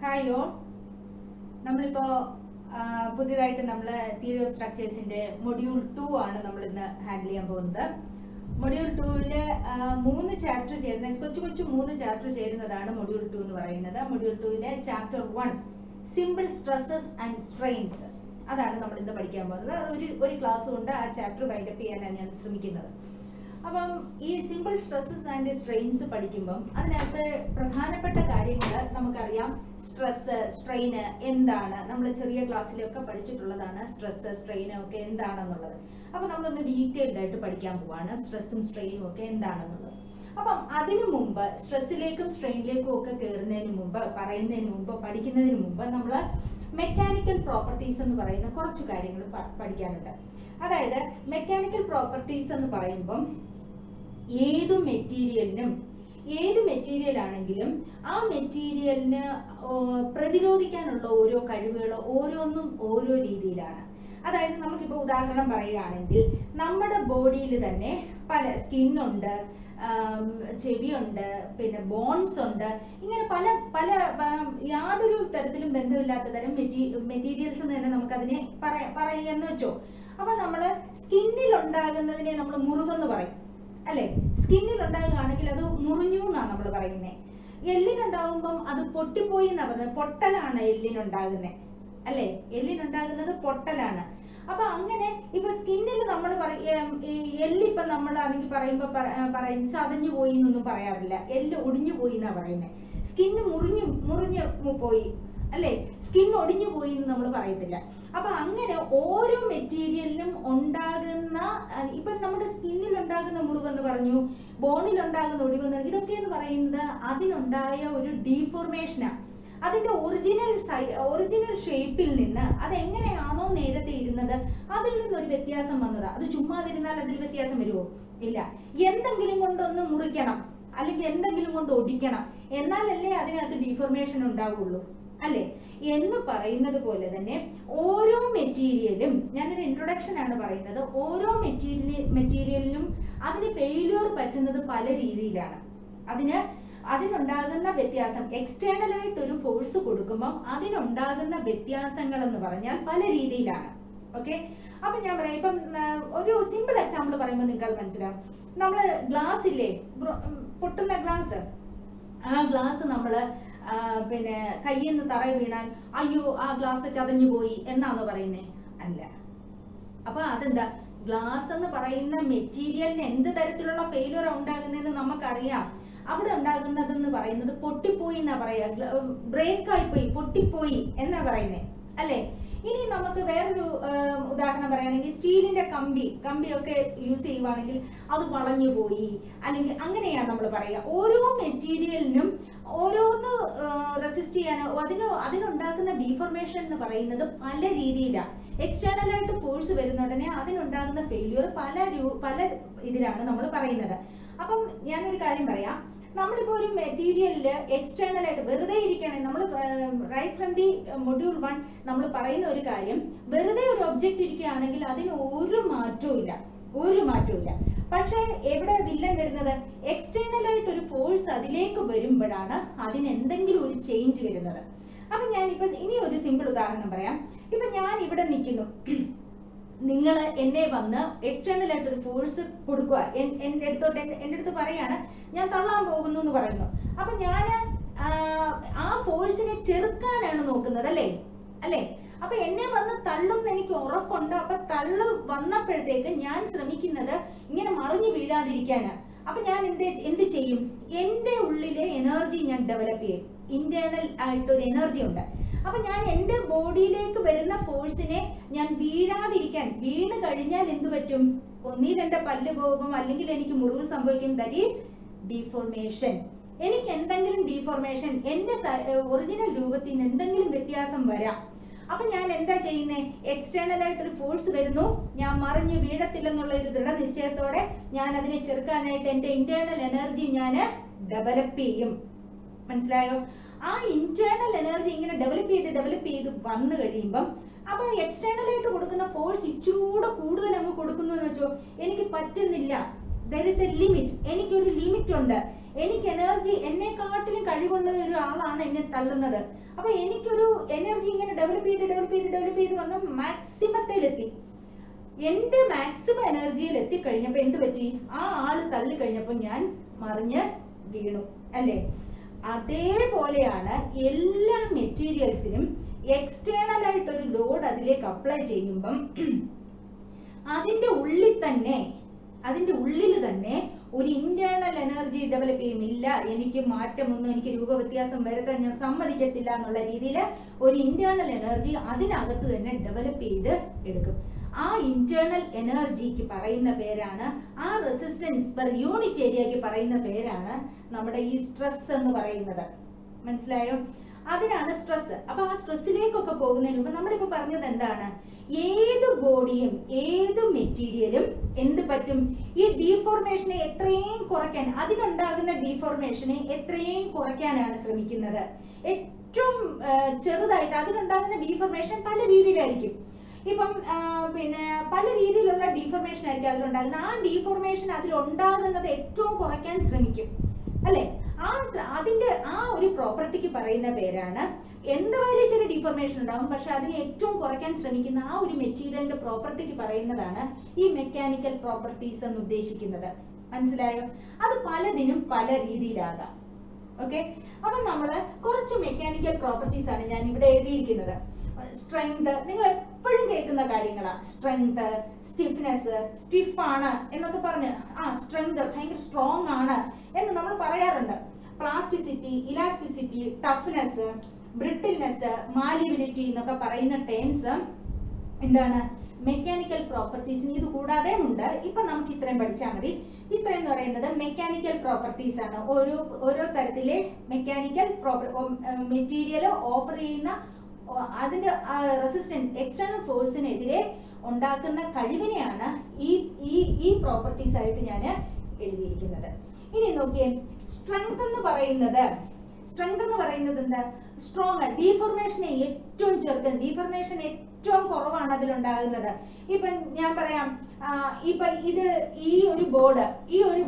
Hi all, നമ്മളിപ്പോൾ പുതിയതായിട്ട് നമ്മൾ തിയറി ഓഫ് സ്ട്രക്ചേഴ്സിൻ്റെ മൊഡ്യൂൾ 2 ആണ് നമ്മൾ ഇന്ന് ഹാൻഡിൽ ചെയ്യാൻ പോകുന്നത്. മൊഡ്യൂൾ 2-ൽ 3 ചാപ്റ്റർ ചേരുന്ന കൊച്ചു 3 ചാപ്റ്റർ ചേരുന്നതാണ് മൊഡ്യൂൾ 2 എന്ന് പറയുന്നത്. മൊഡ്യൂൾ 2-ലെ chapter 1 simple stresses and strains, അതാണ് നമ്മൾ ഇന്ന് പഠിക്കാൻ പോകുന്നത്. ഒരു ക്ലാസ് കൊണ്ട് ആ ചാപ്റ്റർ വൈൻഡപ്പ് ചെയ്യാനാണ് ഞാൻ ശ്രമിക്കുന്നത്. അപ്പം ഈ സിമ്പിൾ സ്ട്രെസ്സസ് ആൻഡ് സ്ട്രെയിൻസ് പഠിക്കുമ്പം അതിനകത്ത് പ്രധാനപ്പെട്ട കാര്യങ്ങൾ നമുക്കറിയാം. സ്ട്രെസ്, സ്ട്രെയിന് എന്താണ്, നമ്മൾ ചെറിയ ക്ലാസ്സിലൊക്കെ പഠിച്ചിട്ടുള്ളതാണ്. സ്ട്രെസ്, സ്ട്രെയിനും ഒക്കെ എന്താണെന്നുള്ളത്. അപ്പം നമ്മളൊന്ന് ഡീറ്റെയിൽഡ് ആയിട്ട് പഠിക്കാൻ പോവാണ്, സ്ട്രെസ്സും സ്ട്രെയിനും ഒക്കെ എന്താണെന്നുള്ളത്. അപ്പം അതിനു മുമ്പ്, സ്ട്രെസ്സിലേക്കും സ്ട്രെയിനിലേക്കും ഒക്കെ കയറുന്നതിന് മുമ്പ്, പറയുന്നതിന് മുമ്പ്, പഠിക്കുന്നതിന് മുമ്പ് നമ്മൾ മെക്കാനിക്കൽ പ്രോപ്പർട്ടീസ് എന്ന് പറയുന്ന കുറച്ച് കാര്യങ്ങൾ പഠിക്കാനുണ്ട്. അതായത് മെക്കാനിക്കൽ പ്രോപ്പർട്ടീസ് എന്ന് പറയുമ്പം ഏത് മെറ്റീരിയൽ ആണെങ്കിലും ആ മെറ്റീരിയലിന് പ്രതിരോധിക്കാനുള്ള ഓരോ കഴിവുകൾ ഓരോന്നും ഓരോ രീതിയിലാണ്. അതായത് നമുക്കിപ്പോൾ ഉദാഹരണം പറയുകയാണെങ്കിൽ നമ്മുടെ ബോഡിയിൽ തന്നെ പല സ്കിന്നുണ്ട്, ചെവിയുണ്ട്, പിന്നെ ബോൺസ് ഉണ്ട്, ഇങ്ങനെ പല പല യാതൊരു തരത്തിലും ബന്ധമില്ലാത്ത തരം മെറ്റീരിയൽസ് എന്ന് തന്നെ നമുക്കതിനെ പറയാന്ന് വെച്ചോ. അപ്പൊ നമ്മള് സ്കിന്നിൽ ഉണ്ടാകുന്നതിനെ നമ്മൾ മുറിവെന്ന് പറയും, അല്ലെ? സ്കിന്നിൽ ഉണ്ടാകുകയാണെങ്കിൽ അത് മുറിഞ്ഞു എന്നാണ് നമ്മൾ പറയുന്നത്. എല്ലിനുണ്ടാകുമ്പം അത് പൊട്ടിപ്പോയി എന്നാ പറയുന്നത്. പൊട്ടലാണ് എല്ലിനുണ്ടാകുന്നത്, അല്ലെ? എല്ലിനുണ്ടാകുന്നത് പൊട്ടലാണ്. അപ്പൊ അങ്ങനെ ഇപ്പൊ സ്കിന്നിൽ നമ്മൾ എല്ലിപ്പം നമ്മൾ അതിന് പറയുമ്പോ പറയും ചതഞ്ഞു പോയി എന്നൊന്നും പറയാറില്ല. എല്ല് ഒടിഞ്ഞു പോയി എന്നാ പറയുന്നത്. സ്കിന്ന് മുറിഞ്ഞു പോയി, അല്ലെ? സ്കിൻ ഒടിഞ്ഞു പോയി എന്ന് നമ്മൾ പറയത്തില്ല. അപ്പൊ അങ്ങനെ ഓരോ മെറ്റീരിയലിനും ഉണ്ടാകുന്ന, ഇപ്പൊ നമ്മുടെ സ്കിന്നിൽ ഉണ്ടാകുന്ന മുറിവെന്ന് പറഞ്ഞു, ബോണിൽ ഉണ്ടാകുന്ന ഒടിവെന്ന്, ഇതൊക്കെ എന്ന് പറയുന്നത് അതിനുണ്ടായ ഒരു ഡീഫോർമേഷനാണ്. അതിന്റെ ഒറിജിനൽ ഷേപ്പിൽ നിന്ന് അതെങ്ങനെയാണോ നേരത്തെ ഇരുന്നത് അതിൽ നിന്നൊരു വ്യത്യാസം വന്നതാ. അത് ചുമ്മാതിരുന്നാൽ അതിൽ വ്യത്യാസം വരുമോ? ഇല്ല. എന്തെങ്കിലും കൊണ്ടൊന്ന് മുറിക്കണം, അല്ലെങ്കിൽ എന്തെങ്കിലും കൊണ്ട് ഒടിക്കണം, എന്നാലല്ലേ അതിനകത്ത് ഡീഫോർമേഷൻ ഉണ്ടാവുള്ളൂ, അല്ലെ? എന്ന് പറയുന്നത് പോലെ തന്നെ ഓരോ മെറ്റീരിയലും, ഞാനൊരു ഇൻട്രൊഡക്ഷൻ ആണ് പറയുന്നത്, ഓരോ മെറ്റീരിയലിനും അതിന് ഫെയിലിയർ പറ്റുന്നത് പല രീതിയിലാണ്. അതിനുണ്ടാകുന്ന വ്യത്യാസം, എക്സ്റ്റേണൽ ആയിട്ട് ഒരു ഫോഴ്സ് കൊടുക്കുമ്പോൾ അതിനുണ്ടാകുന്ന വ്യത്യാസങ്ങൾ എന്ന് പറഞ്ഞാൽ പല രീതിയിലാണ്. ഓക്കെ, അപ്പൊ ഞാൻ പറയാം, ഇപ്പം ഒരു സിമ്പിൾ എക്സാമ്പിൾ പറയുമ്പോൾ നിങ്ങൾക്ക് അത് മനസ്സിലാവും. നമ്മള് ഗ്ലാസ് ഇല്ലേ, പൊട്ടുന്ന ഗ്ലാസ്, ആ ഗ്ലാസ് നമ്മള് പിന്നെ കയ്യിൽ നിന്ന് തറ വീണാൽ അയ്യോ ആ ഗ്ലാസ് ചതഞ്ഞു പോയി എന്നാണോ പറയുന്നേ? അല്ല. അപ്പൊ അതെന്താ? ഗ്ലാസ് എന്ന് പറയുന്ന മെറ്റീരിയലിന് എന്ത് തരത്തിലുള്ള ഫെയിലിയർ ഉണ്ടാകുന്നതെന്ന് നമുക്കറിയാം. അവിടെ ഉണ്ടാകുന്നതെന്ന് പറയുന്നത് പൊട്ടിപ്പോയി എന്നാ പറയാ, ബ്രേക്ക് ആയിപ്പോയി, പൊട്ടിപ്പോയി എന്നാ പറയുന്നേ, അല്ലെ? ഇനി നമുക്ക് വേറൊരു ഉദാഹരണം പറയുകയാണെങ്കിൽ, സ്റ്റീലിന്റെ കമ്പിയൊക്കെ യൂസ് ചെയ്യുവാണെങ്കിൽ അത് വളഞ്ഞു പോയി, അല്ലെങ്കിൽ അങ്ങനെയാണ് നമ്മൾ പറയുക. ഓരോ മെറ്റീരിയലിനും ഓരോന്ന് റെസിസ്റ്റ് ചെയ്യാനോ അതിനുണ്ടാക്കുന്ന ഡീഫോർമേഷൻ എന്ന് പറയുന്നത് പല രീതിയിലാണ്. എക്സ്റ്റേണൽ ആയിട്ട് ഫോഴ്സ് വരുന്ന ഉടനെ അതിനുണ്ടാകുന്ന ഫെയിലിയർ പല ഇതിലാണ് നമ്മൾ പറയുന്നത്. അപ്പം ഞാനൊരു കാര്യം പറയാം. നമ്മളിപ്പോൾ ഒരു മെറ്റീരിയലില് എക്സ്റ്റേണൽ ആയിട്ട് വെറുതെ ഇരിക്കുകയാണെങ്കിൽ, നമ്മൾ റൈറ്റ് ഫ്രം ദി മൊഡ്യൂൾ 1 നമ്മൾ പറയുന്ന ഒരു കാര്യം, വെറുതെ ഒരു ഒബ്ജക്റ്റ് ഇരിക്കുകയാണെങ്കിൽ അതിന് ഒരു മാറ്റവും ഇല്ല. പക്ഷേ എവിടെ വില്ലൻ വരുന്നത്? എക്സ്റ്റേണൽ ആയിട്ട് ഒരു ഫോഴ്സ് അതിലേക്ക് വരുമ്പോഴാണ് അതിന് എന്തെങ്കിലും ഒരു ചേഞ്ച് വരുന്നത്. അപ്പൊ ഞാനിപ്പോ ഇനി ഒരു സിമ്പിൾ ഉദാഹരണം പറയാം. ഇപ്പൊ ഞാൻ ഇവിടെ നിൽക്കുന്നു, നിങ്ങൾ എന്നെ വന്ന് എക്സ്റ്റേണൽ ആയിട്ട് ഒരു ഫോഴ്സ് കൊടുക്കുക, എൻ്റെ അടുത്ത് പറയാണ് ഞാൻ തള്ളാൻ പോകുന്നു എന്ന് പറയുന്നു. അപ്പൊ ഞാൻ ആ ഫോഴ്സിനെ ചെറുക്കാനാണ് നോക്കുന്നത്, അല്ലേ? അപ്പൊ എന്നെ വന്ന് തള്ളുന്ന എനിക്ക് ഉറപ്പുണ്ട്. അപ്പൊ തള്ളു വന്നപ്പോഴത്തേക്ക് ഞാൻ ശ്രമിക്കുന്നത് ഇങ്ങനെ മറിഞ്ഞു വീഴാതിരിക്കാനാണ്. അപ്പൊ ഞാൻ എന്ത് ചെയ്യും? എന്റെ ഉള്ളിലെ എനർജി ഞാൻ ഡെവലപ്പ് ചെയ്യും. ഇന്റേണൽ ആയിട്ടൊരു എനർജി ഉണ്ട്. അപ്പൊ ഞാൻ എൻ്റെ ബോഡിയിലേക്ക് വരുന്ന ഫോഴ്സിനെ ഞാൻ വീഴാതിരിക്കാൻ, വീണ് കഴിഞ്ഞാൽ എന്ത് പറ്റും? ഒന്നീ രണ്ട് പല്ല് പോകും, അല്ലെങ്കിൽ എനിക്ക് മുറിവ് സംഭവിക്കും. That is deformation. എനിക്ക് എന്തെങ്കിലും ഡീഫോർമേഷൻ, എൻ്റെ ഒറിജിനൽ രൂപത്തിൽ നിന്ന് എന്തെങ്കിലും വ്യത്യാസം വരാം. അപ്പൊ ഞാൻ എന്താ ചെയ്യുന്നേ? എക്സ്റ്റേണൽ ആയിട്ടൊരു ഫോഴ്സ് വരുന്നു, ഞാൻ മറിഞ്ഞ് വീഴത്തില്ലെന്നുള്ള ഒരു ദൃഢനിശ്ചയത്തോടെ ഞാൻ അതിനെ ചെറുക്കാനായിട്ട് എൻ്റെ ഇന്റേണൽ എനർജി ഞാൻ ഡെവലപ്പ് ചെയ്യും. മനസ്സിലായോ? ആ ഇന്റേണൽ എനർജി ഇങ്ങനെ ഡെവലപ്പ് ചെയ്ത് വന്നു കഴിയുമ്പം, അപ്പൊ എക്സ്റ്റേണൽ ആയിട്ട് കൊടുക്കുന്ന ഫോഴ്സ് ഇച്ചിരൂടെ കൂടുതൽ അങ്ങ് കൊടുക്കുന്നു എന്ന് വെച്ചോ, എനിക്ക് പറ്റുന്നില്ല. there is a limit. എനിക്കൊരു ലിമിറ്റ് ഉണ്ട്. എനിക്ക് എനർജി, എന്നെക്കാട്ടിലും കഴിവുള്ള ഒരാളാണ് എന്നെ തള്ളുന്നത്. അപ്പൊ എനിക്കൊരു എനർജി ഇങ്ങനെ ഡെവലപ്പ് ചെയ്ത് വന്ന് മാക്സിമത്തിലെത്തി. എന്റെ മാക്സിമം എനർജിയിൽ എത്തിക്കഴിഞ്ഞപ്പോ എന്ത് പറ്റി? ആ ആള് തള്ളി കഴിഞ്ഞപ്പോ ഞാൻ മറിഞ്ഞ് വീണു, അല്ലേ? അതേപോലെയാണ് എല്ലാ മെറ്റീരിയൽസിനും എക്സ്റ്റേണൽ ആയിട്ടൊരു ലോഡ് അതിലേക്ക് അപ്ലൈ ചെയ്യുമ്പം അതിന്റെ ഉള്ളിൽ തന്നെ ഒരു ഇന്റേണൽ എനർജി ഡെവലപ്പ് ചെയ്യും. ഇല്ല, എനിക്ക് മാറ്റമൊന്നും, എനിക്ക് രൂപവ്യത്യാസം വരുത്താൻ ഞാൻ സമ്മതിക്കത്തില്ല എന്നുള്ള രീതിയിൽ ഒരു ഇന്റേണൽ എനർജി അതിനകത്ത് തന്നെ ഡെവലപ്പ് ചെയ്ത് എടുക്കും. ആ ഇന്റേണൽ എനർജിക്ക് പറയുന്ന പേരാണ്, ആ റെസിസ്റ്റൻസ് പെർ യൂണിറ്റ് ഏരിയക്ക് പറയുന്ന പേരാണ് നമ്മുടെ ഈ സ്ട്രെസ് എന്ന് പറയുന്നത്. മനസ്സിലായോ? അതിനാണ് സ്ട്രെസ്. അപ്പൊ ആ സ്ട്രെസ്സിലേക്കൊക്കെ പോകുന്നതിന് മുമ്പ് നമ്മളിപ്പോ പറഞ്ഞത് എന്താണ്? ഏത് ബോഡിയും ഏത് മെറ്റീരിയലും എന്ത് പറ്റും? ഈ ഡീഫോർമേഷനെ എത്രയും കുറയ്ക്കാൻ, അതിനുണ്ടാകുന്ന ഡീഫോർമേഷനെ എത്രയും കുറയ്ക്കാനാണ് ശ്രമിക്കുന്നത്. ഏറ്റവും ചെറുതായിട്ട് അതിനുണ്ടാകുന്ന ഡീഫോർമേഷൻ പല രീതിയിലായിരിക്കും. ഇപ്പം പിന്നെ പല രീതിയിലുള്ള ഡീഫോർമേഷൻ ആയിരിക്കും അതിലുണ്ടാകുന്നത്. ആ ഡീഫോർമേഷൻ അതിലുണ്ടാകുന്നത് ഏറ്റവും കുറയ്ക്കാൻ ശ്രമിക്കും, അല്ലെ? അതിന്റെ ആ ഒരു പ്രോപ്പർട്ടിക്ക് പറയുന്ന പേരാണ്, എന്തായാലും ചില ഡീഫോർമേഷൻ ഉണ്ടാകും, പക്ഷെ അതിനെ ഏറ്റവും കുറയ്ക്കാൻ ശ്രമിക്കുന്ന ആ ഒരു മെറ്റീരിയലിന്റെ പ്രോപ്പർട്ടിക്ക് പറയുന്നതാണ് ഈ മെക്കാനിക്കൽ പ്രോപ്പർട്ടീസ് എന്ന് ഉദ്ദേശിക്കുന്നത്. മനസ്സിലായോ? അത് പലതിനും പല രീതിയിലാകാം. ഓക്കെ, അപ്പൊ നമ്മള് കുറച്ച് മെക്കാനിക്കൽ പ്രോപ്പർട്ടീസ് ആണ് ഞാൻ ഇവിടെ എഴുതിയിരിക്കുന്നത്. സ്ട്രെങ്ത് നിങ്ങൾ എപ്പോഴും കേൾക്കുന്ന കാര്യങ്ങളാ. സ്ട്രെങ്ത്, സ്റ്റിഫ്നെസ്, സ്റ്റിഫാണ് എന്നൊക്കെ പറഞ്ഞ് സ്ട്രെങ്ത് ഭയങ്കര സ്ട്രോങ് ആണ് എന്ന് നമ്മൾ പറയാറുണ്ട്. Plasticity, elasticity, toughness, brittleness, malleability എന്നൊക്കെ പറയുന്ന ടേംസ് എന്താണ്? മെക്കാനിക്കൽ പ്രോപ്പർട്ടീസിന് ഇത് കൂടാതെ ഉണ്ട്. ഇപ്പൊ നമുക്ക് ഇത്രയും പഠിച്ചാൽ മതി. ഇത്രയും എന്ന് പറയുന്നത് മെക്കാനിക്കൽ പ്രോപ്പർട്ടീസ് ആണ്. ഓരോ തരത്തിലെ മെക്കാനിക്കൽ മെറ്റീരിയൽ ഓഫർ ചെയ്യുന്ന അതിന്റെ റെസിസ്റ്റൻസ്, എക്സ്റ്റേണൽ ഫോഴ്സിനെതിരെ ഉണ്ടാക്കുന്ന കഴിവിനെയാണ് ഈ പ്രോപ്പർട്ടീസ് ആയിട്ട് ഞാൻ എഴുതിയിരിക്കുന്നത്. ഇനി നോക്കിയേ, സ്ട്രെങ്ത് എന്ന് പറയുന്നത് എന്താ? സ്ട്രോങ്. ഡീഫോർമേഷനെ ഏറ്റവും ചെറുക്കൻ, ഡീഫോർമേഷൻ ഏറ്റവും കുറവാണ് അതിലുണ്ടാകുന്നത്. ഇപ്പൊ ഞാൻ പറയാം, ഇപ്പൊ ഈ ഒരു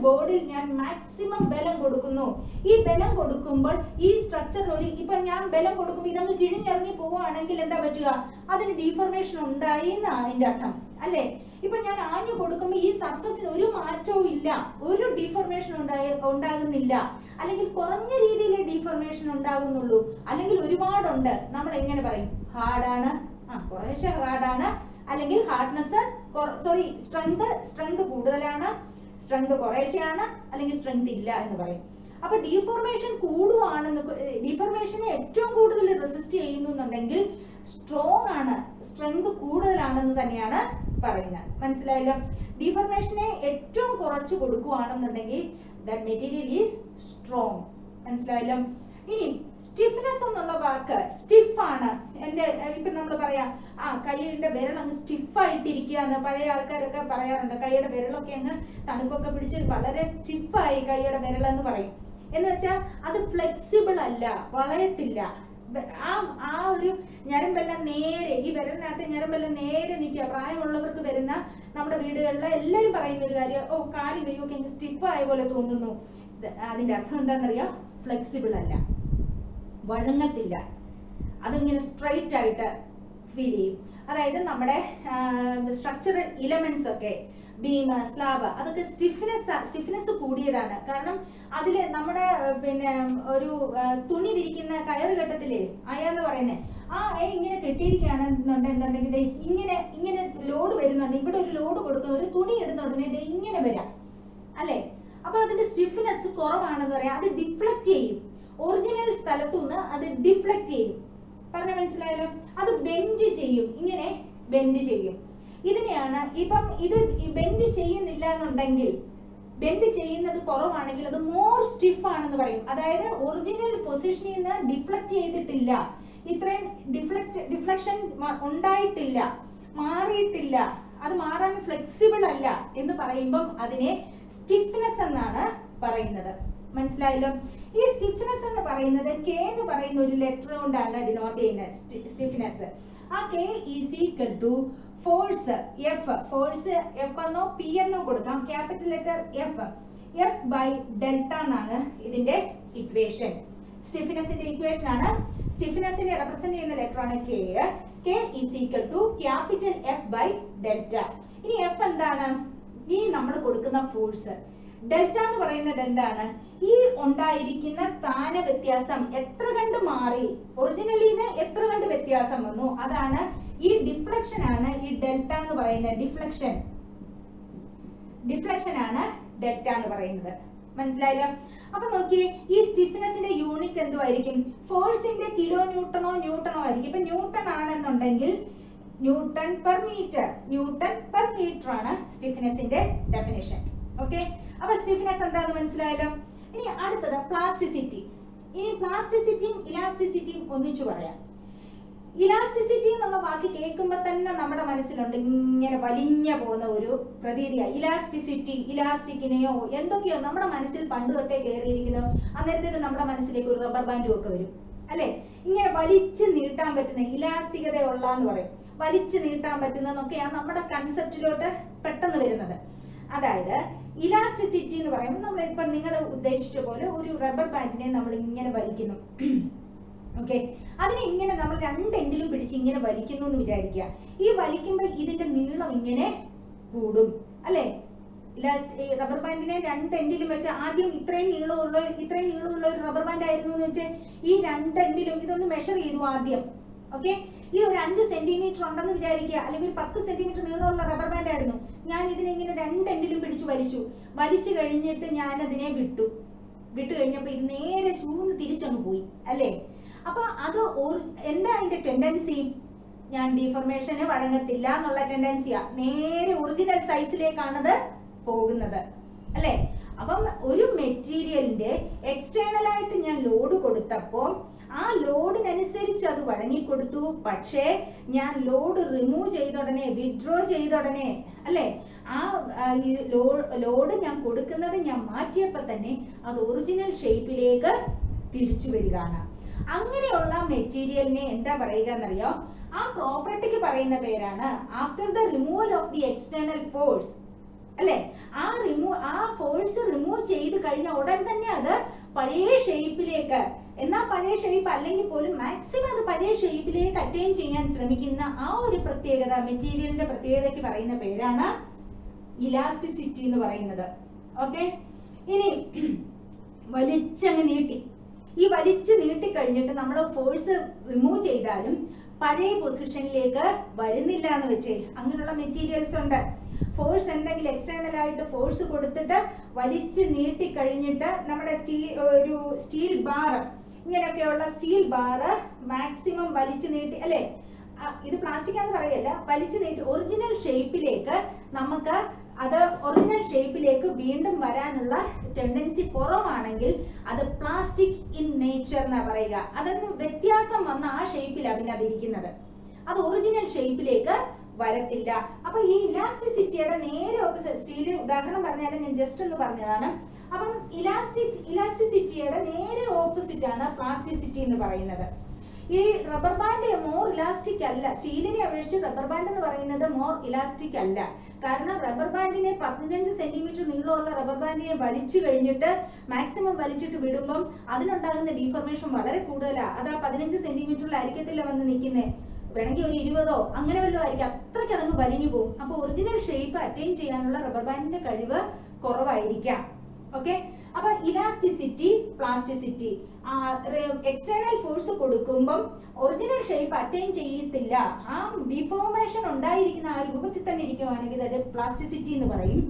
ബോർഡിൽ ഞാൻ മാക്സിമം ബലം കൊടുക്കുന്നു. ഈ ബലം കൊടുക്കുമ്പോൾ ഈ സ്ട്രക്ചറിൽ ഇപ്പൊ ഞാൻ ബലം കൊടുക്കുമ്പോൾ ഇതങ്ങ് കിഴിഞ്ഞിറങ്ങി പോവുകയാണെങ്കിൽ എന്താ പറ്റുക? അതിന് ഡീഫോർമേഷൻ ഉണ്ടായി എന്നാ അതിന്റെ അർത്ഥം, അല്ലേ? ഇപ്പൊ ഞാൻ ആഞ്ഞു കൊടുക്കുമ്പോൾ ഈ സർഫസിന് ഒരു മാറ്റവും ഇല്ല, ഒരു ഡീഫോർമേഷൻ ഉണ്ടാകുന്നില്ല, അല്ലെങ്കിൽ കുറഞ്ഞ രീതിയിൽ ഡീഫോർമേഷൻ ഉണ്ടാകുന്നുള്ളൂ, അല്ലെങ്കിൽ ഒരുപാടുണ്ട്. നമ്മൾ എങ്ങനെ പറയും? ഹാർഡാണ്, കുറേശ്ശെ ഹാർഡാണ്, അല്ലെങ്കിൽ ഹാർഡ്നെസ് സ്ട്രെങ്ത് കൂടുതലാണ്, സ്ട്രെങ്ത് കുറേശ്ശെയാണ്, അല്ലെങ്കിൽ സ്ട്രെങ്ത് ഇല്ല എന്ന് പറയും. അപ്പൊ ഡീഫോർമേഷൻ ഡീഫോർമേഷനെ ഏറ്റവും കൂടുതൽ റെസിസ്റ്റ് ചെയ്യുന്നുണ്ടെങ്കിൽ സ്ട്രോങ് ആണ്, സ്ട്രെങ്ത് കൂടുതലാണെന്ന് തന്നെയാണ് പറയുന്നത്. മനസ്സിലായല്ലോ? ഡീഫോർമേഷനെ ഏറ്റവും കുറച്ച് കൊടുക്കുകയാണെന്നുണ്ടെങ്കിൽ ദാറ്റ് മെറ്റീരിയൽ ഈസ് സ്ട്രോങ്. മനസ്സിലായല്ലോ? ഇനി സ്റ്റിഫ്നെസ് എന്നുള്ള വാക്ക്, സ്റ്റിഫാണ്. ഇപ്പൊ നമ്മൾ പറയാം, കൈയുടെ വിരൽ അങ്ങ് സ്റ്റിഫായിട്ടിരിക്കുക എന്ന് പഴയ ആൾക്കാരൊക്കെ പറയാറുണ്ട്. കൈയുടെ വിരലൊക്കെ അങ്ങ് തണുപ്പൊക്കെ പിടിച്ച് വളരെ സ്റ്റിഫായി കൈയുടെ വിരലെന്ന് പറയും. എന്ന് വെച്ചാൽ അത് ഫ്ലെക്സിബിൾ അല്ല, വളയത്തില്ല. ആ ഒരു ഞരമ്പെല്ലാം നേരെ, ഈ വിരലിനകത്ത് ഞരമ്പെല്ലാം നേരെ നിൽക്കുക. പ്രായമുള്ളവർക്ക് വരുന്ന നമ്മുടെ വീടുകളിലെ എല്ലാവരും പറയുന്ന ഒരു കാര്യം, കാല് കൈയൊക്കെ അങ്ങ് സ്റ്റിഫായ പോലെ തോന്നുന്നു. അതിന്റെ അർത്ഥം എന്താണെന്നറിയാം? ഫ്ലെക്സിബിൾ അല്ല, വഴങ്ങത്തില്ല, അതിങ്ങനെ സ്ട്രൈറ്റ് ആയിട്ട് ഫീൽ ചെയ്യും. അതായത് നമ്മുടെ സ്ട്രക്ചറൽ ഇലമെന്റ്സ് ഒക്കെ, ബീം, സ്ലാബ്, അതൊക്കെ സ്റ്റിഫ്നെസ് കൂടിയതാണ്. കാരണം അതില് നമ്മുടെ ഒരു തുണി വിരിക്കുന്ന കയറ് കെട്ടത്തില്ലേ, അയാന്ന് പറയുന്നത്, ഇങ്ങനെ കെട്ടിയിരിക്കുകയാണെന്നുണ്ടെങ്കിൽ ഇങ്ങനെ ലോഡ് വരുന്നുണ്ട്, ഇവിടെ ഒരു ലോഡ് കൊടുക്കുന്ന ഒരു തുണി ഇടുന്നുണ്ടെങ്കിൽ ഇത് ഇങ്ങനെ വരാം, അല്ലെ? അപ്പൊ അതിന്റെ സ്റ്റിഫ്നെസ് കുറവാണെന്ന് പറയാം. അത് ഡിഫ്ലക്ട് ചെയ്യും, ഒറിജിനൽ സ്ഥലത്തുനിന്ന് അത് ഡിഫ്ലക്ട് ചെയ്യും. പറഞ്ഞ മനസ്സിലായാലും? അത് ബെൻഡ് ചെയ്യും, ഇങ്ങനെ ബെൻഡ് ചെയ്യും. ഇതിനെയാണ് ഇപ്പം ഇത് ബെൻഡ് ചെയ്യുന്നില്ല എന്നുണ്ടെങ്കിൽ, ബെൻഡ് ചെയ്യുന്നത് കുറവാണെങ്കിൽ അത് മോർ സ്റ്റിഫ് ആണെന്ന് പറയും. അതായത് ഒറിജിനൽ പൊസിഷനിൽ നിന്ന് ഡിഫ്ലക്ട് ചെയ്തിട്ടില്ല, ഇത്രയും ഡിഫ്ലക്ഷൻ ഉണ്ടായിട്ടില്ല, മാറിയിട്ടില്ല, അത് മാറാൻ ഫ്ലെക്സിബിൾ അല്ല എന്ന് പറയുമ്പം അതിനെ സ്റ്റിഫ്നെസ് എന്നാണ് പറയുന്നത്. മനസ്സിലായല്ലോ? ഈ സ്റ്റിഫ്നെസ് എന്ന് പറയുന്നത് കെ എന്ന് പറയുന്ന ഒരു ലെറ്റർ കൊണ്ടാണ് ഡിനോട്ട് ചെയ്യുന്നത്. സ്റ്റിഫ്നെസ്, ആ K is equal to force F. Force F എന്നോ പി എന്നോ കൊടുക്കാം, capital letter F. F by delta എന്നാണ് ഇതിന്റെ ഇക്വേഷൻ. സ്റ്റിഫ്നെസിന്റെ ഇക്വേഷൻ ആണ്. സ്റ്റിഫ്നെസിനെ റെപ്രസെന്റ് ചെയ്യുന്ന ലെറ്റർ ആണ് K. K is equal to capital F by delta. ഇനി എഫ് എന്താണ്? ഈ നമ്മൾ കൊടുക്കുന്ന ഫോഴ്സ്. ഡെൽറ്റ എന്ന് പറയുന്നത് എന്താണ്? ഈ ഉണ്ടായിരിക്കുന്ന സ്ഥാന വ്യത്യാസം എത്ര കണ്ട് മാറി, ഒറിജിനലിന്ന് എത്ര കണ്ട് വ്യത്യാസം വന്നു, അതാണ് ഈ ഡിഫ്ലക്ഷൻ ആണ് ഈ ഡെൽറ്റ എന്ന് പറയുന്നത്. ഡിഫ്ലക്ഷൻ ആണ് ഡെൽറ്റ എന്ന് പറയുന്നത്. മനസ്സിലായല്ലോ? അപ്പൊ നോക്കിയേ, ഈ സ്റ്റിഫ്നെസിന്റെ യൂണിറ്റ് എന്തുമായിരിക്കും? ഫോഴ്സിന്റെ കിലോ ന്യൂട്ടണോ ആയിരിക്കും. ഇപ്പൊ ന്യൂട്ടൺ ആണെന്നുണ്ടെങ്കിൽ ന്യൂട്ടൺ പെർ മീറ്റർ ആണ് സ്റ്റിഫ്നെസിന്റെ ഡെഫിനിഷൻ. ഓക്കെ, അപ്പൊ സ്റ്റിഫ്നെസ് എന്താണെന്ന് മനസ്സിലായല്ലോ. ഇനി അടുത്തത് പ്ലാസ്റ്റിസിറ്റി. ഇനി പ്ലാസ്റ്റിസിറ്റിയും ഇലാസ്റ്റിസിറ്റിയും ഒന്നിച്ചു പറയാം. ഇലാസ്റ്റിസിറ്റി എന്നുള്ള വാക്ക് കേൾക്കുമ്പോൾ തന്നെ നമ്മുടെ മനസ്സിലുണ്ട് ഇങ്ങനെ വലിഞ്ഞ പോകുന്ന ഒരു പ്രതീതിയാ. ഇലാസ്റ്റിസിറ്റി, ഇലാസ്റ്റിക്കിനെയോ എന്തൊക്കെയോ നമ്മുടെ മനസ്സിൽ പണ്ട് തൊട്ടേ കയറിയിരിക്കുന്നു. അന്നേരത്തേക്ക് നമ്മുടെ മനസ്സിലേക്ക് ഒരു റബ്ബർ ബാൻഡും ഒക്കെ വരും അല്ലെ. ഇങ്ങനെ വലിച്ചു നീട്ടാൻ പറ്റുന്ന, ഇലാസ്തികതയുള്ള എന്ന് പറയും, വലിച്ചു നീട്ടാൻ പറ്റുന്നതൊക്കെയാണ് നമ്മുടെ കൺസെപ്റ്റിലോട്ട് പെട്ടെന്ന് വരുന്നത്. അതായത് ഇലാസ്റ്റിസിറ്റി എന്ന് പറയുമ്പോൾ നമ്മൾ ഇപ്പൊ നിങ്ങൾ ഉദ്ദേശിച്ച പോലെ ഒരു റബ്ബർ ബാൻഡിനെ നമ്മൾ ഇങ്ങനെ വലിക്കുന്നു. ഓക്കെ, അതിനെ ഇങ്ങനെ നമ്മൾ രണ്ടെങ്കിലും പിടിച്ച് ഇങ്ങനെ വലിക്കുന്നു എന്ന് വിചാരിക്കുക. ഈ വലിക്കുമ്പോൾ ഇതിന്റെ നീളം ഇങ്ങനെ കൂടും അല്ലെ. റബ്ബർ ബാൻഡിനെ രണ്ടെങ്കിലും വെച്ച് ആദ്യം ഇത്രയും നീളമുള്ള ഒരു റബ്ബർ ബാൻഡ് ആയിരുന്നു എന്ന് വെച്ചാൽ ഈ രണ്ടെങ്കിലും ഇതൊന്ന് മെഷർ ചെയ്തു ആദ്യം. ഓക്കെ, ഈ ഒരു 5 സെന്റിമീറ്റർ ഉണ്ടെന്ന് വിചാരിക്കുക, അല്ലെങ്കിൽ ഒരു 10 സെന്റിമീറ്റർ നീളമുള്ള റബ്ബർ ബാൻഡ് ആയിരുന്നു. ഞാൻ ഇതിനെ ഇങ്ങനെ രണ്ടെങ്കിലും പിടിച്ചു വലിച്ചു കഴിഞ്ഞിട്ട് ഞാൻ അതിനെ വിട്ടു കഴിഞ്ഞപ്പോ ഇത് നേരെ ശൂന്ന് തിരിച്ചങ്ങ് പോയി അല്ലേ. അപ്പൊ അത് എന്താ അതിന്റെ ടെൻഡൻസി? ഞാൻ ഡീഫോർമേഷന് വഴങ്ങത്തില്ല എന്നുള്ള ടെൻഡൻസിയാ. നേരെ ഒറിജിനൽ സൈസിലേക്കാണത് പോകുന്നത് അല്ലെ. അപ്പം ഒരു മെറ്റീരിയലിന്റെ എക്സ്റ്റേണൽ ആയിട്ട് ഞാൻ ലോഡ് കൊടുത്തപ്പോൾ ആ ലോഡിനനുസരിച്ച് അത് വഴങ്ങിക്കൊടുത്തു. പക്ഷേ ഞാൻ ലോഡ് റിമൂവ് ചെയ്തോടനെ, വിഡ്രോ ചെയ്തോടനെ അല്ലെ, ആ ലോഡ് ഞാൻ കൊടുക്കുന്നത് ഞാൻ മാറ്റിയപ്പോ തന്നെ അത് ഒറിജിനൽ ഷേപ്പിലേക്ക് തിരിച്ചു വരികയാണ്. അങ്ങനെയുള്ള മെറ്റീരിയലിനെ എന്താ പറയുക എന്നറിയോ? ആ പ്രോപ്പർട്ടിക്ക് പറയുന്ന പേരാണ് after the removal of the external force അല്ലെ. ആ ഫോഴ്സ് റിമൂവ് ചെയ്ത് കഴിഞ്ഞ ഉടൻ തന്നെ അത് പഴയ ഷേപ്പിലേക്ക്, എന്നാ പഴയ ഷേപ്പ് അല്ലെങ്കിൽ പോലും മാക്സിമം അത് പഴയ ഷേപ്പിലേക്ക് അറ്റൈൻ ചെയ്യാൻ ശ്രമിക്കുന്ന ആ ഒരു പ്രത്യേകത, മെറ്റീരിയലിന്റെ പ്രത്യേകതയ്ക്ക് പറയുന്ന പേരാണ് ഇലാസ്റ്റിസിറ്റി എന്ന് പറയുന്നത്. ഓക്കെ, ഇനി വലിച്ചങ്ങ് നീട്ടി, ഈ വലിച്ചു നീട്ടി കഴിഞ്ഞിട്ട് നമ്മൾ ഫോഴ്സ് റിമൂവ് ചെയ്താലും പഴയ പൊസിഷനിലേക്ക് വരുന്നില്ല എന്ന് വെച്ചേ. അങ്ങനെയുള്ള മെറ്റീരിയൽസ് ഉണ്ട്. ഫോഴ്സ് എന്തെങ്കിലും എക്സ്റ്റേണൽ ആയിട്ട് ഫോഴ്സ് കൊടുത്തിട്ട് വലിച്ചു നീട്ടി കഴിഞ്ഞിട്ട് നമ്മുടെ സ്റ്റീൽ ബാർ, ഇങ്ങനെയൊക്കെയുള്ള സ്റ്റീൽ ബാർ മാക്സിമം വലിച്ചു നീട്ടി അല്ലെ, ഇത് പ്ലാസ്റ്റിക് ആണെന്ന് പറയല്ല, വലിച്ചു നീട്ടി ഒറിജിനൽ ഷേപ്പിലേക്ക് നമുക്ക് അത് ഒറിജിനൽ ഷേപ്പിലേക്ക് വീണ്ടും വരാനുള്ള ടെൻഡൻസി കുറവാണെങ്കിൽ അത് പ്ലാസ്റ്റിക് ഇൻ നേച്ചർ എന്നാ പറയുക. അതൊന്ന് വ്യത്യാസം വന്ന ആ ഷേപ്പിലാണ് പിന്നെ അതിരിക്കുന്നത്, അത് ഒറിജിനൽ ഷേപ്പിലേക്ക് വരത്തില്ല. അപ്പൊ ഈ ഇലാസ്റ്റിസിറ്റിയുടെ നേരെ ഓപ്പോസിറ്റ്, സ്റ്റീലിന് ഉദാഹരണം പറഞ്ഞാലും ഞാൻ ജസ്റ്റ് ഒന്ന് പറഞ്ഞതാണ്. അപ്പം ഇലാസ്റ്റിസിറ്റിയുടെ നേരെ ഓപ്പോസിറ്റ് ആണ് പ്ലാസ്റ്റിസിറ്റി എന്ന് പറയുന്നത്. ഈ റബ്ബർ ബാൻഡ് മോർ ഇലാസ്റ്റിക് അല്ല, സ്റ്റീലിനെ അപേക്ഷിച്ച് റബ്ബർ ബാൻഡ് എന്ന് പറയുന്നത് മോർ ഇലാസ്റ്റിക് അല്ല. കാരണം റബ്ബർ ബാൻഡിനെ 15 സെന്റിമീറ്റർ നീളമുള്ള റബ്ബർ ബാൻഡിനെ വലിച്ചു കഴിഞ്ഞിട്ട് മാക്സിമം വലിച്ചിട്ട് വിടുമ്പം അതിനുണ്ടാകുന്ന ഡീഫോർമേഷൻ വളരെ കൂടുതലാണ്. അത് ആ 15 സെന്റിമീറ്ററിലായിരിക്കത്തില്ല വന്ന് നിൽക്കുന്നത്, വേണമെങ്കിൽ ഒരു 20 അങ്ങനെ വല്ലതും ആയിരിക്കും. അത്രയ്ക്ക് അതങ്ങ് വലിഞ്ഞു പോകും. അപ്പൊ ഒറിജിനൽ ഷേപ്പ് അറ്റൈൻ ചെയ്യാനുള്ള റബ്ബർ ബാൻഡിന്റെ കഴിവ് കുറവായിരിക്കാം. ഓക്കെ, അപ്പൊ ഇലാസ്റ്റിസിറ്റി, പ്ലാസ്റ്റിസിറ്റി, എക്സ്റ്റേണൽ ഫോഴ്സ് കൊടുക്കുമ്പം ഒറിജിനൽ ഷേപ്പ് അറ്റൈൻ ചെയ്യത്തില്ല, ആ ഡിഫോർമേഷൻ ഉണ്ടായിരിക്കുന്ന ആ രൂപത്തിൽ തന്നെ ഇരിക്കുവാണെങ്കിൽ അത് പ്ലാസ്റ്റിസിറ്റി എന്ന് പറയും.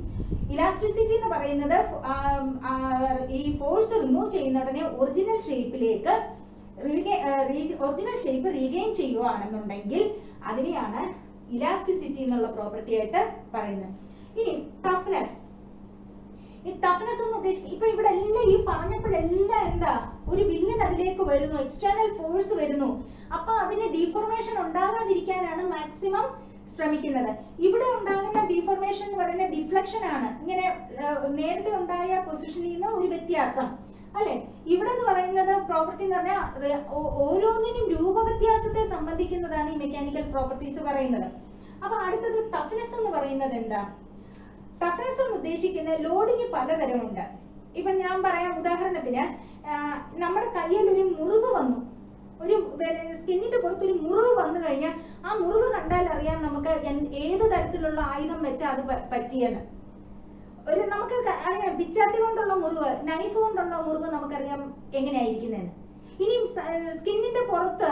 ഇലാസ്റ്റിസിറ്റി എന്ന് പറയുന്നത് ഈ ഫോഴ്സ് റിമൂവ് ചെയ്യുന്ന ഉടനെ ഒറിജിനൽ ഷേപ്പിലേക്ക് ഒറിജിനൽ ഷേപ്പ് റീഗെയിൻ ചെയ്യുകയാണെന്നുണ്ടെങ്കിൽ അതിനെയാണ് ഇലാസ്റ്റിസിറ്റി എന്നുള്ള പ്രോപ്പർട്ടി ആയിട്ട് പറയുന്നത്. ഇനി ടഫ്നെസ്. ഈ ടഫ്നെസ് എന്ന് ഉദ്ദേശിക്കുന്നത് ഇപ്പൊ ഇവിടെ എല്ലാം ഈ പറഞ്ഞപ്പോഴെല്ലാം എന്താ, ഒരു വില്ലൻ അതിലേക്ക് വരുന്നു, എക്സ്റ്റേണൽ ഫോഴ്സ് വരുന്നു. അപ്പൊ അതിന് ഡീഫോർമേഷൻ ഉണ്ടാകാതിരിക്കാനാണ് മാക്സിമം ശ്രമിക്കുന്നത്. ഇവിടെ ഉണ്ടാകുന്ന ഡീഫോർമേഷൻ എന്ന് പറയുന്നത് ഡിഫ്ലക്ഷൻ ആണ്, ഇങ്ങനെ നേരത്തെ ഉണ്ടായ പൊസിഷനിൽ നിന്ന് ഒരു വ്യത്യാസം അല്ലെ. ഇവിടെ എന്ന് പറയുന്നത് പ്രോപ്പർട്ടി എന്ന് പറഞ്ഞാൽ ഓരോന്നിനും രൂപവ്യത്യാസത്തെ സംബന്ധിക്കുന്നതാണ് ഈ മെക്കാനിക്കൽ പ്രോപ്പർട്ടീസ് പറയുന്നത്. അപ്പൊ അടുത്തത് ടഫ്നെസ് എന്ന് പറയുന്നത് എന്താ? ടഫ്നെസ് എന്ന് ഉദ്ദേശിക്കുന്ന ലോഡിങ് പലതരമുണ്ട്. ഇപ്പൊ ഞാൻ പറയാം, ഉദാഹരണത്തിന് നമ്മുടെ കയ്യിൽ ഒരു മുറിവ് വന്നു, ഒരു സ്കിന്നിന്റെ പുറത്ത് ഒരു മുറിവ് വന്നു കഴിഞ്ഞാൽ ആ മുറിവ് കണ്ടാൽ അറിയാം നമുക്ക് ഏത് തരത്തിലുള്ള ആയുധം വെച്ചാൽ അത് പറ്റിയെന്ന്. നമുക്ക് അറിയാം, പിച്ചാത്തി കൊണ്ടുള്ള മുറിവ്, നൈഫ് കൊണ്ടുള്ള മുറിവ് നമുക്കറിയാം എങ്ങനെയായിരിക്കുന്നതെന്ന്. ഇനി സ്കിന്നിന്റെ പുറത്ത്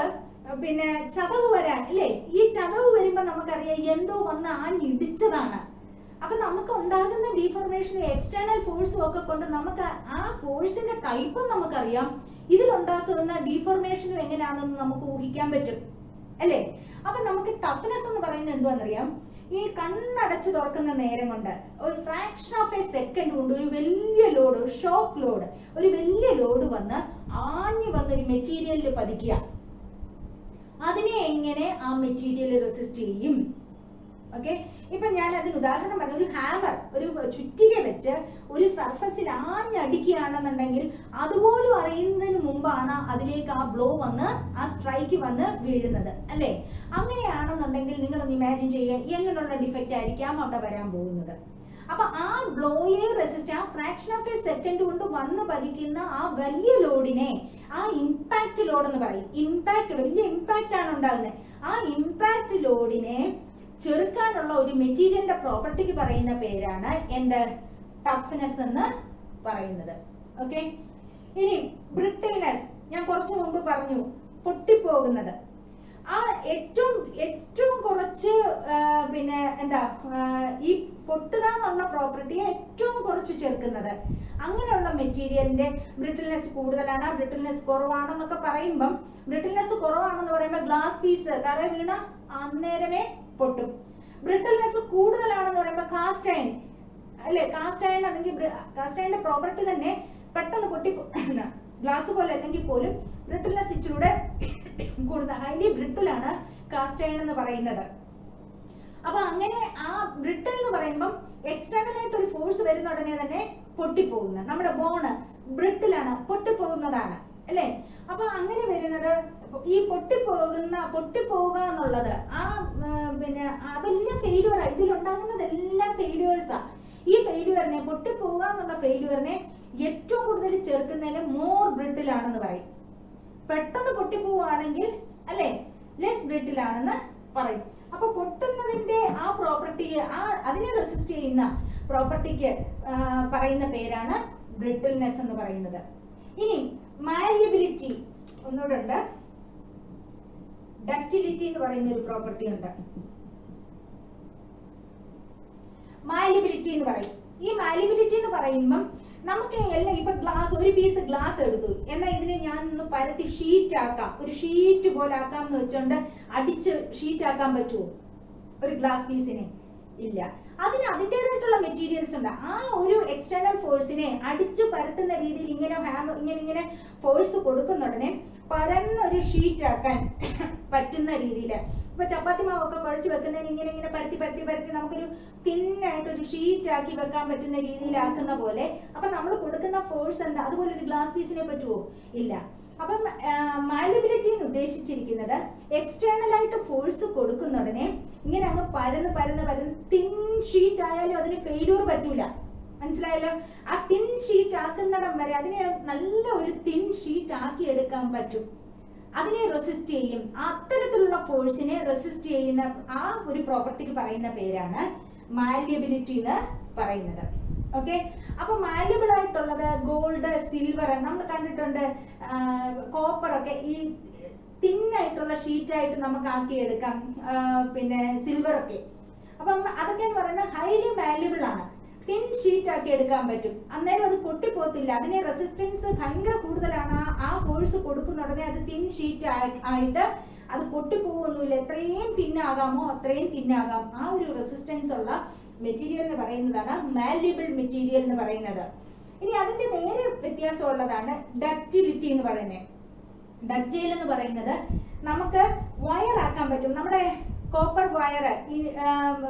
പിന്നെ ചതവ് വരാൻ അല്ലേ, ഈ ചതവ് വരുമ്പോ നമുക്കറിയാം എന്തോ വന്ന് ആഞ്ഞിടിച്ചതാണ്. അപ്പൊ നമുക്ക് ഉണ്ടാകുന്ന ഡീഫോർമേഷനും എക്സ്റ്റേണൽ ഫോഴ്സും ഒക്കെ കൊണ്ട് നമുക്ക് ആ ഫോഴ്സിന്റെ ടൈപ്പും നമുക്കറിയാം, ഇതിലുണ്ടാക്കുന്ന ഡീഫോർമേഷനും എങ്ങനെയാണെന്ന് നമുക്ക് ഊഹിക്കാൻ പറ്റും അല്ലേ. അപ്പൊ നമുക്ക് ടഫ്നെസ് എന്ന് പറയുന്നത് എന്തുവാണെന്നറിയാം, ഈ കണ്ണടച്ച് തുറക്കുന്ന നേരം കൊണ്ട് ഒരു ഫ്രാക്ഷൻ ഓഫ് എ സെക്കൻഡ് കൊണ്ട് ഒരു വലിയ ലോഡ്, ഒരു ഷോക്ക് ലോഡ്, ഒരു വലിയ ലോഡ് വന്ന് ആഞ്ഞു വന്നൊരു മെറ്റീരിയലിൽ പതിക്കുക. അതിനെ എങ്ങനെ ആ മെറ്റീരിയൽ റെസിസ്റ്റ് ചെയ്യും? ഓക്കെ, ഇപ്പൊ ഞാൻ അതിന് ഉദാഹരണം പറഞ്ഞു, ഒരു ഹാമർ, ഒരു ചുറ്റിക വെച്ച് ഒരു സർഫസിൽ ആഞ്ഞടിക്കുകയാണെന്നുണ്ടെങ്കിൽ അതുപോലും അറിയുന്നതിന് മുമ്പാണ് അതിലേക്ക് ആ ബ്ലോ വന്ന്, ആ സ്ട്രൈക്ക് വന്ന് വീഴുന്നത് അല്ലേ. അങ്ങനെയാണെന്നുണ്ടെങ്കിൽ നിങ്ങളൊന്ന് ഇമാജിൻ ചെയ്യുക എങ്ങനെയുള്ള ഡിഫക്റ്റ് ആയിരിക്കാം അവിടെ വരാൻ പോകുന്നത്. അപ്പൊ ആ ബ്ലോയെ റെസിസ്റ്റ്, ആ ഫ്രാക്ഷൻ ഓഫ് എ സെക്കൻഡ് കൊണ്ട് വന്ന് പതിക്കുന്ന ആ വലിയ ലോഡിനെ ആ ഇമ്പാക്ട് ലോഡ് എന്ന് പറയും. ഇമ്പാക്ട്, വലിയ ഇമ്പാക്റ്റ് ആണ് ഉണ്ടാകുന്നത്. ആ ഇമ്പാക്ട് ലോഡിനെ ചെറുക്കാനുള്ള ഒരു മെറ്റീരിയലിന്റെ പ്രോപ്പർട്ടിക്ക് പറയുന്ന പേരാണ് എന്ത്? ടഫ്നെസ് എന്ന് പറയുന്നത്. ഓക്കെ, ഇനി ബ്രിട്ടിൽനെസ് ഞാൻ കുറച്ചു മുമ്പ് പറഞ്ഞു, പൊട്ടിപ്പോകുന്നത്. ആ ഏറ്റവും കുറച്ച് പിന്നെ എന്താ ഈ പൊട്ടുക എന്നുള്ള പ്രോപ്പർട്ടിയെ ഏറ്റവും കുറച്ച് ചേർക്കുന്നത്, അങ്ങനെയുള്ള മെറ്റീരിയലിന്റെ ബ്രിട്ടിൽനെസ് കൂടുതലാണ്, ബ്രിട്ടിൽനെസ് കുറവാണെന്നൊക്കെ പറയുമ്പം, ബ്രിട്ടിൽനെസ് കുറവാണെന്ന് പറയുമ്പോൾ ഗ്ലാസ് പീസ് തറ വീണ അന്നേരമേ പൊട്ടും. ബ്രിട്ടിൽനെസ് കൂടുതലാണെന്ന് പറയുമ്പോൾ കാസ്റ്റ് അയൺ അല്ലെ, കാസ്റ്റ് അയൺ അല്ലെങ്കിൽ കാസ്റ്റ് അയണിന്റെ പ്രോപ്പർട്ടി തന്നെ പെട്ടെന്ന് പൊട്ടി, ഗ്ലാസ് പോലെ അല്ലെങ്കിൽ പോലും ബ്രിട്ടിൽനെസ് ഇച്ചിലൂടെ കൂടുതൽ, ഹൈലി ബ്രിട്ടിലാണ് കാസ്റ്റ് അയൺ എന്ന് പറയുന്നത്. അപ്പൊ അങ്ങനെ ആ ബ്രിട്ടിൽ എന്ന് പറയുമ്പോൾ എക്സ്റ്റേണൽ ആയിട്ട് ഒരു ഫോഴ്സ് വരുന്ന ഉടനെ തന്നെ പൊട്ടിപ്പോകുന്ന, നമ്മുടെ ബോണ് ബ്രിട്ടിലാണ്, പൊട്ടിപ്പോകുന്നതാണ് അല്ലെ. അപ്പൊ അങ്ങനെ വരുന്നത് ഈ പൊട്ടിപ്പോവുക എന്നുള്ളത് ആ പിന്നെ അതെല്ലാം ഫെയിലിയർ, ഇതിലുണ്ടാകുന്നതെല്ലാം ഫെയിലിയേഴ്സാ. ഈ ഫെയിലിയറിനെ, പൊട്ടിപ്പോവുക എന്നുള്ള ഫെയിലിയറിനെ ഏറ്റവും കൂടുതൽ ചേർക്കുന്നതിന് മോർ ബ്രിട്ടിൽ ആണെന്ന് പറയും. പെട്ടെന്ന് പൊട്ടിപ്പോവുകയാണെങ്കിൽ അല്ലെ ലെസ് ബ്രിട്ടിൽ ആണെന്ന് പറയും. അപ്പൊ പൊട്ടുന്നതിന്റെ ആ പ്രോപ്പർട്ടിയെ, അതിനെ റെസിസ്റ്റ് ചെയ്യുന്ന പ്രോപ്പർട്ടിക്ക് പറയുന്ന പേരാണ് ബ്രിട്ടിൽനെസ് എന്ന് പറയുന്നത്. ഇനി മാലിയബിലിറ്റി ഒന്നുകൂടെ ഉണ്ട്, ഡക്റ്റിലിറ്റി എന്ന് പറയുന്ന ഒരു പ്രോപ്പർട്ടി ഉണ്ട്. മാലിയബിലിറ്റി എന്ന് പറയും. ഈ മാലിയബിലിറ്റി എന്ന് പറയുമ്പം നമുക്ക് എല്ലാം, ഇപ്പൊ ഗ്ലാസ്, ഒരു പീസ് ഗ്ലാസ് എടുത്തു, എന്നാൽ ഇതിനെ ഞാൻ ഒന്ന് പരത്തി ഷീറ്റ് ആക്കാം, ഒരു ഷീറ്റ് പോലെ ആക്കാം എന്ന് വെച്ചോണ്ട് അടിച്ച് ഷീറ്റ് ആക്കാൻ പറ്റുമോ ഒരു ഗ്ലാസ് പീസിനെ? ഇല്ല. അതിന് അതിൻ്റെതായിട്ടുള്ള മെറ്റീരിയൽസ് ഉണ്ട്. ആ ഒരു എക്സ്റ്റേണൽ ഫോഴ്സിനെ അടിച്ചു പരത്തുന്ന രീതിയിൽ ഇങ്ങനെ ഹാമർ ഇങ്ങനെ ഫോഴ്സ് കൊടുക്കുന്നുടനെ പരന്നൊരു ഷീറ്റ് ആക്കാൻ പറ്റുന്ന രീതിയിൽ, ഇപ്പൊ ചപ്പാത്തി മാവൊക്കെ കുഴച്ച് വെക്കുന്നതിന് ഇങ്ങനെ പരത്തി നമുക്കൊരു തിന്നായിട്ടൊരു ഷീറ്റ് ആക്കി വെക്കാൻ പറ്റുന്ന രീതിയിലാക്കുന്ന പോലെ. അപ്പൊ നമ്മൾ കൊടുക്കുന്ന ഫോഴ്സ് എന്താ? അതുപോലെ ഒരു ഗ്ലാസ് പീസിനെ പറ്റുമോ? ഇല്ല. അപ്പം മാലിയബിലിറ്റി എന്ന് ഉദ്ദേശിച്ചിരിക്കുന്നത് എക്സ്റ്റേണൽ ആയിട്ട് ഫോഴ്സ് കൊടുക്കുന്നുടനെ ഇങ്ങനെ അങ്ങ് പരന്ന് തിൻ ഷീറ്റ് ആയാലും അതിന് ഫെയിലിയർ പറ്റൂല. മനസ്സിലായല്ലോ? ആ തിൻ ഷീറ്റ് ആക്കുന്നിടം വരെ അതിനെ നല്ല ഒരു തിൻ ഷീറ്റ് ആക്കി എടുക്കാൻ പറ്റും. അതിനെ റെസിസ്റ്റ് ചെയ്യും. അത്തരത്തിലുള്ള ഫോഴ്സിനെ റെസിസ്റ്റ് ചെയ്യുന്ന ആ ഒരു പ്രോപ്പർട്ടിക്ക് പറയുന്ന പേരാണ് മാലിയബിലിറ്റി എന്ന് പറയുന്നത്. ഓക്കെ, അപ്പൊ മാലിയബിൾ ആയിട്ടുള്ളത് ഗോൾഡ്, സിൽവർ നമ്മൾ കണ്ടിട്ടുണ്ട്, കോപ്പർ ഒക്കെ ഈ തിന്നായിട്ടുള്ള ഷീറ്റായിട്ട് നമുക്ക് ആക്കിയെടുക്കാം, പിന്നെ സിൽവർ ഒക്കെ. അപ്പം അതൊക്കെ എന്ന് പറയുന്നത് ഹൈലി മാലിയബിൾ ആണ്, തിൻ ഷീറ്റ് ആക്കി എടുക്കാൻ പറ്റും. അന്നേരം അത് പൊട്ടിപ്പോത്തില്ല, അതിനെ റെസിസ്റ്റൻസ് ഭയങ്കര കൂടുതലാണ്. ആ ഫോഴ്സ് കൊടുക്കുന്ന ഉടനെ അത് തിൻ ഷീറ്റ് ആയിട്ട് അത് പൊട്ടിപ്പോവൊന്നുമില്ല. എത്രയും തിന്നാകാമോ അത്രയും തിന്നാകാം. ആ ഒരു റെസിസ്റ്റൻസ് ഉള്ള മെറ്റീരിയലിന് പറയുന്നതാണ് മാലിയബിൾ മെറ്റീരിയൽ എന്ന് പറയുന്നത്. ഇനി അതിന്റെ നേരെ വ്യത്യാസമുള്ളതാണ് ഡക്റ്റിലിറ്റി എന്ന് പറയുന്നത്. ഡക്റ്റൈൽ എന്ന് പറയുന്നത് നമുക്ക് വയർ ആക്കാൻ പറ്റും. നമ്മുടെ കോപ്പർ വയർ, ഈ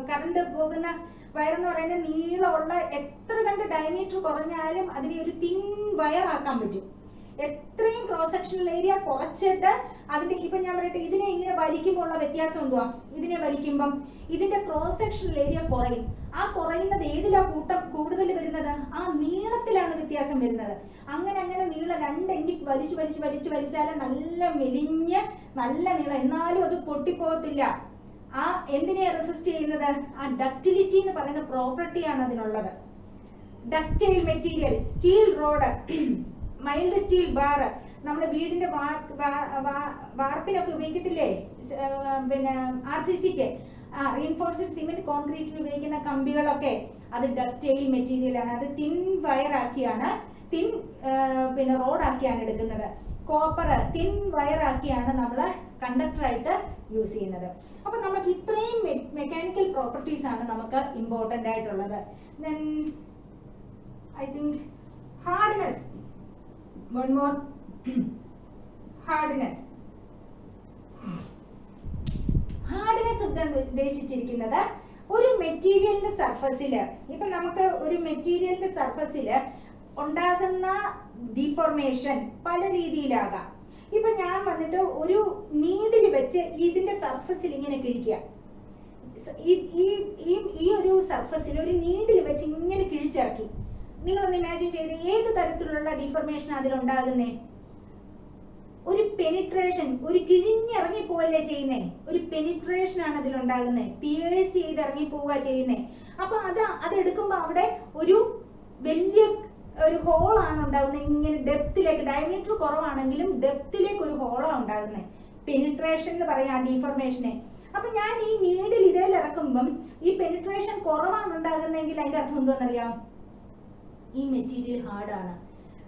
കറണ്ട് പോകുന്ന വയർ എന്ന് പറയുന്നത് നീളമുള്ള, എത്ര കണ്ട് ഡയമീറ്റർ കുറഞ്ഞാലും അതിനെ ഒരു തിൻ വയർ ആക്കാൻ പറ്റും. എത്രയും ക്രോസ് സെക്ഷണൽ ഏരിയ കുറച്ചിട്ട് അതിന്റെ ഇപ്പൊ ഞാൻ പറയട്ടെ, ഇതിനെ ഇങ്ങനെ വലിക്കുമ്പോൾ ഉള്ള വ്യത്യാസം എന്തുവാ? ഇതിനെ വലിക്കുമ്പം ഇതിന്റെ ക്രോസ് സെക്ഷണൽ ഏരിയ കുറയും. ആ കുറയുന്നത് ഏതിലാ കൂട്ടം കൂടുതൽ വരുന്നത്? ആ നീളത്തിലാണ് വ്യത്യാസം വരുന്നത്. അങ്ങനെ അങ്ങനെ നീളം 2 ഇഞ്ച് വലിച്ചാൽ നല്ല മെലിഞ്ഞ് നല്ല നീളം, എന്നാലും അത് പൊട്ടിപ്പോകത്തില്ല. ആ എന്തിനെ റെസിസ്റ്റ് ചെയ്യുന്നത്? ആ ഡക്റ്റിലിറ്റി എന്ന് പറയുന്ന പ്രോപ്പർട്ടിയാണ് അതിനുള്ളത്. Ductile material, steel rod, mild steel bar, നമ്മുടെ വീടിന്റെ വാർപ്പിനൊക്കെ ഉപയോഗിക്കത്തില്ലേ, പിന്നെ RCCക്ക്, റീൻഫോഴ്സ്ഡ് സിമെന്റ് കോൺക്രീറ്റിന് ഉപയോഗിക്കുന്ന കമ്പികളൊക്കെ അത് ഡക്റ്റൈൽ മെറ്റീരിയൽ ആണ്. അത് തിൻ വയർ ആക്കിയാണ്, പിന്നെ റോഡ് ആക്കിയാണ് എടുക്കുന്നത്. കോപ്പർ തിൻ വയർ ആക്കിയാണ് നമ്മൾ കണ്ടക്ടർ ആയിട്ട് യൂസ് ചെയ്യുന്നത്. അപ്പൊ നമുക്ക് ഇത്രയും മെക്കാനിക്കൽ പ്രോപ്പർട്ടീസ് ആണ് നമുക്ക് ഇമ്പോർട്ടന്റ് ആയിട്ടുള്ളത്. Then I think hardness, one more hardness ഉദ്ദേശിച്ചിരിക്കുന്നത് ഒരു മെറ്റീരിയലിന്റെ സർഫസിൽ, ഇപ്പൊ നമുക്ക് ഒരു മെറ്റീരിയലിന്റെ സർഫസിൽ ഉണ്ടാകുന്ന ഡിഫോർമേഷൻ പല രീതിയിലാകാം. ഇപ്പൊ ഞാൻ വന്നിട്ട് ഒരു നീഡിൽ വെച്ച് ഇതിന്റെ സർഫസിൽ ഇങ്ങനെ കിഴിക്കുക, ഈ ഒരു സർഫസിൽ ഒരു നീഡിൽ വെച്ച് ഇങ്ങനെ കിഴിച്ചിറക്കി. നിങ്ങളൊന്ന് ഇമാജിൻ ചെയ്ത് ഏത് തരത്തിലുള്ള ഡിഫോർമേഷൻ അതിലുണ്ടാകുന്നേ? ഒരു പെനിട്രേഷൻ, ഒരു കിഴിഞ്ഞിറങ്ങി പോവല്ലേ ചെയ്യുന്നേ, ഒരു പെനിട്രേഷൻ ആണ് അതിലുണ്ടാകുന്നത്, പിയേഴ്സ് ചെയ്ത് ഇറങ്ങി പോവുക ചെയ്യുന്നേ. അപ്പൊ അതെടുക്കുമ്പോ അവിടെ ഒരു വലിയ ഒരു ഹോളാണ് ഉണ്ടാകുന്നത്. ഇങ്ങനെ ഡെപ്തിലേക്ക്, ഡയമീറ്റർ കുറവാണെങ്കിലും ഡെപ്തിലേക്ക് ഒരു ഹോളാണ് ഉണ്ടാകുന്നത്. പെനിട്രേഷൻ എന്ന് പറയാം ആ ഡിഫോർമേഷനെ. അപ്പൊ ഞാൻ ഈ നീഡിൽ ഇതിൽ ഇറക്കുമ്പം ഈ പെനിട്രേഷൻ കുറവാണ് ഉണ്ടാകുന്നതെങ്കിൽ അതിന്റെ അർത്ഥം എന്താണെന്നറിയാം? ഈ മെറ്റീരിയൽ ഹാർഡാണ്.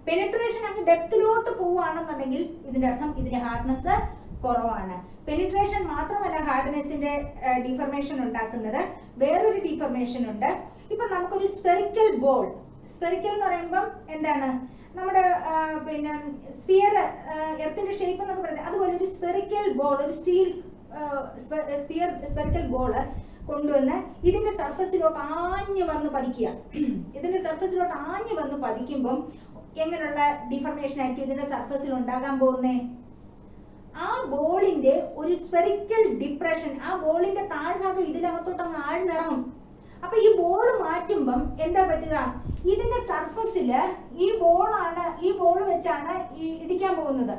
പെനിട്രേഷൻ അങ്ങ് ഡെപ്തിലോട്ട് പോവുകയാണെന്നുണ്ടെങ്കിൽ ഇതിന്റെ അർത്ഥം ഇതിന്റെ ഹാർഡ്നെസ് കുറവാണ്. പെനിട്രേഷൻ മാത്രമല്ല ഹാർഡ്നെസിന്റെ ഡിഫോർമേഷൻ ഉണ്ടാക്കുന്നത്, വേറൊരു ഡിഫോർമേഷൻ ഉണ്ട്. ഇപ്പൊ നമുക്കൊരു സ്പെറിക്കൽ ബോൾ, സ്പെറിക്കൽ എന്ന് പറയുമ്പം എന്താണ്, നമ്മുടെ പിന്നെ സ്ഫിയർ, എർത്തിന്റെ ഷേപ്പ് എന്നൊക്കെ പറയുന്നത്, അതുപോലെ ഒരു സ്പെറിക്കൽ ബോൾ, ഒരു സ്റ്റീൽ സ്പെറിക്കൽ ബോൾ കൊണ്ടുവന്ന് ഇതിന്റെ സർഫസിലോട്ട് ആഞ്ഞു വന്ന് പതിക്കുക. ഇതിന്റെ സർഫസിലോട്ട് ആഞ്ഞു വന്ന് പതിക്കുമ്പം എങ്ങനെയുള്ള ഡിഫോർമേഷൻ ആയിരിക്കും ഇതിന്റെ സർഫസിൽ ഉണ്ടാകാൻ പോകുന്നേ? ആ ബോളിന്റെ ഒരു സ്പെറിക്കൽ ഡിപ്രഷൻ, ആ ബോളിന്റെ താഴ്ഭാഗം ഇതിനകത്തോട്ട് അങ്ങ് ആഴ്ന്നിറങ്ങും. അപ്പൊ ഈ ബോൾ മാറ്റുമ്പം എന്താ പറ്റുക? ഇതിന്റെ സർഫസില് ഈ ബോൾ വെച്ചാണ് ഇടിക്കാൻ പോകുന്നത്.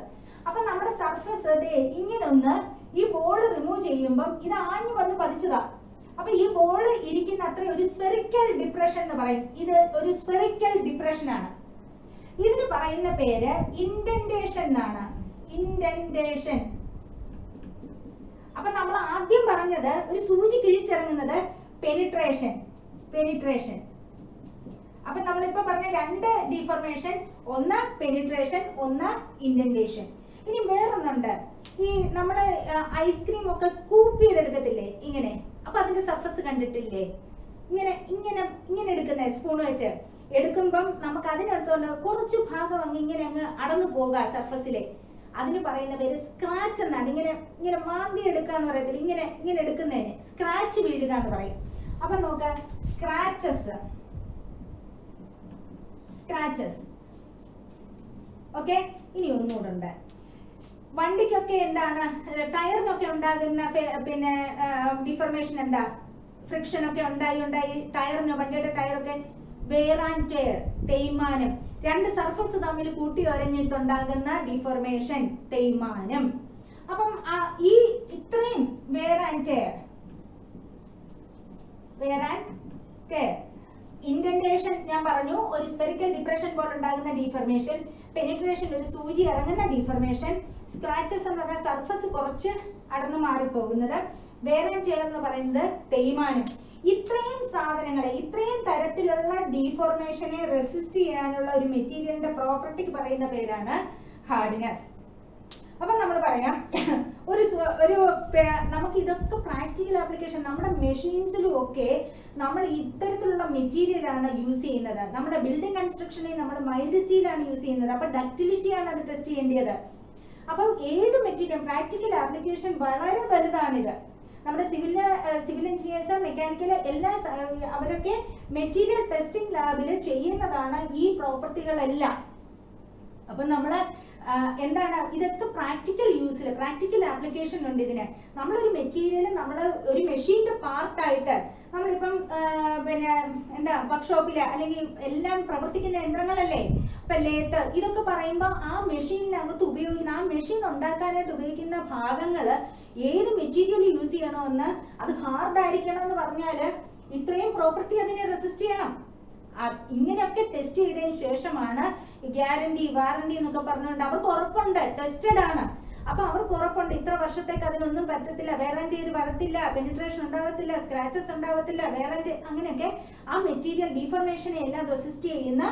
അപ്പൊ നമ്മുടെ സർഫസ് ഇങ്ങനെ ഒന്ന് ഈ ബോൾ റിമൂവ് ചെയ്യുമ്പം ഇത് ആഞ്ഞു വന്ന് പതിച്ചതാ. അപ്പൊ ഈ ബോൾ ഇരിക്കുന്ന അത്ര ഒരു സ്പെറിക്കൽ ഡിപ്രഷൻ എന്ന് പറയും. ഇത് ഒരു സ്പെറിക്കൽ ഡിപ്രഷൻ ആണ്. ഇതിന് പറയുന്ന പേര് ഇൻഡന്റേഷൻ എന്നാണ്. ഇൻഡന്റേഷൻ. അപ്പൊ നമ്മൾ ആദ്യം പറഞ്ഞത് ഒരു സൂചി കിഴിച്ചിറങ്ങുന്നത് പെനിട്രേഷൻ. അപ്പൊ നമ്മളിപ്പോ പറഞ്ഞ 2 ഡിഫോർമേഷൻ, ഒന്ന് പെനിട്രേഷൻ, ഒന്ന് ഇൻഡന്റേഷൻ. ഇനി വേറൊന്നുണ്ട്, ഈ നമ്മുടെ ഐസ്ക്രീം ഒക്കെ സ്കൂപ്പ് ചെയ്തെടുക്കത്തില്ലേ ഇങ്ങനെ? അപ്പൊ അതിന്റെ സർഫസ് കണ്ടിട്ടില്ലേ? ഇങ്ങനെ എടുക്കുന്ന സ്പൂൺ വെച്ച് എടുക്കുമ്പം നമുക്ക് അതിനടുത്തോണ്ട് കുറച്ച് ഭാഗം അങ്ങ് അടന്നു പോകുക സർഫസിലെ. അതിന് പറയുന്ന പേര് സ്ക്രാച്ച് എന്നാണ്. ഇങ്ങനെ മാന്തി എടുക്കുക എന്ന് പറയത്തില്ല, ഇങ്ങനെ എടുക്കുന്നതിന് സ്ക്രാച്ച് വീഴുക എന്ന് പറയും. അപ്പൊ നോക്ക, സ്ക്രാച്ചസ്. ഓക്കെ, ഇനി ഒന്നുകൂടെ ഉണ്ട്. വണ്ടിക്കൊക്കെ എന്താണ്, ടയറിനൊക്കെ ഉണ്ടാകുന്ന പിന്നെ ഡിഫോർമേഷൻ എന്താ? ഫ്രിക്ഷൻ ഒക്കെ ഉണ്ടായി ടയറിന്, വണ്ടിയുടെ ടയറൊക്കെ വെയർ ആൻഡ് ടയർ, തേയ്മാനം. 2 സർഫസ് തമ്മിൽ കൂട്ടി ഒരഞ്ഞിട്ടുണ്ടാകുന്ന ഡിഫോർമേഷൻ, തേയ്മാനം. അപ്പം ഈ ഇത്രയും വെയർ ആൻഡ് ടയർ. ഇൻഡന്റേഷൻ ഞാൻ പറഞ്ഞു, ഒരു സ്പെറിക്കൽ ഡിപ്രഷൻ പോലെ ഉണ്ടാകുന്ന ഡിഫോർമേഷൻ. പെനിട്രേഷൻ, ഒരു സൂചി ഇറങ്ങുന്ന ഡിഫോർമേഷൻ. സ്ക്രാച്ചസ് എന്ന് പറഞ്ഞാൽ സർഫസ് കുറച്ച് അടന്നു മാറിപ്പോകുന്നത്. വെയർ ആൻഡ് ടയർ എന്ന് പറയുന്നത് തേയ്മാനം. ഇത്രയും സാധനങ്ങളെ, ഇത്രയും തരത്തിലുള്ള ഡിഫോർമേഷനെ റെസിസ്റ്റ് ചെയ്യാനുള്ള ഒരു മെറ്റീരിയലിന്റെ പ്രോപ്പർട്ടിക്ക് പറയുന്ന പേരാണ് ഹാർഡ്നെസ്. അപ്പൊ നമ്മൾ പറയാം, നമുക്ക് ഇതൊക്കെ പ്രാക്ടിക്കൽ ആപ്ലിക്കേഷൻ, നമ്മുടെ മെഷീൻസിലും ഒക്കെ നമ്മൾ ഇത്തരത്തിലുള്ള മെറ്റീരിയൽ ആണ് യൂസ് ചെയ്യുന്നത്. നമ്മുടെ ബിൽഡിംഗ് കൺസ്ട്രക്ഷനിൽ നമ്മൾ മൈൽഡ് സ്റ്റീൽ ആണ് യൂസ് ചെയ്യുന്നത്. അപ്പൊ ഡക്റ്റിലിറ്റി ആണ് അത് ടെസ്റ്റ് ചെയ്യേണ്ടത്. അപ്പൊ ഏത് മെറ്റീരിയൽ പ്രാക്ടിക്കൽ ആപ്ലിക്കേഷൻ വളരെ വലുതാണിത്. നമ്മുടെ സിവിൽ എഞ്ചിനീയേഴ്സ്, മെക്കാനിക്കൽ എല്ലാ അവരൊക്കെ മെറ്റീരിയൽ ടെസ്റ്റിംഗ് ലാബിൽ ചെയ്യുന്നതാണ് ഈ പ്രോപ്പർട്ടികളെല്ലാം. അപ്പൊ നമ്മള് എന്താണ് ഇതൊക്കെ പ്രാക്ടിക്കൽ യൂസിൽ, പ്രാക്ടിക്കൽ ആപ്ലിക്കേഷൻ ഉണ്ട് ഇതിന്. നമ്മളൊരു മെറ്റീരിയൽ നമ്മൾ ഒരു മെഷീന്റെ പാർട്ടായിട്ട് നമ്മളിപ്പം പിന്നെ എന്താ വർക്ക്ഷോപ്പില് അല്ലെങ്കിൽ എല്ലാം പ്രവർത്തിക്കുന്ന യന്ത്രങ്ങളല്ലേ, ഇപ്പൊ ലേത്ത് ഇതൊക്കെ പറയുമ്പോൾ ആ മെഷീനിനകത്ത് ഉപയോഗിക്കുന്ന, ആ മെഷീൻ ഉണ്ടാക്കാനായിട്ട് ഉപയോഗിക്കുന്ന ഭാഗങ്ങള് ഏത് മെറ്റീരിയൽ യൂസ് ചെയ്യണമെന്ന്, അത് ഹാർഡ് ആയിരിക്കണം എന്ന് പറഞ്ഞാല് ഇത്രയും പ്രോപ്പർട്ടി അതിനെ റെസിസ്റ്റ് ചെയ്യണം. ഇങ്ങനെയൊക്കെ ടെസ്റ്റ് ചെയ്തതിന് ശേഷമാണ് ഗ്യാരണ്ടി വാറണ്ടി എന്നൊക്കെ പറഞ്ഞുകൊണ്ട് അവർക്ക് ഉറപ്പുണ്ട്, ടെസ്റ്റഡ് ആണ്. അപ്പൊ അവർക്ക് ഉറപ്പുണ്ട് ഇത്ര വർഷത്തേക്ക് അതിനൊന്നും പറ്റത്തില്ല, വേറെന്റി വരത്തില്ല, പെനിട്രേഷൻ ഉണ്ടാകത്തില്ല, സ്ക്രാച്ചസ് ഉണ്ടാകത്തില്ല, വേറെന്റി അങ്ങനെയൊക്കെ ആ മെറ്റീരിയൽ ഡീഫോർമേഷനെ എല്ലാം റെസിസ്റ്റ് ചെയ്യുന്ന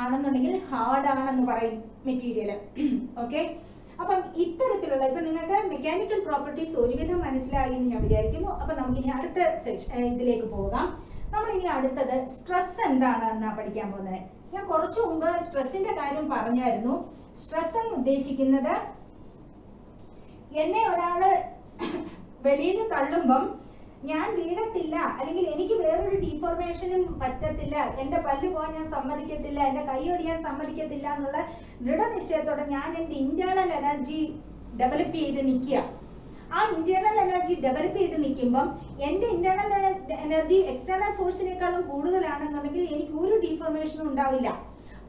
ആണെന്നുണ്ടെങ്കിൽ ഹാർഡ് ആണെന്ന് പറയും മെറ്റീരിയൽ. ഓക്കെ, അപ്പം ഇത്തരത്തിലുള്ള ഇപ്പൊ നിങ്ങൾക്ക് മെക്കാനിക്കൽ പ്രോപ്പർട്ടീസ് ഒരുവിധം മനസ്സിലായി എന്ന് ഞാൻ വിചാരിക്കുന്നു. അപ്പൊ നമുക്കിനി അടുത്ത ഇതിലേക്ക് പോകാം. നമ്മൾ ഇനി അടുത്തത് സ്ട്രെസ് എന്താണെന്നാ പഠിക്കാൻ പോകുന്നത്. ഞാൻ കുറച്ചു മുമ്പ് സ്ട്രെസ്സിന്റെ കാര്യം പറഞ്ഞായിരുന്നു. സ്ട്രെസ് എന്ന് ഉദ്ദേശിക്കുന്നത് എന്നെ ഒരാള് വെളിയിൽ തള്ളുമ്പം ഞാൻ വീഴത്തില്ല, അല്ലെങ്കിൽ എനിക്ക് വേറൊരു ഡീഫോർമേഷനും പറ്റത്തില്ല, എന്റെ പല്ല് പോകാൻ ഞാൻ സമ്മതിക്കത്തില്ല, എന്റെ കൈ ഒടിയാൻ സമ്മതിക്കത്തില്ല എന്നുള്ള ദൃഢനിശ്ചയത്തോടെ ഞാൻ എന്റെ ഇന്റേണൽ എനർജി ഡെവലപ്പ് ചെയ്ത് നിൽക്കുക. ആ ഇന്റേണൽ എനർജി ഡെവലപ്പ് ചെയ്ത് നിൽക്കുമ്പം എന്റെ ഇന്റേണൽ എനർജി എക്സ്റ്റേണൽ ഫോഴ്സിനേക്കാളും കൂടുതലാണെന്നുണ്ടെങ്കിൽ എനിക്ക് ഒരു ഡീഫോർമേഷനും ഉണ്ടാവില്ല.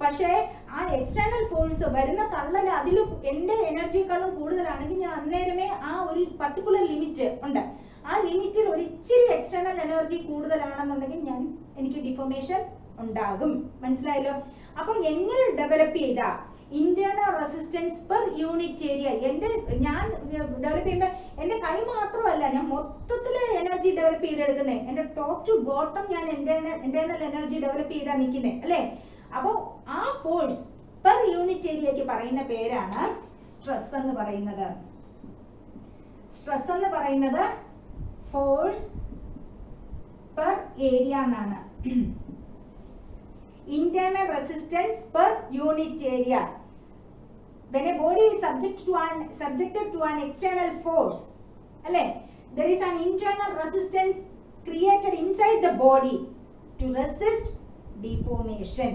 പക്ഷേ ആ എക്സ്റ്റേണൽ ഫോഴ്സ് വരുന്ന തള്ളൽ അതിൽ എന്റെ എനർജിയേക്കാളും കൂടുതലാണെങ്കിൽ ഞാൻ അന്നേരമേ ആ ഒരു പർട്ടിക്കുലർ ലിമിറ്റ് ഉണ്ട്, ആ ലിമിറ്റിൽ ഒരു ഇച്ചിരി എക്സ്റ്റേണൽ എനർജി കൂടുതലാണെന്നുണ്ടെങ്കിൽ എനിക്ക് ഡിഫോർമേഷൻ ഉണ്ടാകും. മനസ്സിലായല്ലോ? അപ്പൊ എന്നിൽ ഡെവലപ്പ് ചെയ്ത internal resistance per unit area ഞാൻ ഡെവലപ്പ് ചെയ്യുമ്പോൾ എന്റെ കൈ മാത്രമല്ല, ഞാൻ മൊത്തത്തില് എനർജി ഡെവലപ്പ് ചെയ്തെടുക്കുന്നത്. എന്റെ ടോപ്പ് ടു ബോട്ടം ഞാൻ ഇന്റേണൽ എനർജി ഡെവലപ്പ് ചെയ്താ നിൽക്കുന്നത് അല്ലേ? അപ്പോ ആ ഫോഴ്സ് പെർ യൂണിറ്റ് ഏരിയക്ക് പറയുന്ന പേരാണ് സ്ട്രെസ് എന്ന് പറയുന്നത്. സ്ട്രെസ് എന്ന് പറയുന്നത് ഫോഴ്സ് പെർ ഏരിയ എന്നാണ്. Internal resistance per unit area. When a body is subjected to an external force, there is an internal resistance created inside the body to resist deformation.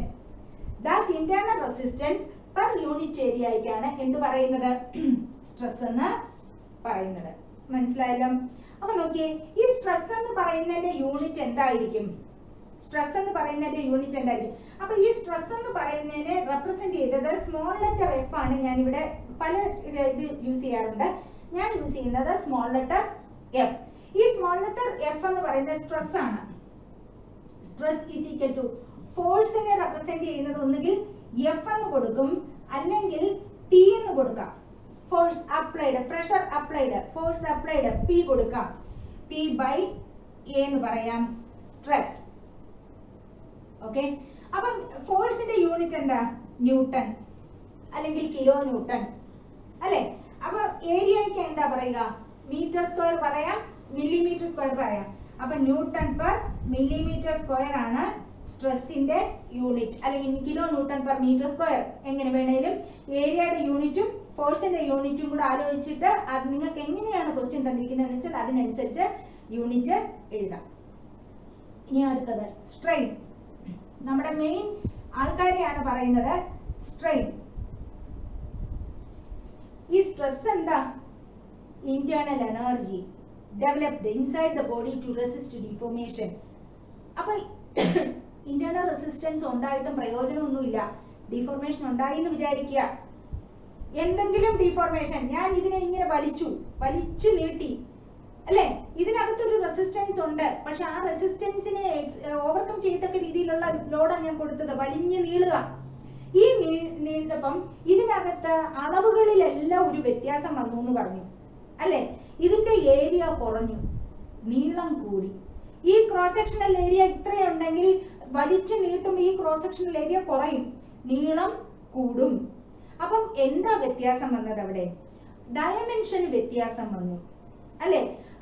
That internal resistance per unit area ആണ് എന്ത് പറയുന്നത്? Stress എന്ന് പറയുന്നത്. മനസ്സിലായല്ലോ? അപ്പൊ നോക്കിയേ, ഈ stress എന്ന് പറയുന്നതിന്റെ യൂണിറ്റ് എന്തായിരിക്കും? സ്ട്രെസ് എന്ന് പറയുന്നതിന്റെ യൂണിറ്റ് എന്തായിരിക്കും? അപ്പൊ ഈ സ്ട്രെസ് എന്ന് പറയുന്നതിനെ റെപ്രസെന്റ് ചെയ്തത് സ്മോൾ ലെറ്റർ എഫ് ആണ്. ഞാനിവിടെ പല ഇത് യൂസ് ചെയ്യാറുണ്ട്. ഞാൻ യൂസ് ചെയ്യുന്നത് സ്മോൾ ലെറ്റർ എഫ്. ഈ സ്മോൾ ലെറ്റർ എഫ് എന്ന് പറയുന്നത് സ്ട്രെസ് ആണ്. സ്ട്രെസ് ഈസ് ഈക്വൽ ടു ഫോഴ്സിനെ റെപ്രസെന്റ് ചെയ്യുന്നത് ഒന്നുകിൽ എഫ് എന്ന് കൊടുക്കും, അല്ലെങ്കിൽ പി എന്ന് കൊടുക്കാം. Force applied, pressure applied, force applied P കൊടുക്കാം. പി ബൈ എ എന്ന് പറയാം, സ്ട്രെസ്. ഓക്കെ, അപ്പൊ ഫോഴ്സിന്റെ യൂണിറ്റ് എന്താ? ന്യൂട്ടൺ അല്ലെങ്കിൽ കിലോ ന്യൂട്ടൺ അല്ലെ? അപ്പൊ ഏരിയക്ക് എന്താ പറയുക? മീറ്റർ സ്ക്വയർ പറയാം, മില്ലിമീറ്റർ സ്ക്വയർ പറയാം. അപ്പൊ ന്യൂട്ടൺ പെർ മില്ലിമീറ്റർ സ്ക്വയർ ആണ് സ്ട്രെസ്സിന്റെ യൂണിറ്റ്, അല്ലെങ്കിൽ kilo newton per metre square. എങ്ങനെ വേണേലും ഏരിയയുടെ യൂണിറ്റും ഫോഴ്സിന്റെ യൂണിറ്റും കൂടെ ആലോചിച്ചിട്ട് അത് നിങ്ങൾക്ക് എങ്ങനെയാണ് ക്വസ്റ്റ്യൻ തന്നിരിക്കുന്നതെന്ന് വെച്ചാൽ അതിനനുസരിച്ച് യൂണിറ്റ് എഴുതാം. ഇനി അടുത്തത് സ്ട്രെയിൻ. നമ്മുടെ മെയിൻ ആൾക്കാരെയാണ് പറയുന്നത് സ്ട്രെയിൻ. ഈ സ്ട്രെസ് എന്താ? Internal energy developed inside the body to resist deformation. അപ്പൊ ഇന്റേണൽ റെസിസ്റ്റൻസ് ഉണ്ടായിട്ടും പ്രയോജനമൊന്നുമില്ല. ഡിഫോർമേഷൻ ഉണ്ടായി എന്ന് വിചാരിക്കുക. എന്തെങ്കിലും ഡിഫോർമേഷൻ, ഞാൻ ഇതിനെ ഇങ്ങനെ വലിച്ചു നീട്ടി അല്ലെ, ഇതിനകത്തൊരു റെസിസ്റ്റൻസ് ഉണ്ട്, പക്ഷെ ആ റെസിസ്റ്റൻസിനെ ഓവർകം ചെയ്യത്തക്ക രീതിയിലുള്ള ലോഡാണ് ഞാൻ കൊടുത്തത്. വലിഞ്ഞ് നീളുക. ഈ നീണ്ടപ്പം ഇതിനകത്ത് അളവുകളിലെല്ലാം ഒരു വ്യത്യാസം വന്നു എന്ന് പറഞ്ഞു അല്ലെ? ഇതിന്റെ ഏരിയ കുറഞ്ഞു, നീളം കൂടി. ഈ ക്രോസ് സെക്ഷണൽ ഏരിയ ഇത്രയുണ്ടെങ്കിൽ വലിച്ചു നീട്ടും ഈ ക്രോസ് സെക്ഷണൽ ഏരിയ കുറയും, നീളം കൂടും. അപ്പം എന്താ വ്യത്യാസം വന്നത്? അവിടെ ഡയമെൻഷന് വ്യത്യാസം വന്നു അല്ലെ?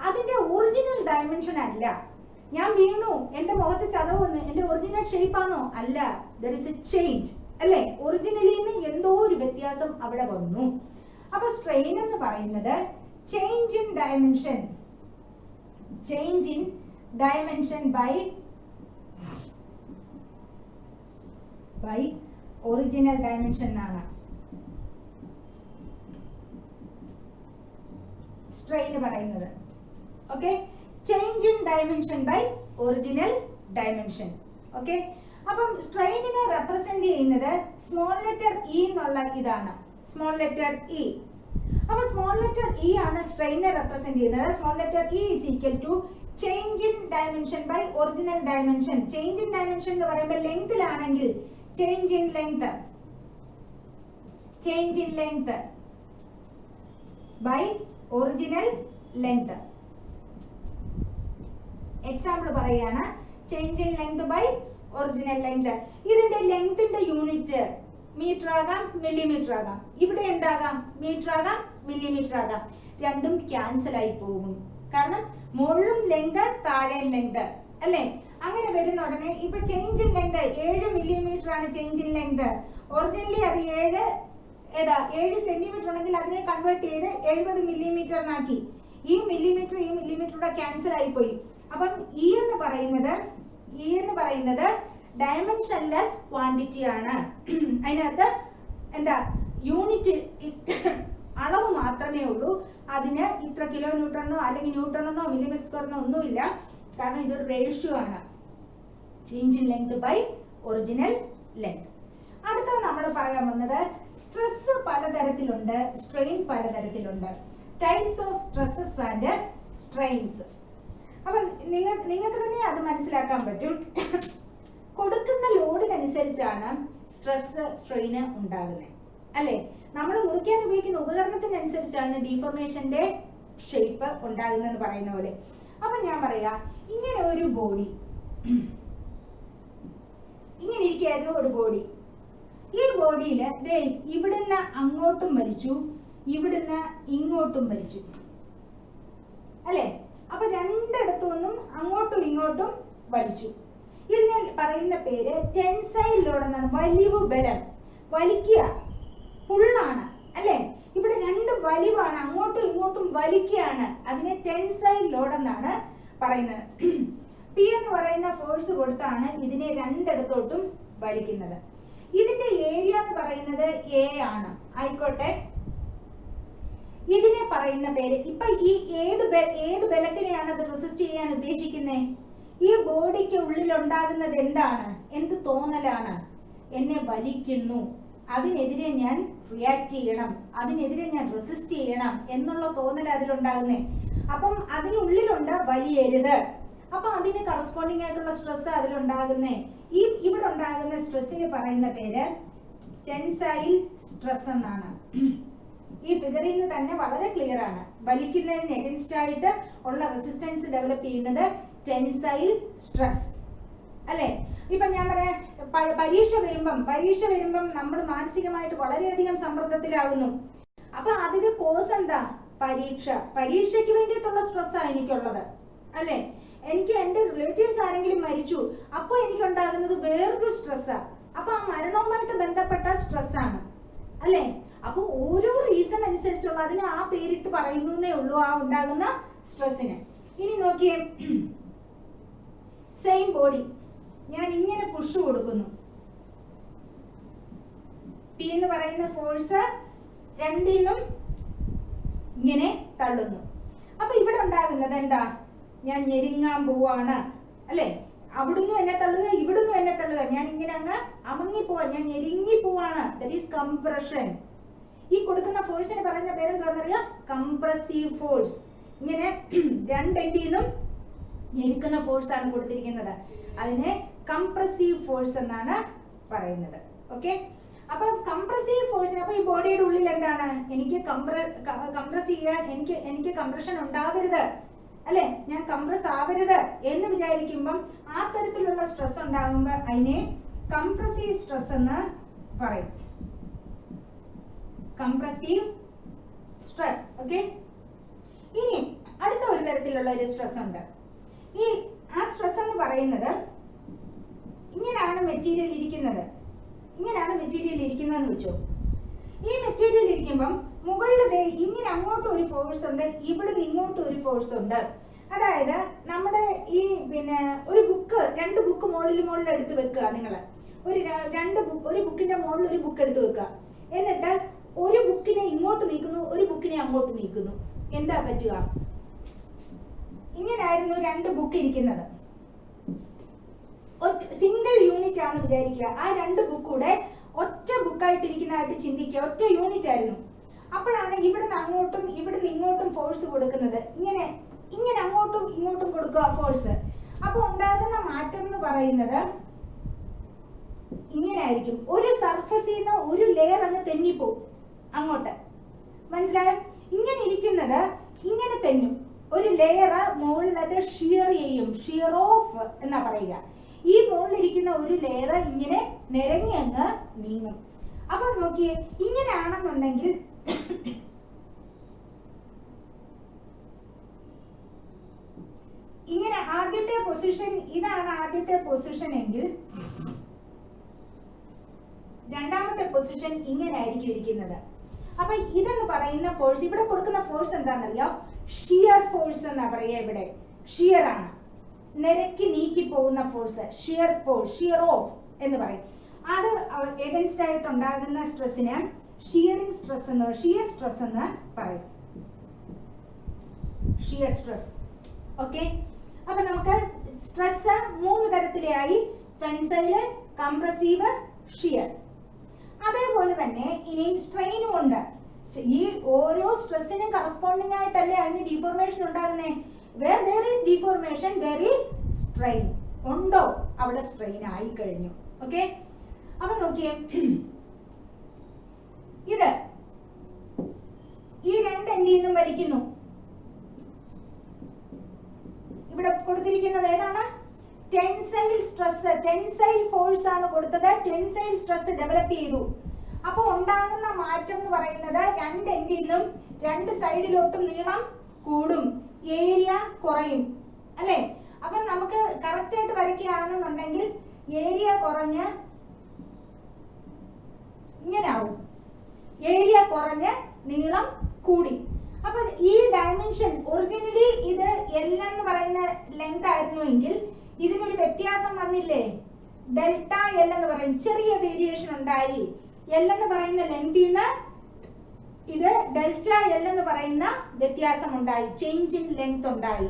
അതിന്റെ ഒറിജിനൽ ഡയമെൻഷൻ അല്ല. ഞാൻ വീണു, എന്റെ മുഖത്ത് ചതവ് വന്നു, എന്റെ ഒറിജിനൽ ഷേപ്പ് ആണോ? അല്ല. there is a change അല്ലെ? ഒറിജിനലിൽ നിന്ന് എന്തോ ഒരു വ്യത്യാസം അവിടെ വന്നു. അപ്പൊ സ്ട്രെയിൻ എന്ന് പറയുന്നത് change in dimension, change in dimension by original dimension ആണ് സ്ട്രെയിൻ പറയുന്നത്. Okay, change in dimension by original dimension. Okay, അപ്പം സ്ട്രെയിനിനെ റെപ്രസെന്റ് ചെയ്യുന്നത് സ്മോൾ ലെറ്റർ ഇ എന്നുള്ള ഇതാണ്, സ്മോൾ ലെറ്റർ ഇ. അപ്പൊ സ്മോൾ ലെറ്റർ ഇ ആണ് സ്ട്രെയിനെ റെപ്രസെന്റ് ചെയ്യുന്നത്. Small letter E is equal to change in dimension by original dimension. Change in dimension എന്ന് പറയുമ്പോൾ ലെങ്തിലാണെങ്കിൽ change in length, change in length by original length. Example പറയുകയാണ്, change in length by original length. ഇതിന്റെ ലെങ്ത്തിന്റെ unit metre ആകാം, millimetre ആകാം. ഇവിടെ എന്താകാം? Metre ആകാം, മില്ലിമീറ്റർ ആകാം. രണ്ടും ക്യാൻസൽ ആയി പോകും. കാരണം മുകളിലും ലെങ്ത് താഴെയും ലെങ്ത് അല്ലേ? അങ്ങനെ വരുന്ന ഉടനെ ഇപ്പൊ ചേഞ്ച് ഇൻ ലെങ്ത് 7 മില്ലിമീറ്റർ ആണ് ചേഞ്ച് ഇൻ ലെങ്ത്. ഒറിജിനലി അത് 7 സെന്റിമീറ്റർ ഉണ്ടെങ്കിൽ അതിനെ കൺവേർട്ട് ചെയ്ത് 70 മില്ലിമീറ്റർ ആക്കി. ഈ മില്ലിമീറ്റർ ക്യാൻസൽ ആയി പോയി. അപ്പം ഇ എന്ന് പറയുന്നത് ഡയമെൻഷൻലെസ് ക്വാണ്ടിറ്റി ആണ്. അതിനകത്ത് എന്താ യൂണിറ്റ് അളവ് മാത്രമേ ഉള്ളൂ. അതിന് ഇത്ര കിലോ ന്യൂട്ടണോ അല്ലെങ്കിൽ ന്യൂട്ടണെന്നോ മില്ലിമീറ്റർ സ്ക്വയറിനോ ഒന്നുമില്ല. കാരണം ഇതൊരു റേഷ്യോ ആണ്, change in length by original length. അടുത്തത് നമ്മൾ പറയാൻ വന്നത് സ്ട്രെസ് പലതരത്തിലുണ്ട്, സ്ട്രെയിൻ പലതരത്തിലുണ്ട്. Types of stresses and strains. അപ്പൊ നിങ്ങൾക്ക് തന്നെ അത് മനസ്സിലാക്കാൻ പറ്റും. കൊടുക്കുന്ന ലോഡിനനുസരിച്ചാണ് സ്ട്രെസ് സ്ട്രെയിന് ഉണ്ടാകുന്നത് അല്ലെ? നമ്മൾ മുറിക്കാൻ ഉപയോഗിക്കുന്ന ഉപകരണത്തിനനുസരിച്ചാണ് ഡീഫോർമേഷന്റെ ഷേപ്പ് ഉണ്ടാകുന്നതെന്ന് പറയുന്ന പോലെ. അപ്പൊ ഞാൻ പറയാ, ഇങ്ങനെ ഒരു ബോഡി, ഇങ്ങനെ ഇരിക്കുകയായിരുന്നു ഒരു ബോഡി. ഈ ബോഡിയില് ഇവിടുന്ന് അങ്ങോട്ടും വലിച്ചു, ഇവിടുന്ന് ഇങ്ങോട്ടും വലിച്ചു അല്ലെ? അപ്പൊ രണ്ടിടത്തുനിന്നും അങ്ങോട്ടും ഇങ്ങോട്ടും വലിച്ചു. ഇതിനെ പറയുന്ന പേര് ടെൻസൈൽ ലോഡ് എന്നാണ്. വലിവ് ബലം, വലിക്കുക, പുള്ളാണ് അല്ലെ? ഇവിടെ രണ്ട് വലിവാണ്, അങ്ങോട്ടും ഇങ്ങോട്ടും വലിക്കുകയാണ്. അതിനെ ടെൻസൈൽ ലോഡ് എന്നാണ് പറയുന്നത്. പി എന്ന് പറയുന്ന ഫോഴ്സ് കൊടുത്താണ് ഇതിനെ രണ്ടിടത്തോട്ടും വലിക്കുന്നത്. ഇതിന്റെ ഏരിയ എന്ന് പറയുന്നത് എ ആണ്. ആയിക്കോട്ടെ, ഇതിനെ പറയുന്ന പേര് ഇപ്പൊ ഈ ഏത് ബലത്തിനെയാണ് അത് റെസിസ്റ്റ് ചെയ്യാൻ ഉദ്ദേശിക്കുന്നത്? ഈ ബോഡിക്ക് ഉള്ളിൽ ഉണ്ടാകുന്നത് എന്താണ്? എന്ത് തോന്നലാണ്? എന്നെ വലിക്കുന്നു, അതിനെതിരെ ഞാൻ റിയാക്ട് ചെയ്യണം, അതിനെതിരെ ഞാൻ റെസിസ്റ്റ് ചെയ്യണം എന്നുള്ള തോന്നൽ അതിലുണ്ടാകുന്നേ. അപ്പം അതിനുള്ളിലുണ്ട് വലിയരുത്. അപ്പൊ അതിന് കറസ്പോണ്ടിങ് ആയിട്ടുള്ള സ്ട്രെസ് അതിലുണ്ടാകുന്നേ. ഇവിടെ ഉണ്ടാകുന്ന സ്ട്രെസ്സിന് പറയുന്ന പേര് ടെൻസൈൽ സ്ട്രെസ് എന്നാണ്. ഈ ഫിഗറിൽ നിന്ന് തന്നെ വളരെ ക്ലിയർ ആണ്. വലിക്കുന്നതിന് എഗൻസ്റ്റ് ആയിട്ട് ഉള്ള റെസിസ്റ്റൻസ് ഡെവലപ്പ് ചെയ്യുന്നത് ടെൻസൈൽ സ്ട്രെസ് അല്ലെ? ഇപ്പൊ ഞാൻ പറയാം, പരീക്ഷ വരുമ്പം നമ്മൾ മാനസികമായിട്ട് വളരെയധികം സമ്മർദ്ദത്തിലാകുന്നു. അപ്പൊ അതിന്റെ കോസ് എന്താ? പരീക്ഷയ്ക്ക് വേണ്ടിയിട്ടുള്ള സ്ട്രെസ്സാണ് എനിക്കുള്ളത് അല്ലെ? എനിക്ക് എന്റെ റിലേറ്റീവ്സ് ആരെങ്കിലും മരിച്ചു, അപ്പൊ എനിക്കുണ്ടാകുന്നത് വേറൊരു സ്ട്രെസ്സാ. അപ്പൊ ആ മരണവുമായിട്ട് ബന്ധപ്പെട്ട സ്ട്രെസ്സാണ് അല്ലെ? അപ്പൊ ഓരോ റീസൺ അനുസരിച്ചുള്ള അതിന് ആ പേരിട്ട് പറയുന്നേ ഉള്ളൂ ആ ഉണ്ടാകുന്ന സ്ട്രെസ്സിന്. ഇനി നോക്കിയേ, സെയിം ബോഡി ഞാൻ ഇങ്ങനെ പുഷ് കൊടുക്കുന്നു. പി എന്ന് പറയുന്ന ഫോഴ്സ് രണ്ടിനും ഇങ്ങനെ തള്ളുന്നു. അപ്പൊ ഇവിടെ ഉണ്ടാകുന്നത് എന്താ? ഞാൻ ഞെരുങ്ങാൻ പോവാണ് അല്ലെ? അവിടുന്ന് എന്നെ തള്ളുക, ഇവിടുന്ന് എന്നെ തള്ളുക. ഞാൻ ഇങ്ങനെ അങ്ങ് അമങ്ങിപ്പോവാ, ഞാൻ ഞെരുങ്ങി പോവാണ്. That is compression. ഈ കൊടുക്കുന്ന ഫോഴ്സിന് പറയുന്ന പേരെന്താണെന്നറിയാം? Compressive force. ഇങ്ങനെ രണ്ടെൻഡിന്നും ഞെരുക്കുന്ന ഫോഴ്സ് ആണ് കൊടുത്തിരിക്കുന്നത്. അതിനെ കംപ്രസീവ് ഫോഴ്സ് എന്നാണ് പറയുന്നത്. ഓക്കെ, അപ്പൊ കംപ്രസീവ് ഫോഴ്സിന്, അപ്പൊ ഈ ബോഡിയുടെ ഉള്ളിൽ എന്താണ്? എനിക്ക് കംപ്രസ് ചെയ്യാൻ, എനിക്ക് കംപ്രഷൻ ഉണ്ടാവരുത് അല്ലെ? ഞാൻ കംപ്രസ് ആവരുത് എന്ന് വിചാരിക്കുമ്പം ആ തരത്തിലുള്ള സ്ട്രെസ് ഉണ്ടാകുമ്പോൾ അതിനെ കംപ്രസീവ് സ്ട്രെസ് എന്ന് പറയും. Compressive stress. ഓക്കെ, ഇനി അടുത്ത ഒരു തരത്തിലുള്ള ഒരു സ്ട്രെസ് ഉണ്ട്. ആ സ്ട്രെസ് എന്ന് പറയുന്നത് ഇങ്ങനെയാണ് മെറ്റീരിയൽ ഇരിക്കുന്നത്. എന്ന് വെച്ചോ. ഈ മെറ്റീരിയൽ ഇരിക്കുമ്പം മുകളിൽ ഇങ്ങനെ അങ്ങോട്ടും ഒരു ഫോഴ്സ് ഉണ്ട്, ഇവിടുന്ന് ഇങ്ങോട്ടും ഒരു ഫോഴ്സ് ഉണ്ട്. അതായത് നമ്മുടെ ഈ ഒരു ബുക്ക്, രണ്ട് ബുക്ക് മുകളിൽ എടുത്ത് വെക്കുക. നിങ്ങൾ ഒരു ബുക്കിന്റെ മുകളിൽ ഒരു ബുക്ക് എടുത്ത് വെക്കുക. എന്നിട്ട് ഒരു ബുക്കിനെ ഇങ്ങോട്ട് നീക്കുന്നു, ഒരു ബുക്കിനെ അങ്ങോട്ട് നീക്കുന്നു. എന്താ പറ്റുക? ഇങ്ങനായിരുന്നു 2 ബുക്ക് ഇരിക്കുന്നത്. സിംഗിൾ യൂണിറ്റ് ആണെന്ന് വിചാരിക്കുക. ആ 2 ബുക്ക് കൂടെ ഒറ്റ ബുക്കായിട്ടിരിക്കുന്നതായിട്ട് ചിന്തിക്കുക. ഒറ്റ യൂണിറ്റ് ആയിരുന്നു. അപ്പോഴാണ് ഇവിടുന്ന് അങ്ങോട്ടും ഇവിടുന്ന് ഇങ്ങോട്ടും ഫോഴ്സ് കൊടുക്കുന്നത്. ഇങ്ങനെ അങ്ങോട്ടും ഇങ്ങോട്ടും കൊടുക്കുക ഫോഴ്സ്. അപ്പൊ ഉണ്ടാകുന്ന മാറ്റം എന്ന് പറയുന്നത് ഇങ്ങനെ ആയിരിക്കും. ഒരു സർഫസിൽ നിന്ന് ഒരു ലെയർ അങ്ങ് തെന്നിപ്പോവും അങ്ങോട്ട്. മനസ്സിലായോ? ഇങ്ങനെ ഇരിക്കുന്നത് ഇങ്ങനെ തെന്നും. ഒരു ലെയർ മുകളിലത് ഷിയർ ചെയ്യും. ഷിയർ ഓഫ് എന്നാ പറയുക. ഈ മുകളിലിരിക്കുന്ന ഒരു ലെയർ ഇങ്ങനെ നിരങ്ങി അങ്ങ് നീങ്ങും. അപ്പൊ നോക്കിയേ, ഇങ്ങനെയാണെന്നുണ്ടെങ്കിൽ ഇങ്ങനെ ആദ്യത്തെ പൊസിഷൻ, ഇതാണ് ആദ്യത്തെ പൊസിഷൻ എങ്കിൽ രണ്ടാമത്തെ പൊസിഷൻ ഇങ്ങനെ ആയിരിക്കും ഇരിക്കുന്നത്. അപ്പൊ ഇതെന്ന് പറയുന്ന ഫോഴ്സ്, ഇവിടെ കൊടുക്കുന്ന ഫോഴ്സ് എന്താണെന്നറിയോ? ഷിയർ ഫോഴ്സ് എന്നാ പറയുക. ഇവിടെ ഷിയർ ആണ്, നിരക്കി നീക്കി പോകുന്ന force. Shear force, shear of എന്ന് പറയും. അത് എഗൻസ്റ്റ് ആയിട്ട് ഉണ്ടാകുന്ന സ്ട്രെസ്സിന് ഷിയറിംഗ് സ്ട്രെസ് എന്ന്, ഷിയർ സ്ട്രെസ് എന്ന് പറയും. Shear stress. ഓക്കെ. അപ്പൊ നമുക്ക് സ്ട്രെസ് 3 തരത്തിലായി: ടെൻസൈല്, കംപ്രസീവ്, ഷിയർ. അതേപോലെ തന്നെ ഇനിയും സ്ട്രെയിനും ഉണ്ട്. ഈ ഓരോ സ്ട്രെസ്സിനും കറസ്പോണ്ടിങ് ആയിട്ടല്ലേ അതിന് deformation ഉണ്ടാകുന്നേ. Where there is deformation, there is strain. ഉണ്ടോ? അവിടെ സ്ട്രെയിൻ ആയി കഴിഞ്ഞു. ഓക്കെ. അപ്പൊ നോക്കിയേ, ഇത് ഈ 2 എൻഡിൽ നിന്നും വലിക്കുന്നു. ഇവിടെ കൊടുത്തിരിക്കുന്നത് ഏതാണ്? ടെൻസൈൽ സ്ട്രെസ്, ടെൻസൈൽ ഫോഴ്സ് ആണ് കൊടുത്തത്. ടെൻസൈൽ സ്ട്രെസ് ഡെവലപ്പ് ചെയ്തു. അപ്പൊ ഉണ്ടാകുന്ന മാറ്റം എന്ന് പറയുന്നത് 2 എൻഡിൽ നിന്നും 2 സൈഡിലോട്ടും നീളം കൂടും, ഏരിയ കുറയും, അല്ലെ? അപ്പൊ നമുക്ക് കറക്റ്റ് ആയിട്ട് വരയ്ക്കുകയാണെന്നുണ്ടെങ്കിൽ ഏരിയ കുറഞ്ഞ് ഇങ്ങനെ ആവും, ഏരിയ കുറഞ്ഞ് നീളം കൂടി. അപ്പൊ ഈ ഡയമെൻഷൻ ഒറിജിനലി ഇത് L എന്ന് പറയുന്ന ലെങ്ത് ആയിരുന്നു എങ്കിൽ ഇതിനൊരു വ്യത്യാസം വന്നില്ലേ? ഡെൽറ്റ L എന്ന് പറയും. ചെറിയ വേരിയേഷൻ ഉണ്ടായി. L എന്ന് പറയുന്ന ലെങ്തിൽ നിന്ന് ഇത് ഡെൽറ്റ L എന്ന് പറയുന്ന വ്യത്യാസം ഉണ്ടായി, ചേഞ്ച് ഇൻ ലെങ്ത് ഉണ്ടായി.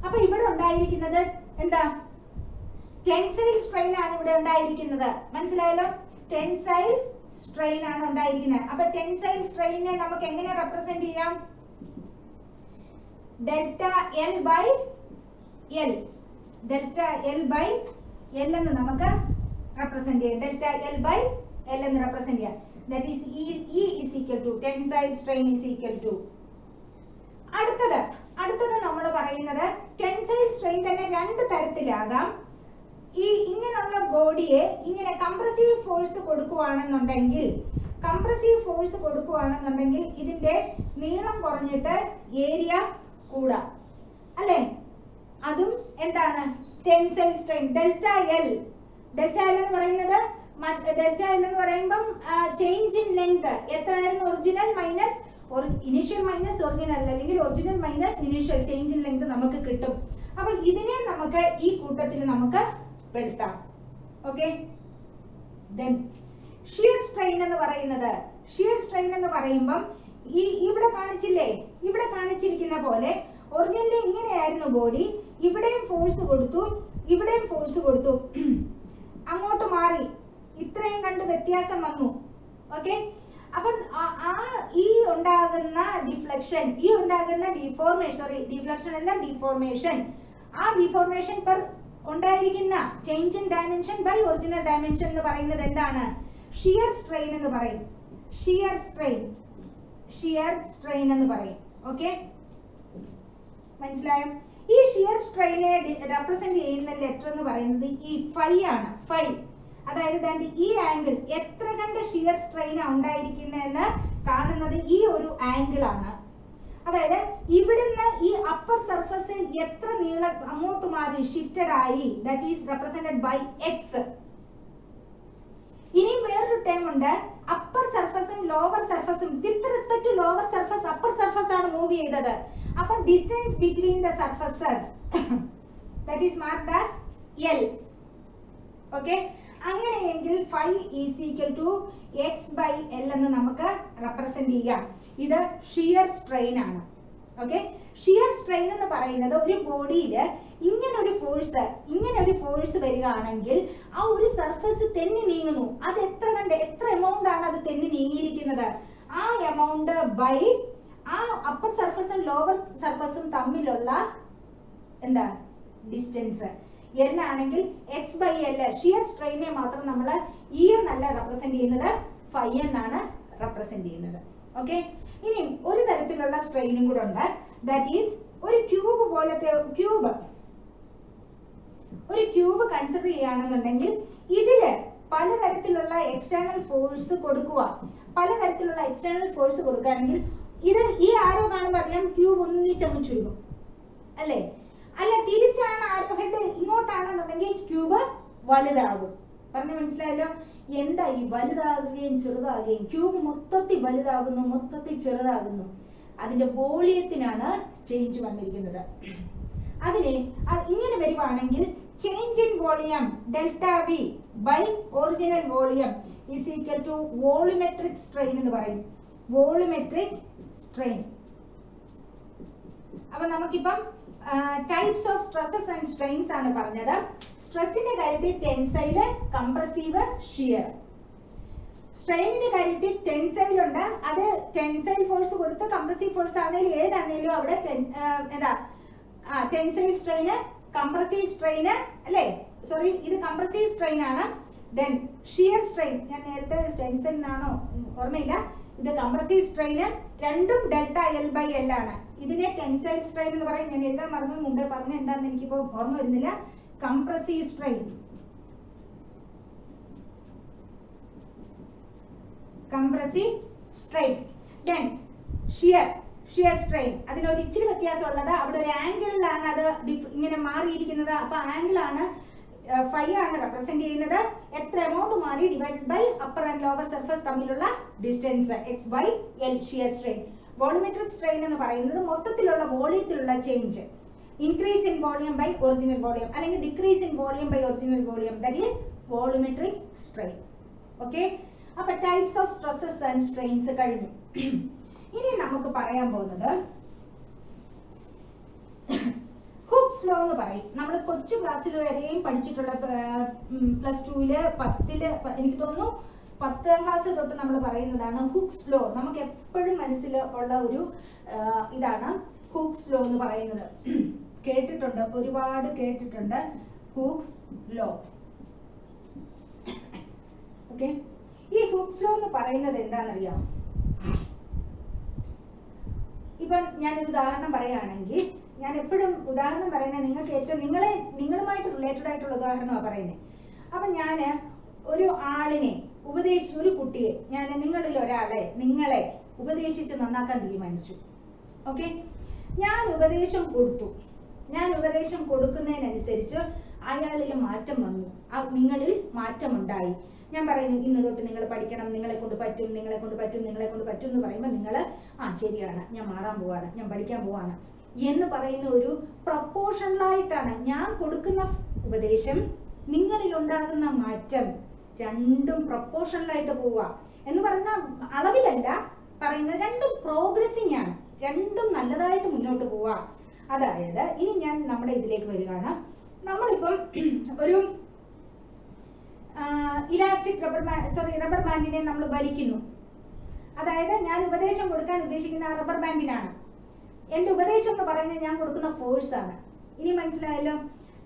അപ്പൊ ഇവിടെ ഉണ്ടായിരിക്കുന്നത് എന്താ? ടെൻസൈൽ സ്ട്രെയിൻ ആണ് ഇവിടെ ഉണ്ടായിരിക്കുന്നത്. മനസ്സിലായല്ലോ? ടെൻസൈൽ സ്ട്രെയിൻ ആണ് ഉണ്ടായിരിക്കുന്നത്. അപ്പൊ ടെൻസൈൽ സ്ട്രെയിനെ നമുക്ക് എങ്ങനെ റെപ്രസെന്റ് ചെയ്യാം? Delta L by L. Delta L by L എന്ന് നമുക്ക് റെപ്രസെന്റ് ചെയ്യാം. ഡെൽറ്റ L ബൈ L എന്ന് റെപ്രസെന്റ് ചെയ്യാം. That is E is equal to tensile strain is equal to. അടുത്തത് നമ്മൾ പറയുന്നത് ടെൻസൈൽ സ്ട്രെയിൻ തന്നെ 2 തരത്തിലാകാം. ഈ ഇങ്ങനെയുള്ള ബോഡിയെ ഇങ്ങനെ കംപ്രസീവ് ഫോഴ്സ് കൊടുക്കുകയാണെന്നുണ്ടെങ്കിൽ, ഇതിന്റെ നീളം കുറഞ്ഞിട്ട് ഏരിയ കൂടാം, അല്ലെ? അതും എന്താണ്? Tensile strain. ഡെൽറ്റ L എന്ന് പറയുന്നത്, ഡെൽറ്റ L എന്ന് പറയുമ്പം ചേഞ്ച് ഇൻ ലെങ്ത് എത്രയായിരുന്നു? Original minus initial minus original, അല്ലെങ്കിൽ original minus initial change in length നമുക്ക് കിട്ടും. അപ്പൊ ഇതിനെ നമുക്ക് ഈ കൂട്ടത്തിൽ നമുക്ക് പെടുത്താം. ഓക്കെ. ദെൻ ഷിയർ സ്ട്രെയിൻ എന്ന് പറയുമ്പം ഇവിടെ കാണിച്ചില്ലേ? ഇവിടെ കാണിച്ചിരിക്കുന്ന പോലെ ഒറിജിനലി ഇങ്ങനെയായിരുന്നു ബോഡി. ഇവിടെയും ഫോഴ്സ് കൊടുത്തു, ഇവിടെയും ഫോഴ്സ് കൊടുത്തു, അങ്ങോട്ട് മാറി, ഇത്രയും കണ്ട് വ്യത്യാസം വന്നു. ഓക്കെ. അപ്പം ഈ ഉണ്ടാകുന്ന ഡിഫ്ലക്ഷൻ, ഡിഫ്ലക്ഷൻ അല്ല ഡിഫോർമേഷൻ, ആ ഡിഫോർമേഷൻ പെർ ഉണ്ടായിരിക്കുന്ന change in dimension by original dimension എന്ന് പറയുന്നത് എന്താണ്? ഷിയർ സ്ട്രെയിൻ എന്ന് പറയും. ഷിയർ സ്ട്രെയിൻ എന്ന് പറയും. ഓക്കെ. മനസ്സിലായോ? ഈ ഷിയർ സ്ട്രെയിനെ റെപ്രസെന്റ് ചെയ്യുന്ന ലെറ്റർ എന്ന് പറയുന്നത് ഈ ഫൈ ആണ്. ഫൈ, അതായത് ഈ ആംഗിൾ, എത്ര കണ്ട് ഷിയർ സ്ട്രെയിൻ ഉണ്ടായിരിക്കുന്നതെന്ന് കാണുന്നത് ഈ ഒരു ആംഗിൾ ആണ്. അതായത് ഇവിടുന്ന് ഈ അപ്പർ സർഫസ് എത്ര നീളം അങ്ങോട്ട് മാറി ഷിഫ്റ്റഡ് ആയി, that is represented by X. ഇനി വേറൊരു ടേം ഉണ്ട്, അപ്പർ സർഫസും ലോവർ സർഫസും. With respect to lower surface upper surface ആണ് മൂവ് ചെയ്തത്. അപ്പോൾ distance between the surfaces that is marked as L. Okay. അങ്ങനെയെങ്കിൽ phi is equal to X by L എന്ന് നമുക്ക് റെപ്രസെന്റ് ചെയ്യാം. ഇത് ഷിയർ സ്ട്രെയിൻ ആണ്. ഓക്കെ. ഷിയർ സ്ട്രെയിൻ എന്ന് പറയുന്നത് ഒരു ബോഡിയിൽ ഇങ്ങനെ ഒരു ഫോഴ്സ് വരികയാണെങ്കിൽ ആ ഒരു സർഫസ് തെന്നി നീങ്ങുന്നു. അത് എത്ര എമൗണ്ട് ആണ് അത് തെന്നി നീങ്ങിയിരിക്കുന്നത്, ആ എമൗണ്ട് ബൈ ആ അപ്പർ സർഫസും ലോവർ സർഫസും തമ്മിലുള്ള എന്താ ഡിസ്റ്റൻസ് എന്നാണെങ്കിൽ എക്സ് ബൈ എൽ. ഷിയർ സ്ട്രെയിനെ മാത്രം നമ്മൾ ഇ എന്നല്ല റെപ്രസെന്റ് ചെയ്യുന്നത്, ഫൈ എന്നാണ് റെപ്രസെന്റ് ചെയ്യുന്നത്. ഓക്കെ. ഇനി ഒരു തരത്തിലുള്ള സ്ട്രെയിനും കൂടെ ഉണ്ട്. ദാറ്റ് ഈസ് ഒരു ക്യൂബ് പോലത്തെ ഒരു ക്യൂബ് കൺസിഡർ ചെയ്യുകയാണെന്നുണ്ടെങ്കിൽ ഇതില് പലതരത്തിലുള്ള എക്സ്റ്റേണൽ ഫോഴ്സ് കൊടുക്കുകയാണെങ്കിൽ ഇത് ഈ ആരോ കാണുമ്പോൾ അറിയാം ക്യൂബ് ഒന്നിച്ചങ്ങ് ചുരുങ്ങും അല്ലേ? അല്ല, തിരിച്ചാണ് ആരോ ഹെഡ് ഇങ്ങോട്ടാണെന്നുണ്ടെങ്കിൽ ക്യൂബ് വലുതാകും. പറഞ്ഞു മനസ്സിലായല്ലോ? എന്താ ഈ വലുതാകുകയും ചെറുതാകുകയും? ക്യൂബ് മൊത്തത്തിൽ വലുതാകുന്നു, മൊത്തത്തിൽ ചെറുതാകുന്നു. അതിന്റെ വോളിയത്തിനാണ് ചേഞ്ച് വന്നിരിക്കുന്നത്. അതിനെ ഇങ്ങനെ വരുവാണെങ്കിൽ change in volume delta V by original volume is equal to volumetric strain എന്ന് പറയും. Volumetric strain. അപ്പൊ നമുക്കിപ്പം types of stresses and strains ആണ് പറഞ്ഞത്. സ്ട്രെസ്സിന്റെ കാര്യത്തിൽ ടെൻസൈല്, കംപ്രസീവ്, ഷിയർ. സ്ട്രെയിനിന്റെ കാര്യത്തിൽ ടെൻസൈൽ ഉണ്ട്. അത് ടെൻസൈൽ ഫോഴ്സ് കൊടുത്ത് കംപ്രസീവ് ഫോഴ്സ് ആണെങ്കിലും ഏതാണെങ്കിലും അവിടെ ടെൻസൈൽ സ്ട്രെയിന്, കംപ്രസീവ് സ്ട്രെയിന് അല്ലേ? സോറി, ഇത് കംപ്രസീവ് സ്ട്രെയിൻ ആണ്. ദെൻ ഷിയർ സ്ട്രെയിൻ, ഞാൻ നേരത്തെ ടെൻസൈൽ എന്നാണോ ഓർമ്മയില്ല, ഇത് കംപ്രസീവ് സ്ട്രെയിന്. രണ്ടും ഡെൽറ്റ എൽ ബൈ എൽ ആണ്. ഇതിനെ ടെൻസൈൽ സ്ട്രെയിൻ എന്ന് പറയും. ഞാൻ എഴുതാൻ മറന്നു, മുമ്പേ പറഞ്ഞ എന്താന്ന് എനിക്കിപ്പോ ഓർമ്മ വരുന്നില്ല. Compressive strain, then shear strain. അതിനൊരു ഇച്ചിരി വ്യത്യാസമുള്ളത്, അവിടെ ഒരു ആംഗിളിലാണ് അത് ഇങ്ങനെ മാറിയിരിക്കുന്നത്. അപ്പൊ ആംഗിളാണ് ഫൈ ആണ് റെപ്രസെന്റ് ചെയ്യുന്നത്. എത്ര എമൗണ്ട് മാറി divided by upper and lower surface തമ്മിലുള്ള distance, X by L shear strain. Volumetric strain എന്ന് പറയുന്നത് മൊത്തത്തിലുള്ള വോളിയത്തിലുള്ള change, increase in volume by original volume അല്ലെങ്കിൽ decrease in volume by original volume, that is volumetric strain. Okay. അപ്പൊ types of stresses and strains കഴിഞ്ഞു. ഇനി നമുക്ക് പറയാൻ പോകുന്നത് ഹുക്സ് ലോ എന്ന് പറയും. നമ്മൾ കൊച്ചു ക്ലാസ്സിൽ വരെയും പഠിച്ചിട്ടുള്ള +2 10 എനിക്ക് തോന്നുന്നു 10ാം ക്ലാസ് തൊട്ട് നമ്മൾ പറയുന്നതാണ് ഹുക്സ് ലോ. നമുക്ക് എപ്പോഴും മനസ്സിൽ ഉള്ള ഒരു ഇതാണ് ഹുക്സ് ലോ എന്ന് പറയുന്നത്. കേട്ടിട്ടുണ്ട്, ഒരുപാട് കേട്ടിട്ടുണ്ട് ഹുക്സ് ലോ. ഓക്കെ. ഈ ഹുക്സ് ലോ എന്ന് പറയുന്നത് എന്താണെന്നറിയാം? ഇപ്പം ഞാനൊരു ഉദാഹരണം പറയുകയാണെങ്കിൽ, ഞാൻ എപ്പോഴും ഉദാഹരണം പറയുന്നത് നിങ്ങൾക്ക് ഏറ്റവും നിങ്ങളുമായിട്ട് റിലേറ്റഡ് ആയിട്ടുള്ള ഉദാഹരണമാണ് പറയുന്നത്. അപ്പൊ ഞാൻ ഒരു ആളിനെ ഒരു കുട്ടിയെ നിങ്ങളിൽ ഒരാളെ നിങ്ങളെ ഉപദേശിച്ച് നന്നാക്കാൻ തീരുമാനിച്ചു. ഓക്കെ. ഞാൻ ഉപദേശം കൊടുക്കുന്നതിനനുസരിച്ച് അയാളിൽ മാറ്റം വന്നു, നിങ്ങളിൽ മാറ്റമുണ്ടായി. ഞാൻ പറയുന്നു ഇന്ന് തൊട്ട് നിങ്ങൾ പഠിക്കണം, നിങ്ങളെ കൊണ്ട് പറ്റും എന്ന് പറയുമ്പോൾ നിങ്ങൾ ശരിയാണ്, ഞാൻ മാറാൻ പോവാണ്, ഞാൻ പഠിക്കാൻ പോവാണ് എന്ന് പറയുന്ന ഒരു പ്രൊപ്പോർഷണലായിട്ടാണ് ഞാൻ കൊടുക്കുന്ന ഉപദേശം, നിങ്ങളിൽ ഉണ്ടാകുന്ന മാറ്റം രണ്ടും പ്രൊപ്പോർഷണലായിട്ട് പോവുക എന്ന് പറഞ്ഞ അളവിലല്ല പറയുന്നത്. രണ്ടും പ്രോഗ്രസിങ് ആണ്, രണ്ടും നല്ലതായിട്ട് മുന്നോട്ട് പോവുക. അതായത് ഇനി ഞാൻ നമ്മുടെ ഇതിലേക്ക് വരികയാണ്. നമ്മളിപ്പം ഒരു ഇലാസ്റ്റിക് റബ്ബർ ബാൻഡിനെ നമ്മൾ വലിക്കുന്നു. അതായത് ഞാൻ ഉപദേശം കൊടുക്കാൻ ഉദ്ദേശിക്കുന്ന റബ്ബർ ബാൻഡിനാണ്. എന്റെ ഉപദേശം എന്ന് പറയുന്നത് ഞാൻ കൊടുക്കുന്ന ഫോഴ്സ് ആണ്. ഇനി മനസ്സിലായല്ലോ?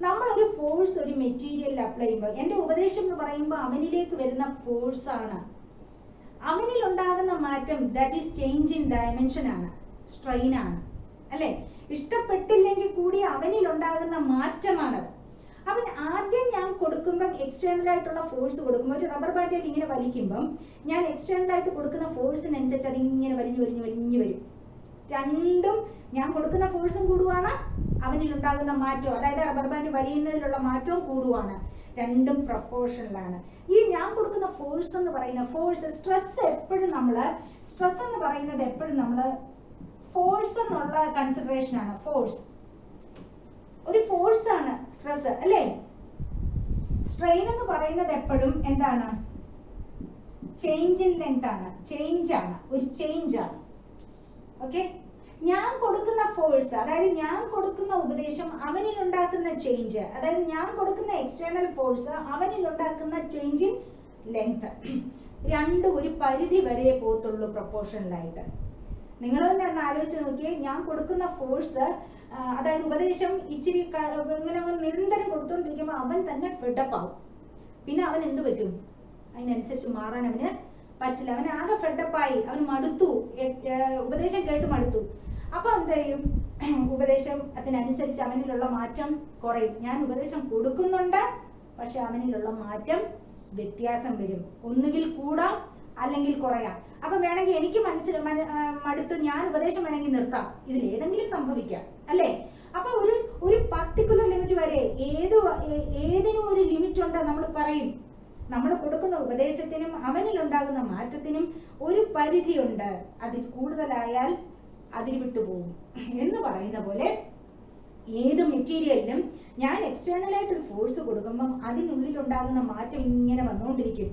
നമ്മൾ ഒരു ഫോഴ്സ് ഒരു മെറ്റീരിയലിൽ അപ്ലൈ ചെയ്യുമ്പോൾ, എന്റെ ഉപദേശം എന്ന് പറയുമ്പോൾ അവനിലേക്ക് വരുന്ന ഫോഴ്സ് ആണ്. അവനിൽ ഉണ്ടാകുന്ന മാറ്റം that is change in dimension ആണ്, സ്ട്രെയിൻ ആണ് അല്ലെ? ഇഷ്ടപ്പെട്ടില്ലെങ്കിൽ കൂടി അവനിൽ ഉണ്ടാകുന്ന മാറ്റമാണത്. അവൻ ആദ്യം ഞാൻ കൊടുക്കുമ്പം എക്സ്റ്റേണൽ ആയിട്ടുള്ള ഫോഴ്സ് കൊടുക്കുമ്പോൾ, ഒരു റബ്ബർ ബാൻഡിൽ ഇങ്ങനെ വലിക്കുമ്പം ഞാൻ എക്സ്റ്റേണൽ ആയിട്ട് കൊടുക്കുന്ന ഫോഴ്സിനനുസരിച്ച് അത് ഇങ്ങനെ വലിഞ്ഞു വരും. രണ്ടും ഞാൻ കൊടുക്കുന്ന ഫോഴ്സും കൂടുവാണ്, അവനിൽ ഉണ്ടാകുന്ന മാറ്റവും, അതായത് റബ്ബർ ബാൻഡ് വലിയുന്നതിലുള്ള മാറ്റവും കൂടുവാണ്. രണ്ടും പ്രൊപ്പോർഷണലാണ്. ഈ ഞാൻ കൊടുക്കുന്ന ഫോഴ്സ് എന്ന് പറയുന്ന സ്ട്രെസ് എന്ന് പറയുന്നത് എപ്പോഴും നമ്മള് ഫോഴ്സ് എന്നുള്ള കൺസിഡറേഷൻ ആണ്. ഒരു ഫോഴ്സ് ആണ് സ്ട്രെസ് അല്ലേ? സ്ട്രെയിൻ എന്ന് പറയുന്നത് എപ്പോഴും എന്താണ്? ചേഞ്ച് ഇൻ ലെങ്ത് ആണ്, ചേഞ്ച് ആണ്, ഒരു ചേഞ്ച് ആണ്. ഓക്കെ, ഞാൻ കൊടുക്കുന്ന ഫോഴ്സ്, അതായത് ഞാൻ കൊടുക്കുന്ന ഉപദേശം അവനിൽ ഉണ്ടാക്കുന്ന ചേഞ്ച്, അതായത് ഞാൻ കൊടുക്കുന്ന എക്സ്റ്റേണൽ ഫോഴ്സ് അവനിൽ ഉണ്ടാക്കുന്ന ചേഞ്ച് ഇൻ ലെങ്ത്, രണ്ടും ഒരു പരിധി വരെ പോകത്തുള്ളൂ പ്രൊപ്പോർഷണലായിട്ട്. നിങ്ങൾ തന്നെ ഒന്ന് ആലോചിച്ച് നോക്കിയേ, ഞാൻ കൊടുക്കുന്ന ഫോഴ്സ്, അതായത് ഉപദേശം ഇച്ചിരി ഇങ്ങനെ നിരന്തരം കൊടുത്തോണ്ടിരിക്കുമ്പോൾ അവൻ തന്നെ ഫെഡപ്പ് ആവും. പിന്നെ അവൻ എന്ത് പറ്റും? അതിനനുസരിച്ച് മാറാൻ അവന് പറ്റില്ല. അവൻ ആകെ ഫെഡപ്പായി, അവൻ മടുത്തു, ഉപദേശം കേട്ട് മടുത്തു. അപ്പൊ എന്ത് ചെയ്യും? ഉപദേശം അതിനനുസരിച്ച് അവനിലുള്ള മാറ്റം കുറയും. ഞാൻ ഉപദേശം കൊടുക്കുന്നുണ്ട്, പക്ഷെ അവനിലുള്ള മാറ്റം വ്യത്യാസം വരും. ഒന്നുകിൽ കൂടാം, അല്ലെങ്കിൽ കുറയാം. അപ്പൊ വേണമെങ്കിൽ എനിക്ക് മടുത്തു, ഞാൻ ഉപദേശം വേണമെങ്കിൽ നിർത്താം, ഇതിലേതെങ്കിലും സംഭവിക്കാം, അല്ലേ? അപ്പൊ ഒരു പർട്ടിക്കുലർ ലിമിറ്റ് വരെ ഏതിനും ഒരു ലിമിറ്റ് ഉണ്ട്. നമ്മൾ പറയും, നമ്മൾ കൊടുക്കുന്ന ഉപദേശത്തിനും അവനിൽ ഉണ്ടാകുന്ന മാറ്റത്തിനും ഒരു പരിധിയുണ്ട്. അതിൽ കൂടുതലായാൽ അതിൽ വിട്ടുപോകും എന്ന് പറയുന്ന പോലെ ഏത് മെറ്റീരിയലിനും ഞാൻ എക്സ്റ്റേണൽ ആയിട്ടൊരു ഫോഴ്സ് കൊടുക്കുമ്പം അതിനുള്ളിൽ ഉണ്ടാകുന്ന മാറ്റം ഇങ്ങനെ വന്നുകൊണ്ടിരിക്കും.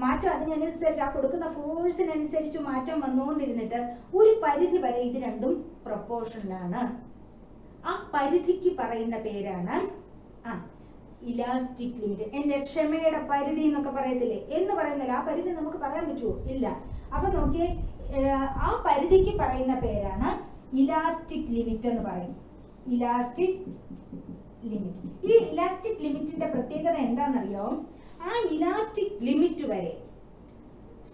മാറ്റം അതിനനുസരിച്ച്, ആ കൊടുക്കുന്ന ഫോഴ്സിനനുസരിച്ച് മാറ്റം വന്നുകൊണ്ടിരുന്നിട്ട് ഒരു പരിധി വരെ ഇത് രണ്ടും പ്രൊപ്പോർഷണലാണ്. ആ പരിധിക്ക് പറയുന്ന പേരാണ് ഇലാസ്റ്റിക് ലിമിറ്റ്. എന്റെ ക്ഷമയുടെ പരിധി എന്നൊക്കെ പറയത്തില്ലേ, എന്ന് പറയുന്നില്ല. ആ പരിധി നമുക്ക് പറയാൻ പറ്റുമോ? ഇല്ല. അപ്പൊ നോക്കിയേ, ആ പരിധിക്ക് പറയുന്ന പേരാണ് ഇലാസ്റ്റിക് ലിമിറ്റ് എന്ന് പറയും. Elastic limit. ഈ ഇലാസ്റ്റിക് ലിമിറ്റിന്റെ പ്രത്യേകത എന്താണെന്നറിയോ? ആ ഇലാസ്റ്റിക് ലിമിറ്റ് വരെ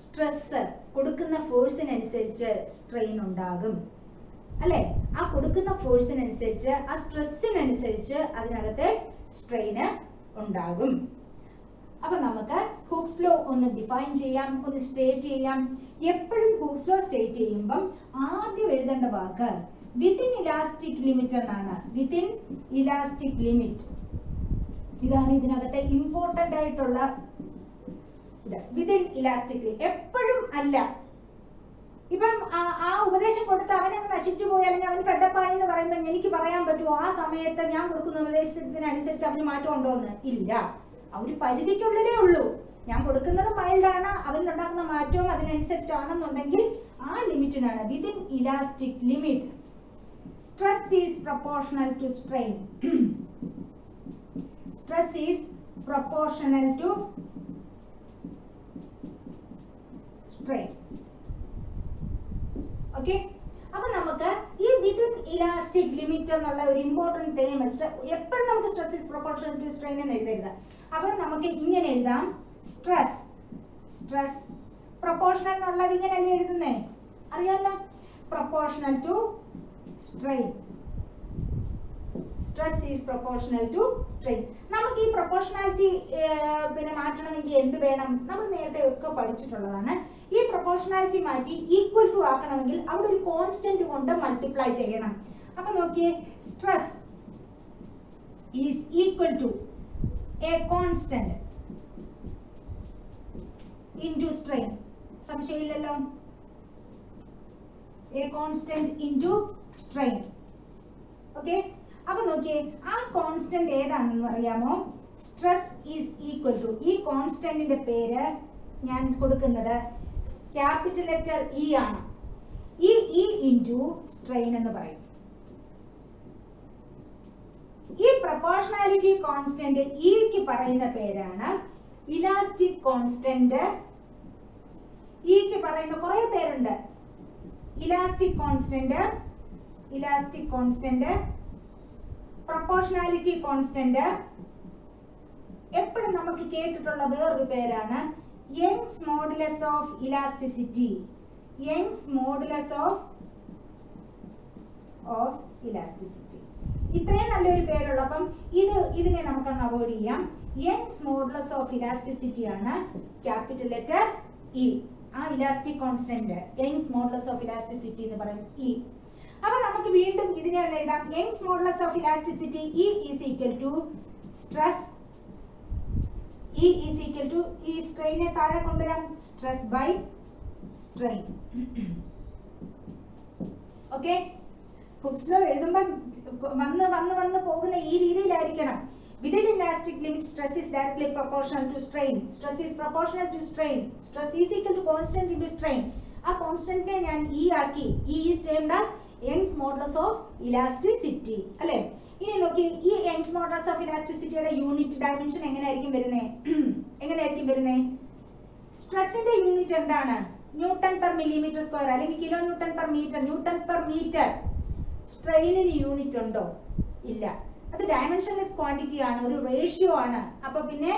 സ്ട്രെസ്, കൊടുക്കുന്ന ഫോഴ്സിനനുസരിച്ച് സ്ട്രെയിൻ ഉണ്ടാകും, അല്ലെ? ആ കൊടുക്കുന്ന ഫോഴ്സിനനുസരിച്ച്, ആ സ്ട്രെസ്സിനനുസരിച്ച് അതിനകത്തെ സ്ട്രെയിന് ഉണ്ടാകും. അപ്പൊ നമുക്ക് ഹുക്സ് ലോ ഒന്ന് ഡിഫൈൻ ചെയ്യാം, ഒന്ന് സ്റ്റേറ്റ് ചെയ്യാം. എപ്പോഴും ഹുക്സ് ലോ സ്റ്റേറ്റ് ചെയ്യുമ്പം ആദ്യം എഴുതേണ്ട വാക്ക് വിത്തിൻ ഇലാസ്റ്റിക് ലിമിറ്റ് എന്നാണ്. വിത്തിൻ ഇലാസ്റ്റിക് ലിമിറ്റ്, ഇതാണ് ഇതിനകത്തെ ഇമ്പോർട്ടന്റ് ആയിട്ടുള്ള ഇത്. വിത്തിൻ ഇലാസ്റ്റിക് ലിമിറ്റ് എപ്പോഴും അല്ല. ഇപ്പം ആ ഉപദേശം കൊടുത്ത് അവനങ്ങ് നശിച്ചു പോയി, അല്ലെങ്കിൽ അവൻ ഫെഡപ്പായി എന്ന് പറയുമ്പോൾ എനിക്ക് പറയാൻ പറ്റുമോ ആ സമയത്ത് ഞാൻ കൊടുക്കുന്ന ഉപദേശത്തിനനുസരിച്ച് അവന് മാറ്റം ഉണ്ടോ എന്ന്? ഇല്ല. ആ ഒരു പരിധിക്കുള്ളിലേ ഉള്ളൂ. ഞാൻ കൊടുക്കുന്നത് മൈൽഡാണ്, അവനിലുണ്ടാക്കുന്ന മാറ്റവും അതിനനുസരിച്ചാണെന്നുണ്ടെങ്കിൽ ആ ലിമിറ്റിനാണ് within elastic limit. Stress is proportional to strain. Stress is proportional to strain. Okay, അപ്പൊ നമുക്ക് ഈ വിത്തിൻ ഇലാസ്റ്റിക് ലിമിറ്റ് എന്നുള്ള ഒരു ഇമ്പോർട്ടന്റ് ടേം, എപ്പോഴും നമുക്ക് stress is proportional to strain എന്ന് എഴുതരുത്. അപ്പൊ നമുക്ക് ഇങ്ങനെ എഴുതാം, സ്ട്രെസ് പ്രൊപ്പോർഷണൽ എന്നുള്ളത് ഇങ്ങനെയല്ലേ എഴുതുന്നേ? അറിയാലോ, proportional to strain. Stress is proportional to strain. നമുക്ക് ഈ പ്രൊപ്പോർഷണാലിറ്റി പിന്നെ മാറ്റണമെങ്കിൽ എന്ത് വേണം? നമ്മൾ നേരത്തെ ഒക്കെ പഠിച്ചിട്ടുള്ളതാണ്. ഈ പ്രൊപ്പോർഷണാലിറ്റി മാറ്റി ഈക്വൽ ടു ആക്കണമെങ്കിൽ അവിടെ ഒരു കോൺസ്റ്റന്റ് കൊണ്ട് മൾട്ടിപ്ലൈ ചെയ്യണം. അപ്പൊ നോക്കിയേ, stress is equal to a constant into strain. സംശയമില്ലല്ലോ? A constant into strain. Okay, അപ്പൊ നോക്കിയേ, ആ കോൺസ്റ്റന്റ് ഏതാണെന്ന് അറിയാമോ? സ്ട്രെസ് ഈസ് ഈക്വൽ ടു, ഈ കോൺസ്റ്റന്റിന്റെ പേര് ഞാൻ കൊടുക്കുന്നത് ക്യാപിറ്റൽ ലെറ്റർ ഇ ആണ്. ഈ ഇ ഇൻറ്റു സ്ട്രെയിൻ എന്ന് പറയും. ഈ പ്രൊപ്പോർഷണാലിറ്റി കോൺസ്റ്റന്റ് ഇക്ക് പറയുന്ന പേരാണ് ഇലാസ്റ്റിക് കോൺസ്റ്റന്റ്. ഇക്ക് പറയുന്ന കുറെ പേരുണ്ട്. Elastic constant, proportionality constant. എപ്പോഴും നമുക്ക് കേട്ടിട്ടുള്ള വേറൊരു പേരാണ് Young's modulus of elasticity. Young's modulus of elasticity. ഇത്രയും നല്ലൊരു പേരുള്ളപ്പം ഇതിനെ നമുക്ക് അങ്ങ് അവോയ്ഡ് ചെയ്യാം. യങ്സ് മോഡുലസ് ഓഫ് ഇലാസ്റ്റിസിറ്റി ആണ് ക്യാപിറ്റൽ ലെറ്റർ ഇ. ആ elastic constant Young's modulus of elasticity എന്ന് പറയും ഇ. അപ്പൊ നമുക്ക് വീണ്ടും ഇതിനെ ഒന്ന് എഴുതാം. Young's modulus of elasticity E is equal to stress. E is equal to, ഈ സ്ട്രെയിനെ താഴെ കൊണ്ടുവരാം, stress by strain. Okay, Hooke's law എഴുതുമ്പോൾ വന്ന് പോകുന്ന ഈ രീതിയിലായിരിക്കണം. Within elastic limit, stress is directly proportional to strain. Stress is proportional to strain. Stress is equal to constant into strain. ആ കോൺസ്റ്റന്റിനെ ഞാൻ E ആക്കി. E is termed as Young's modulus of elasticity. അല്ലേ? ഇനി നോക്കി, ഈ Young's modulus of elasticity യുടെ unit dimension എങ്ങനെയായിരിക്കും വരുന്നേ? സ്ട്രെസ്സിന്റെ യൂണിറ്റ് എന്താണ്? ന്യൂട്ടൺ പെർ മില്ലിമീറ്റർ സ്ക്വയർ അല്ലെങ്കിൽ കിലോ ന്യൂട്ടൺ പെർ മീറ്റർ. സ്ട്രെയിനിന് യൂണിറ്റ് ഉണ്ടോ? ഇല്ല. അത് ഡയമെൻഷൻലെസ് ക്വാണ്ടിറ്റി ആണ്, ഒരു റേഷ്യോ ആണ്. അപ്പൊ പിന്നെ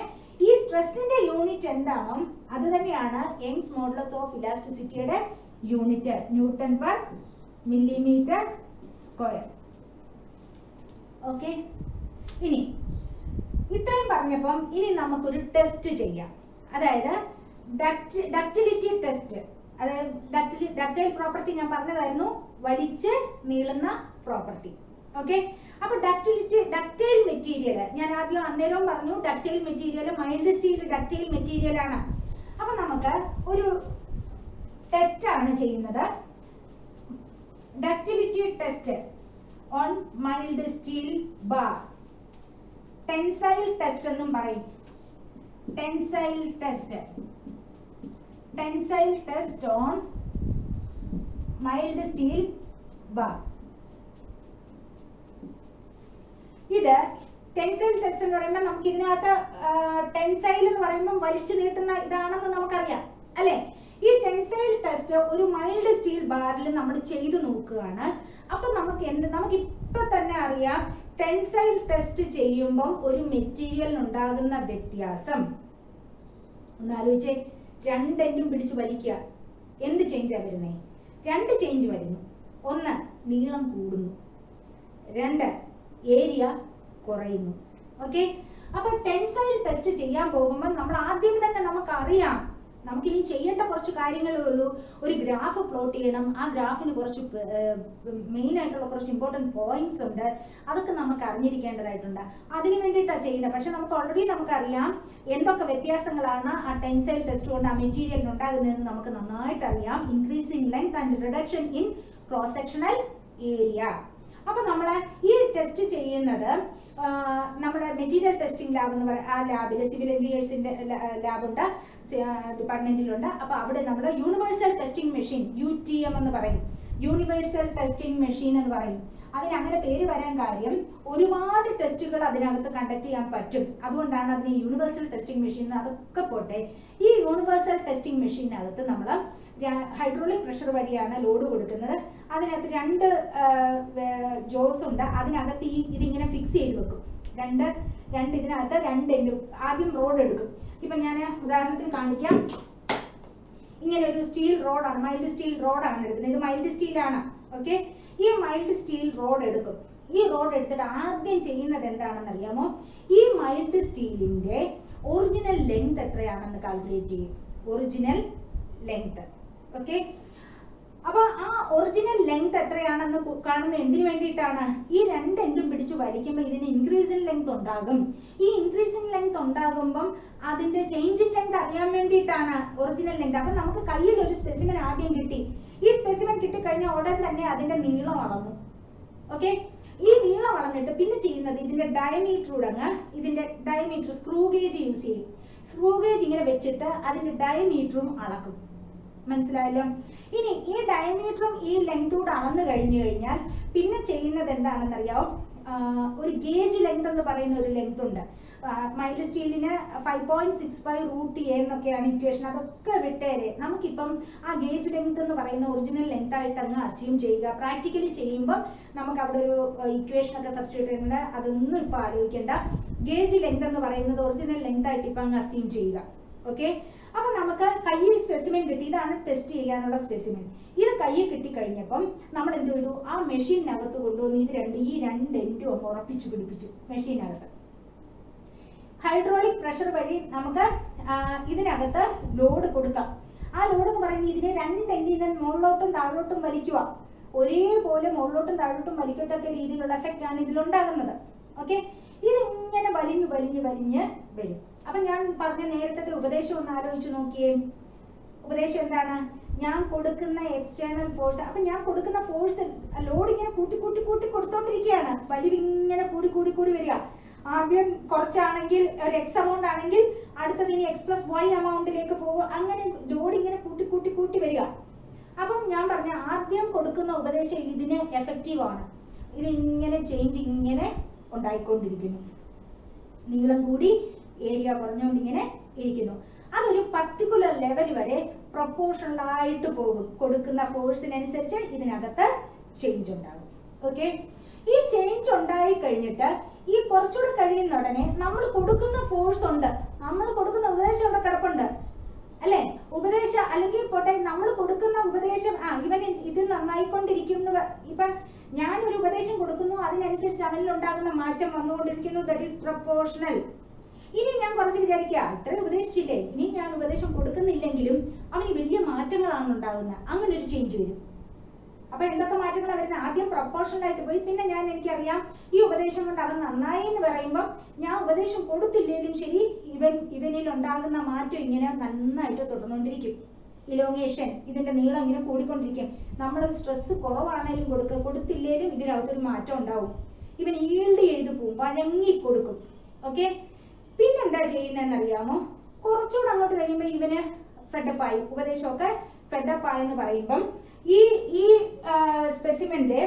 ഈ സ്ട്രെസ്സിന്റെ യൂണിറ്റ് എന്താണോ അത് തന്നെയാണ് യങ്സ് മോഡുലസ് ഓഫ് ഇലാസ്റ്റിസിറ്റിയുടെ unit, newton per millimetre square. Okay, ഇനി ഇത്രയും പറഞ്ഞപ്പം ഇനി നമുക്കൊരു ടെസ്റ്റ് ചെയ്യാം. അതായത് ഡക്റ്റിലിറ്റി ടെസ്റ്റ്. അതായത് ഡക്റ്റൈൽ പ്രോപ്പർട്ടി ഞാൻ പറഞ്ഞതായിരുന്നു, വലിച്ച് നീളുന്ന പ്രോപ്പർട്ടി. ഓക്കെ, അപ്പൊ ഡക്റ്റൈൽ മെറ്റീരിയൽ ഞാൻ ആദ്യം അന്നേരവും പറഞ്ഞു, ductile material mild steel ductile material ആണ്. അപ്പൊ നമുക്ക് ഒരു ടെസ്റ്റ് ആണ് ചെയ്യുന്നത്, ductility test on mild steel bar. Tensile test എന്നും പറയും. Tensile test on mild steel bar. ഇത് ടെൻസൈൽ ടെസ്റ്റ് എന്ന് പറയുമ്പോൾ നമുക്ക് ഇതിനകത്ത് ടെൻസൈൽ എന്ന് പറയുമ്പോൾ വലിച്ചു നീട്ടുന്ന ഇതാണെന്ന് നമുക്കറിയാം അല്ലെ. ഈ ടെൻസൈൽ ടെസ്റ്റ് ഒരു മൈൽഡ് സ്റ്റീൽ ബാറിൽ നമ്മൾ ചെയ്തു നോക്കുകയാണ്. അപ്പൊ നമുക്ക് ഇപ്പൊ തന്നെ അറിയാം, ടെൻസൈൽ ടെസ്റ്റ് ചെയ്യുമ്പോൾ ഒരു മെറ്റീരിയലിന് ഉണ്ടാകുന്ന വ്യത്യാസം. ഒന്ന് ആലോചിച്ചേ, രണ്ടെൻഡും പിടിച്ചു വലിക്കുക, എന്ത് ചേഞ്ചാ വരുന്നേ? രണ്ട് ചേഞ്ച് വരുന്നു. ഒന്ന്, നീളം കൂടുന്നു. രണ്ട്, ഏരിയ കുറയുന്നു. ഓക്കെ, അപ്പൊ ടെൻസൈൽ ടെസ്റ്റ് ചെയ്യാൻ പോകുമ്പോൾ നമ്മൾ ആദ്യം തന്നെ നമുക്കറിയാം, നമുക്കിനി ചെയ്യേണ്ട കുറച്ച് കാര്യങ്ങളേ ഉള്ളൂ. ഒരു ഗ്രാഫ് പ്ലോട്ട് ചെയ്യണം. ആ ഗ്രാഫിന് കുറച്ച് മെയിൻ ആയിട്ടുള്ള കുറച്ച് ഇമ്പോർട്ടൻറ്റ് പോയിന്റ്സ് ഉണ്ട്, അതൊക്കെ നമുക്ക് അറിഞ്ഞിരിക്കേണ്ടതായിട്ടുണ്ട്. അതിന് വേണ്ടിയിട്ടാണ് ചെയ്യുന്നത്. പക്ഷെ നമുക്ക് ഓൾറെഡി നമുക്കറിയാം എന്തൊക്കെ വ്യത്യാസങ്ങളാണ് ആ ടെൻസൈൽ ടെസ്റ്റ് കൊണ്ട് ആ മെറ്റീരിയലിന് ഉണ്ടാകുന്നതെന്ന് നമുക്ക് നന്നായിട്ട് അറിയാം. Increase in length and reduction in cross sectional area. അപ്പൊ നമ്മൾ ഈ ടെസ്റ്റ് ചെയ്യുന്നത് നമ്മുടെ മെറ്റീരിയൽ ടെസ്റ്റിംഗ് ലാബ് എന്ന് പറയുന്ന ആ ലാബിൽ സിവിൽ എഞ്ചിനീയേഴ്സിന്റെ ലാബുണ്ട്, ഡിപ്പാർട്ട്മെന്റിലുണ്ട്. അപ്പൊ അവിടെ നമ്മൾ യൂണിവേഴ്സൽ ടെസ്റ്റിംഗ് മെഷീൻ UTM എന്ന് പറയും, യൂണിവേഴ്സൽ ടെസ്റ്റിംഗ് മെഷീൻ എന്ന് പറയും. അതിന് അങ്ങനെ പേര് വരാൻ കാര്യം ഒരുപാട് ടെസ്റ്റുകൾ അതിനകത്ത് കണ്ടക്ട് ചെയ്യാൻ പറ്റും, അതുകൊണ്ടാണ് അതിന് യൂണിവേഴ്സൽ ടെസ്റ്റിംഗ് മെഷീൻ. അതൊക്കെ പോട്ടെ, ഈ യൂണിവേഴ്സൽ ടെസ്റ്റിംഗ് മെഷീനകത്ത് നമ്മൾ ഹൈഡ്രോളിക് പ്രഷർ വഴിയാണ് ലോഡ് കൊടുക്കുന്നത്. അതിനകത്ത് രണ്ട് ജോസ് ഉണ്ട്. അതിനകത്ത് ഇതിങ്ങനെ ഫിക്സ് ചെയ്ത് വെക്കും. ഇതിനകത്ത് രണ്ടെങ്കിലും ആദ്യം റോഡ് എടുക്കും. ഇപ്പൊ ഞാൻ ഉദാഹരണത്തിന് കാണിക്കാം. ഇങ്ങനെ ഒരു സ്റ്റീൽ റോഡാണ്, മൈൽഡ് സ്റ്റീൽ റോഡാണ് എടുക്കുന്നത്. ഇത് മൈൽഡ് സ്റ്റീലാണ്. ഓക്കെ, ഈ മൈൽഡ് സ്റ്റീൽ റോഡ് എടുക്കും. ഈ റോഡ് എടുത്തിട്ട് ആദ്യം ചെയ്യുന്നത് എന്താണെന്ന് അറിയാമോ? ഈ മൈൽഡ് സ്റ്റീലിന്റെ ഒറിജിനൽ ലെങ്ത് എത്രയാണെന്ന് കാൽക്കുലേറ്റ് ചെയ്യും. Original length. ഓക്കെ, അപ്പൊ ആ ഒറിജിനൽ ലെങ്ത് എത്രയാണെന്ന് കാണുന്നത് എന്തിനു വേണ്ടിയിട്ടാണ്? ഈ രണ്ട് എൻഡും പിടിച്ച് വലിക്കുമ്പോൾ ഇതിന് ഇൻക്രീസ് ഇൻ ലെങ്ത് ഉണ്ടാകും. ഈ ഇൻക്രീസ് ഇൻ ലെങ്ത് ഉണ്ടാകുമ്പം അതിന്റെ ചേഞ്ച് ഇൻ ലെങ്ത് അറിയാൻ വേണ്ടിയിട്ടാണ് ഒറിജിനൽ ലെങ്ത്. അപ്പൊ നമുക്ക് കയ്യിൽ ഒരു സ്പെസിമെൻ ആദ്യം കിട്ടി. ഈ സ്പെസിമെൻ കിട്ടിക്കഴിഞ്ഞ ഉടൻ തന്നെ അതിന്റെ നീളം അളന്നു. ഓക്കെ, ഈ നീളം അളന്നിട്ട് പിന്നെ ചെയ്യുന്നത് ഇതിന്റെ ഡയമീറ്റർ സ്ക്രൂ ഗേജ് യൂസ് ചെയ്യും. സ്ക്രൂ ഗേജ് ഇങ്ങനെ വെച്ചിട്ട് അതിന്റെ ഡയമീറ്ററും അളക്കും. മനസ്സിലായല്ലോ? ഇനി ഈ ഡയമീറ്ററും ഈ ലെങ്തൂടെ അളന്നു കഴിഞ്ഞു കഴിഞ്ഞാൽ പിന്നെ ചെയ്യുന്നത് എന്താണെന്നറിയാമോ? ഒരു ഗേജ് ലെങ്ത് എന്ന് പറയുന്ന ഒരു ലെങ്ത് ഉണ്ട്. മൈൽഡ് സ്റ്റീലിന് 5.65 √A എന്നൊക്കെയാണ് ഇക്വേഷൻ. അതൊക്കെ വിട്ടേരെ, നമുക്കിപ്പം ആ ഗേജ് ലെങ്ത് എന്ന് പറയുന്ന ഒറിജിനൽ ലെങ്ത് ആയിട്ട് അങ്ങ് അസ്യൂം ചെയ്യുക. പ്രാക്ടിക്കലി ചെയ്യുമ്പോൾ നമുക്ക് അവിടെ ഒരു ഇക്വേഷൻ ഒക്കെ സബ്സ്റ്റിറ്റ്യൂട്ട് ചെയ്യുന്നുണ്ട്, അതൊന്നും ഇപ്പൊ ആലോചിക്കേണ്ട. ഗേജ് ലെങ്ത് എന്ന് പറയുന്നത് ഒറിജിനൽ ലെങ്ത് ആയിട്ട് ഇപ്പൊ അങ്ങ് അസ്യൂം ചെയ്യുക. ഓക്കെ, അപ്പൊ നമുക്ക് കയ്യിൽ സ്പെസിമെൻ കിട്ടി. ഇതാണ് ടെസ്റ്റ് ചെയ്യാനുള്ള സ്പെസിമെൻ. ഇത് കയ്യിൽ കിട്ടിക്കഴിഞ്ഞപ്പം നമ്മൾ എന്ത് ചെയ്തു? ആ മെഷീനകത്ത് കൊണ്ടുവന്ന് ഈ രണ്ട് എൻഡും ഒന്ന് ഉറപ്പിച്ചു പിടിപ്പിച്ചു മെഷീനകത്ത്. ഹൈഡ്രോളിക് പ്രഷർ വഴി നമുക്ക് ഇതിനകത്ത് ലോഡ് കൊടുക്കാം. ആ ലോഡ് എന്ന് പറയുന്നത് ഇതിനെ രണ്ട് എൻഡിൽ മുകളിലോട്ടും താഴോട്ടും വലിക്കുക. ഒരേപോലെ മുകളിലോട്ടും താഴോട്ടും വലിക്കത്തക്ക രീതിയിലുള്ള എഫക്റ്റ് ആണ് ഇതിലുണ്ടാകുന്നത്. ഓക്കെ, ഇതിങ്ങനെ വലിഞ്ഞ് വരും. അപ്പൊ ഞാൻ പറഞ്ഞ നേരത്തെ ഉപദേശം ഒന്ന് ആലോചിച്ച് നോക്കിയേ. ഉപദേശം എന്താണ്? ഞാൻ കൊടുക്കുന്ന എക്സ്റ്റേണൽ ഫോഴ്സ്, അപ്പൊ ഞാൻ കൊടുക്കുന്ന ഫോഴ്സ് ലോഡ് ഇങ്ങനെ കൂട്ടി കൊടുത്തോണ്ടിരിക്കുകയാണ്. വലിവിങ്ങനെ കൂടി വരിക. ആദ്യം കുറച്ചാണെങ്കിൽ ഒരു എക്സ് എമൗണ്ട് ആണെങ്കിൽ അടുത്തത് ഇനി എക്സ് പ്ലസ് വൈ എമൗണ്ടിലേക്ക് പോകും. അങ്ങനെ ലോഡ് ഇങ്ങനെ കൂട്ടി കൂട്ടി കൂട്ടി വരിക. അപ്പം ഞാൻ പറഞ്ഞ ആദ്യം കൊടുക്കുന്ന ഉപദേശം ഇതിന് എഫക്റ്റീവ് ആണ്. ഇത് ഇങ്ങനെ ചേഞ്ച് ഇങ്ങനെ ഉണ്ടായിക്കൊണ്ടിരിക്കുന്നു. നീളം കൂടി ഏരിയ കുറഞ്ഞുകൊണ്ട് ഇങ്ങനെ ഇരിക്കുന്നു. അതൊരു പർട്ടിക്കുലർ ലെവൽ വരെ പ്രൊപ്പോർഷണൽ ആയിട്ട് പോകും. കൊടുക്കുന്ന ഫോഴ്സിനനുസരിച്ച് ഇതിനകത്ത് ചേഞ്ച് ഉണ്ടാകും. ഓക്കെ, ഈ ചേഞ്ച് ഉണ്ടായി കഴിഞ്ഞിട്ട് ഈ കുറച്ചുകൂടെ കഴിയുന്ന ഉടനെ നമ്മൾ കൊടുക്കുന്ന ഫോഴ്സ് ഉണ്ട്, നമ്മൾ കൊടുക്കുന്ന ഉപദേശം അവിടെ കിടപ്പുണ്ട് അല്ലെ. ഉപദേശം അല്ലെങ്കിൽ പോട്ടെ, നമ്മൾ കൊടുക്കുന്ന ഉപദേശം ഇവൻ ഇത് നന്നായിക്കൊണ്ടിരിക്കും. ഇപ്പൊ ഞാനൊരു ഉപദേശം കൊടുക്കുന്നു, അതിനനുസരിച്ച് അവനിൽ ഉണ്ടാകുന്ന മാറ്റം വന്നുകൊണ്ടിരിക്കുന്നു. That is proportional. ഇനി ഞാൻ കുറച്ച് വിചാരിക്കുക, ഇത്രയും ഉപദേശിച്ചില്ലേ, ഇനി ഞാൻ ഉപദേശം കൊടുക്കുന്നില്ലെങ്കിലും അവന് വലിയ മാറ്റങ്ങളാണ് ഉണ്ടാകുന്നത്. അങ്ങനെ ഒരു ചേഞ്ച് വരും. അപ്പൊ എന്തൊക്കെ മാറ്റങ്ങളാണ് വരുന്നത്? ആദ്യം പ്രൊപ്പോർഷണൽ ആയിട്ട് പോയി, പിന്നെ എനിക്കറിയാം ഈ ഉപദേശം കൊണ്ട് അവൻ നന്നായി എന്ന് പറയുമ്പോൾ ഞാൻ ഉപദേശം കൊടുത്തില്ലെങ്കിലും ശരി, ഇവനിൽ ഉണ്ടാകുന്ന മാറ്റം ഇങ്ങനെ നന്നായിട്ട് തുടർന്നുകൊണ്ടിരിക്കും. ഇലോങ്ങേഷൻ, ഇതിന്റെ നീളം ഇങ്ങനെ കൂടിക്കൊണ്ടിരിക്കും. നമ്മൾ സ്ട്രെസ് കുറവാണേലും കൊടുത്തില്ലേലും ഇതിനകത്തൊരു മാറ്റം ഉണ്ടാവും. ഇവൻ ഈൽഡ് ചെയ്ത് പോവും, വഴങ്ങി കൊടുക്കും. ഓക്കെ, പിന്നെന്താ ചെയ്യുന്നതെന്ന് അറിയാമോ? കുറച്ചുകൂടെ അങ്ങോട്ട് കഴിയുമ്പോൾ ഇവന് ഫെഡപ്പായി, ഉപദേശമൊക്കെ ഫെഡപ്പായി എന്ന് പറയുമ്പം ഈ സ്പെസിമെന്റെ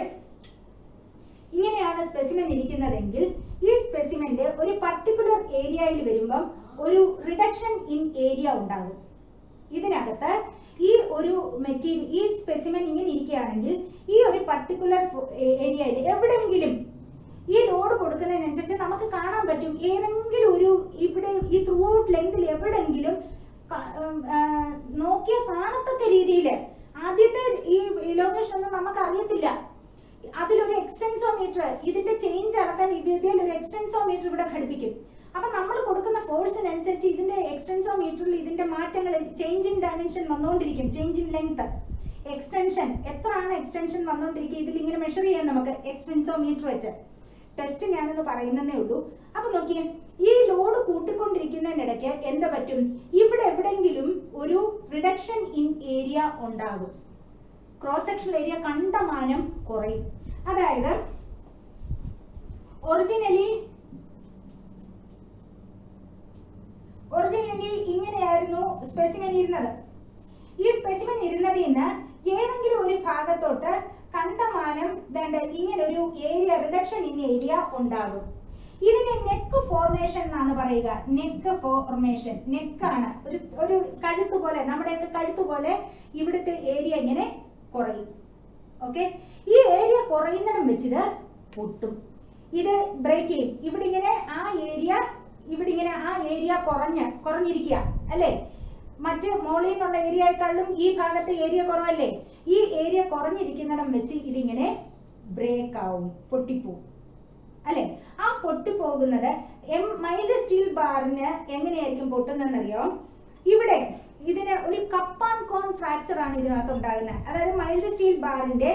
ഇങ്ങനെയാണ് സ്പെസിമെൻ ഇരിക്കുന്നതെങ്കിൽ ഈ സ്പെസിമെന്റെ ഒരു പർട്ടിക്കുലർ ഏരിയയിൽ വരുമ്പം ഒരു റിഡക്ഷൻ ഇൻ ഏരിയ ഉണ്ടാകും. ഇതിനകത്ത് ഈ ഒരു മെറ്റീരിയൽ, ഈ സ്പെസിമെൻ ഇങ്ങനെ ഇരിക്കുകയാണെങ്കിൽ ഈ ഒരു പർട്ടിക്കുലർ ഏരിയയിൽ എവിടെയെങ്കിലും ഈ ലോഡ് കൊടുക്കുന്നതിനനുസരിച്ച് നമുക്ക് കാണാൻ പറ്റും, ഏതെങ്കിലും ഒരു ഇവിടെ ഈ ത്രൂ ഔട്ട് ലെങ്തിൽ എവിടെയെങ്കിലും നോക്കിയാൽ കാണത്തക്ക രീതിയിൽ, ആദ്യത്തെ ഈ ഇലോങ്ങേഷൻ ഒന്നും നമുക്ക് അറിയത്തില്ല, അതിലൊരു എക്സ്റ്റൻസോമീറ്റർ, ഇതിന്റെ ചേഞ്ച് അളക്കാൻ ഇതിൽ ഒരു എക്സ്റ്റൻസോമീറ്റർ ഇവിടെ ഘടിപ്പിക്കും. അപ്പൊ നമ്മൾ കൊടുക്കുന്ന ഫോഴ്സിനനുസരിച്ച് ഇതിന്റെ എക്സ്റ്റൻസോമീറ്ററിൽ ഇതിന്റെ മാറ്റങ്ങൾ, ചേഞ്ച് ഇൻ ഡയമെൻഷൻ വന്നുകൊണ്ടിരിക്കും, ചേഞ്ച് ഇൻ ലെങ്ത്, എക്സ്റ്റൻഷൻ, എത്രയാണ് എക്സ്റ്റൻഷൻ വന്നുകൊണ്ടിരിക്കുക, ഇതിൽ ഇങ്ങനെ മെഷർ ചെയ്യാൻ നമുക്ക് എക്സ്റ്റൻസോമീറ്റർ വെച്ച്. ടെസ്റ്റ് ഞാനൊന്ന് പറയുന്നതേ ഉള്ളൂ. അപ്പൊ നോക്കിയേ, ഈ ലോഡ് കൂട്ടിക്കൊണ്ടിരിക്കുന്നതിനിടയ്ക്ക് എന്താ പറ്റും, ഇവിടെ എവിടെയെങ്കിലും ഒരു റിഡക്ഷൻ ഇൻ ഏരിയ ഉണ്ടാകും. ക്രോസ് സെക്ഷണൽ ഏരിയ കണ്ടമാനം കുറയും. അതായത് ഒറിജിനലി ഇങ്ങനെയായിരുന്നു സ്പെസിമെൻ ഇരുന്നത്. ഈ സ്പെസിമെൻ ഇരുന്നതിൽ നിന്ന് ഏതെങ്കിലും ഒരു ഭാഗത്തോട്ട് കണ്ടമാനം ഇങ്ങനെ ഒരു ഏരിയ, റിഡക്ഷൻ ഇൻ ഏരിയ ഉണ്ടാകും. ഇതിനെ നെക്ക് ഫോർമേഷൻ എന്നാണ് പറയുക. നെക്ക് ഫോർമേഷൻ, നെക്കാണ് ഒരു കഴുത്ത് പോലെ, നമ്മുടെയൊക്കെ കഴുത്ത് പോലെ ഇവിടുത്തെ ഏരിയ ഇങ്ങനെ കുറയും. ഓക്കെ, ഈ ഏരിയ കുറയുന്നിടം വെച്ചിത് പൊട്ടും, ഇത് ബ്രേക്ക് ചെയ്യും. ഇവിടെ ഇങ്ങനെ ആ ഏരിയ കുറഞ്ഞിരിക്കുക അല്ലേ, മറ്റ് മോളിൽ നിന്നുള്ള ഏരിയയെക്കാളും ഈ ഭാഗത്തെ ഏരിയ കുറവല്ലേ. ഈ ഏരിയ കുറഞ്ഞിരിക്കുന്നിടം വെച്ച് ഇതിങ്ങനെ ബ്രേക്ക് ആവും, പൊട്ടിപ്പോവും അല്ലെ. ആ പൊട്ടിപ്പോകുന്നത് മൈൽഡ് സ്റ്റീൽ ബാറിന് എങ്ങനെയായിരിക്കും പൊട്ടുന്നതെന്നറിയോ? ഇവിടെ ഇതിന് ഒരു കപ്പ് ആൻഡ് കോൺ ഫ്രാക്ചർ ആണ് ഇതിനകത്ത് ഉണ്ടാകുന്നത്. അതായത് മൈൽഡ് സ്റ്റീൽ ബാറിന്റെ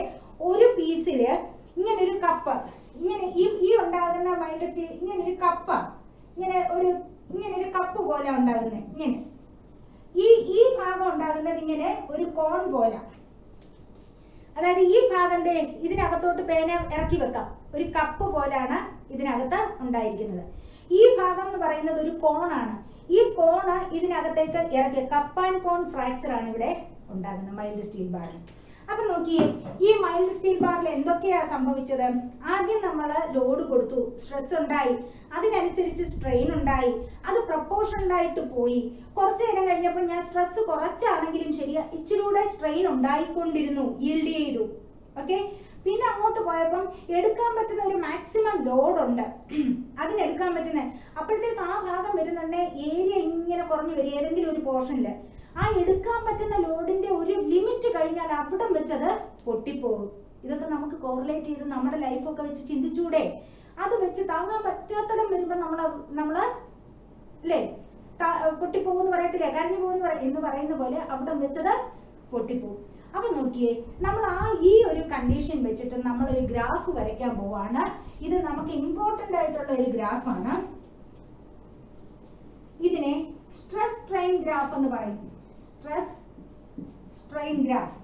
ഒരു പീസില് ഇങ്ങനെ ഒരു കപ്പ്, ഇങ്ങനെ ഈ ഉണ്ടാകുന്ന മൈൽഡ് സ്റ്റീൽ ഇങ്ങനെ ഒരു കപ്പ്, ഇങ്ങനെ ഒരു കപ്പ് പോലെ ഉണ്ടാകുന്നത്. ഇങ്ങനെ ഈ ഭാഗം ഉണ്ടാകുന്നത് ഇങ്ങനെ ഒരു കോൺ പോലെ. അതായത് ഈ ഭാഗം ഇതിനകത്തോട്ട് പേന ഇറക്കി വെക്കാം, ഒരു കപ്പ് പോലാണ് ഇതിനകത്ത് ഉണ്ടായിരിക്കുന്നത്. ഈ ഭാഗം എന്ന് പറയുന്നത് ഒരു കോണാണ്. ഈ കോണ് ഇതിനകത്തേക്ക് ഇറക്കി, കപ്പ് ആൻഡ് കോൺ ഫ്രാക്ചർ ആണ് ഇവിടെ ഉണ്ടാകുന്നത് മൈൽഡ് സ്റ്റീൽ ബാറിൽ. അപ്പൊ നോക്കിയേ, ഈ മൈൽഡ് സ്റ്റീൽ ബാറിൽ എന്തൊക്കെയാ സംഭവിച്ചത്? ആദ്യം നമ്മൾ ലോഡ് കൊടുത്തു, സ്ട്രെസ് ഉണ്ടായി, അതിനനുസരിച്ച് സ്ട്രെയിൻ ഉണ്ടായി, അത് പ്രൊപ്പോർഷണൽ ആയിട്ട് പോയി. കുറച്ചു നേരം കഴിഞ്ഞപ്പോൾ ഞാൻ സ്ട്രെസ് കുറച്ചാണെങ്കിലും ശരിയാ, ഇച്ചിരൂടെ സ്ട്രെയിൻ ഉണ്ടായിക്കൊണ്ടിരുന്നു, ഈൽഡ് ചെയ്തു. ഓക്കെ, പിന്നെ അങ്ങോട്ട് പോയപ്പം എടുക്കാൻ പറ്റുന്ന ഒരു മാക്സിമം ലോഡ് ഉണ്ട്, അതിനെടുക്കാൻ പറ്റുന്ന, അപ്പോഴത്തേക്ക് ആ ഭാഗം വരുന്നുണ്ടെ ഏരിയ ഇങ്ങനെ കുറഞ്ഞു വരും ഏതെങ്കിലും ഒരു പോർഷനില്. ആ എടുക്കാൻ പറ്റുന്ന ലോഡിന്റെ ഒരു ലിമിറ്റ് കഴിഞ്ഞാൽ അവിടം വെച്ചത് പൊട്ടിപ്പോകും. ഇതൊക്കെ നമുക്ക് കോറിലേറ്റ് ചെയ്ത് നമ്മുടെ ലൈഫൊക്കെ വെച്ച് ചിന്തിച്ചൂടെ? അത് വെച്ച് താങ്ങാൻ പറ്റാത്തടം വരുമ്പോ നമ്മള് അല്ലേ പൊട്ടിപ്പോകുന്ന് പറയത്തില്ലേ, കരഞ്ഞു പോകുന്ന എന്ന് പറയുന്ന പോലെ അവിടം വെച്ചത് പൊട്ടിപ്പോകും. അപ്പൊ നോക്കിയേ, നമ്മൾ ഈ ഒരു കണ്ടീഷൻ വെച്ചിട്ട് നമ്മൾ ഒരു ഗ്രാഫ് വരയ്ക്കാൻ പോവാണ്. ഇത് നമുക്ക് ഇമ്പോർട്ടന്റ് ആയിട്ടുള്ള ഒരു ഗ്രാഫാണ്. ഇതിനെ സ്ട്രെസ് സ്ട്രെയിൻ ഗ്രാഫ് എന്ന് പറയും. Stress strain graph,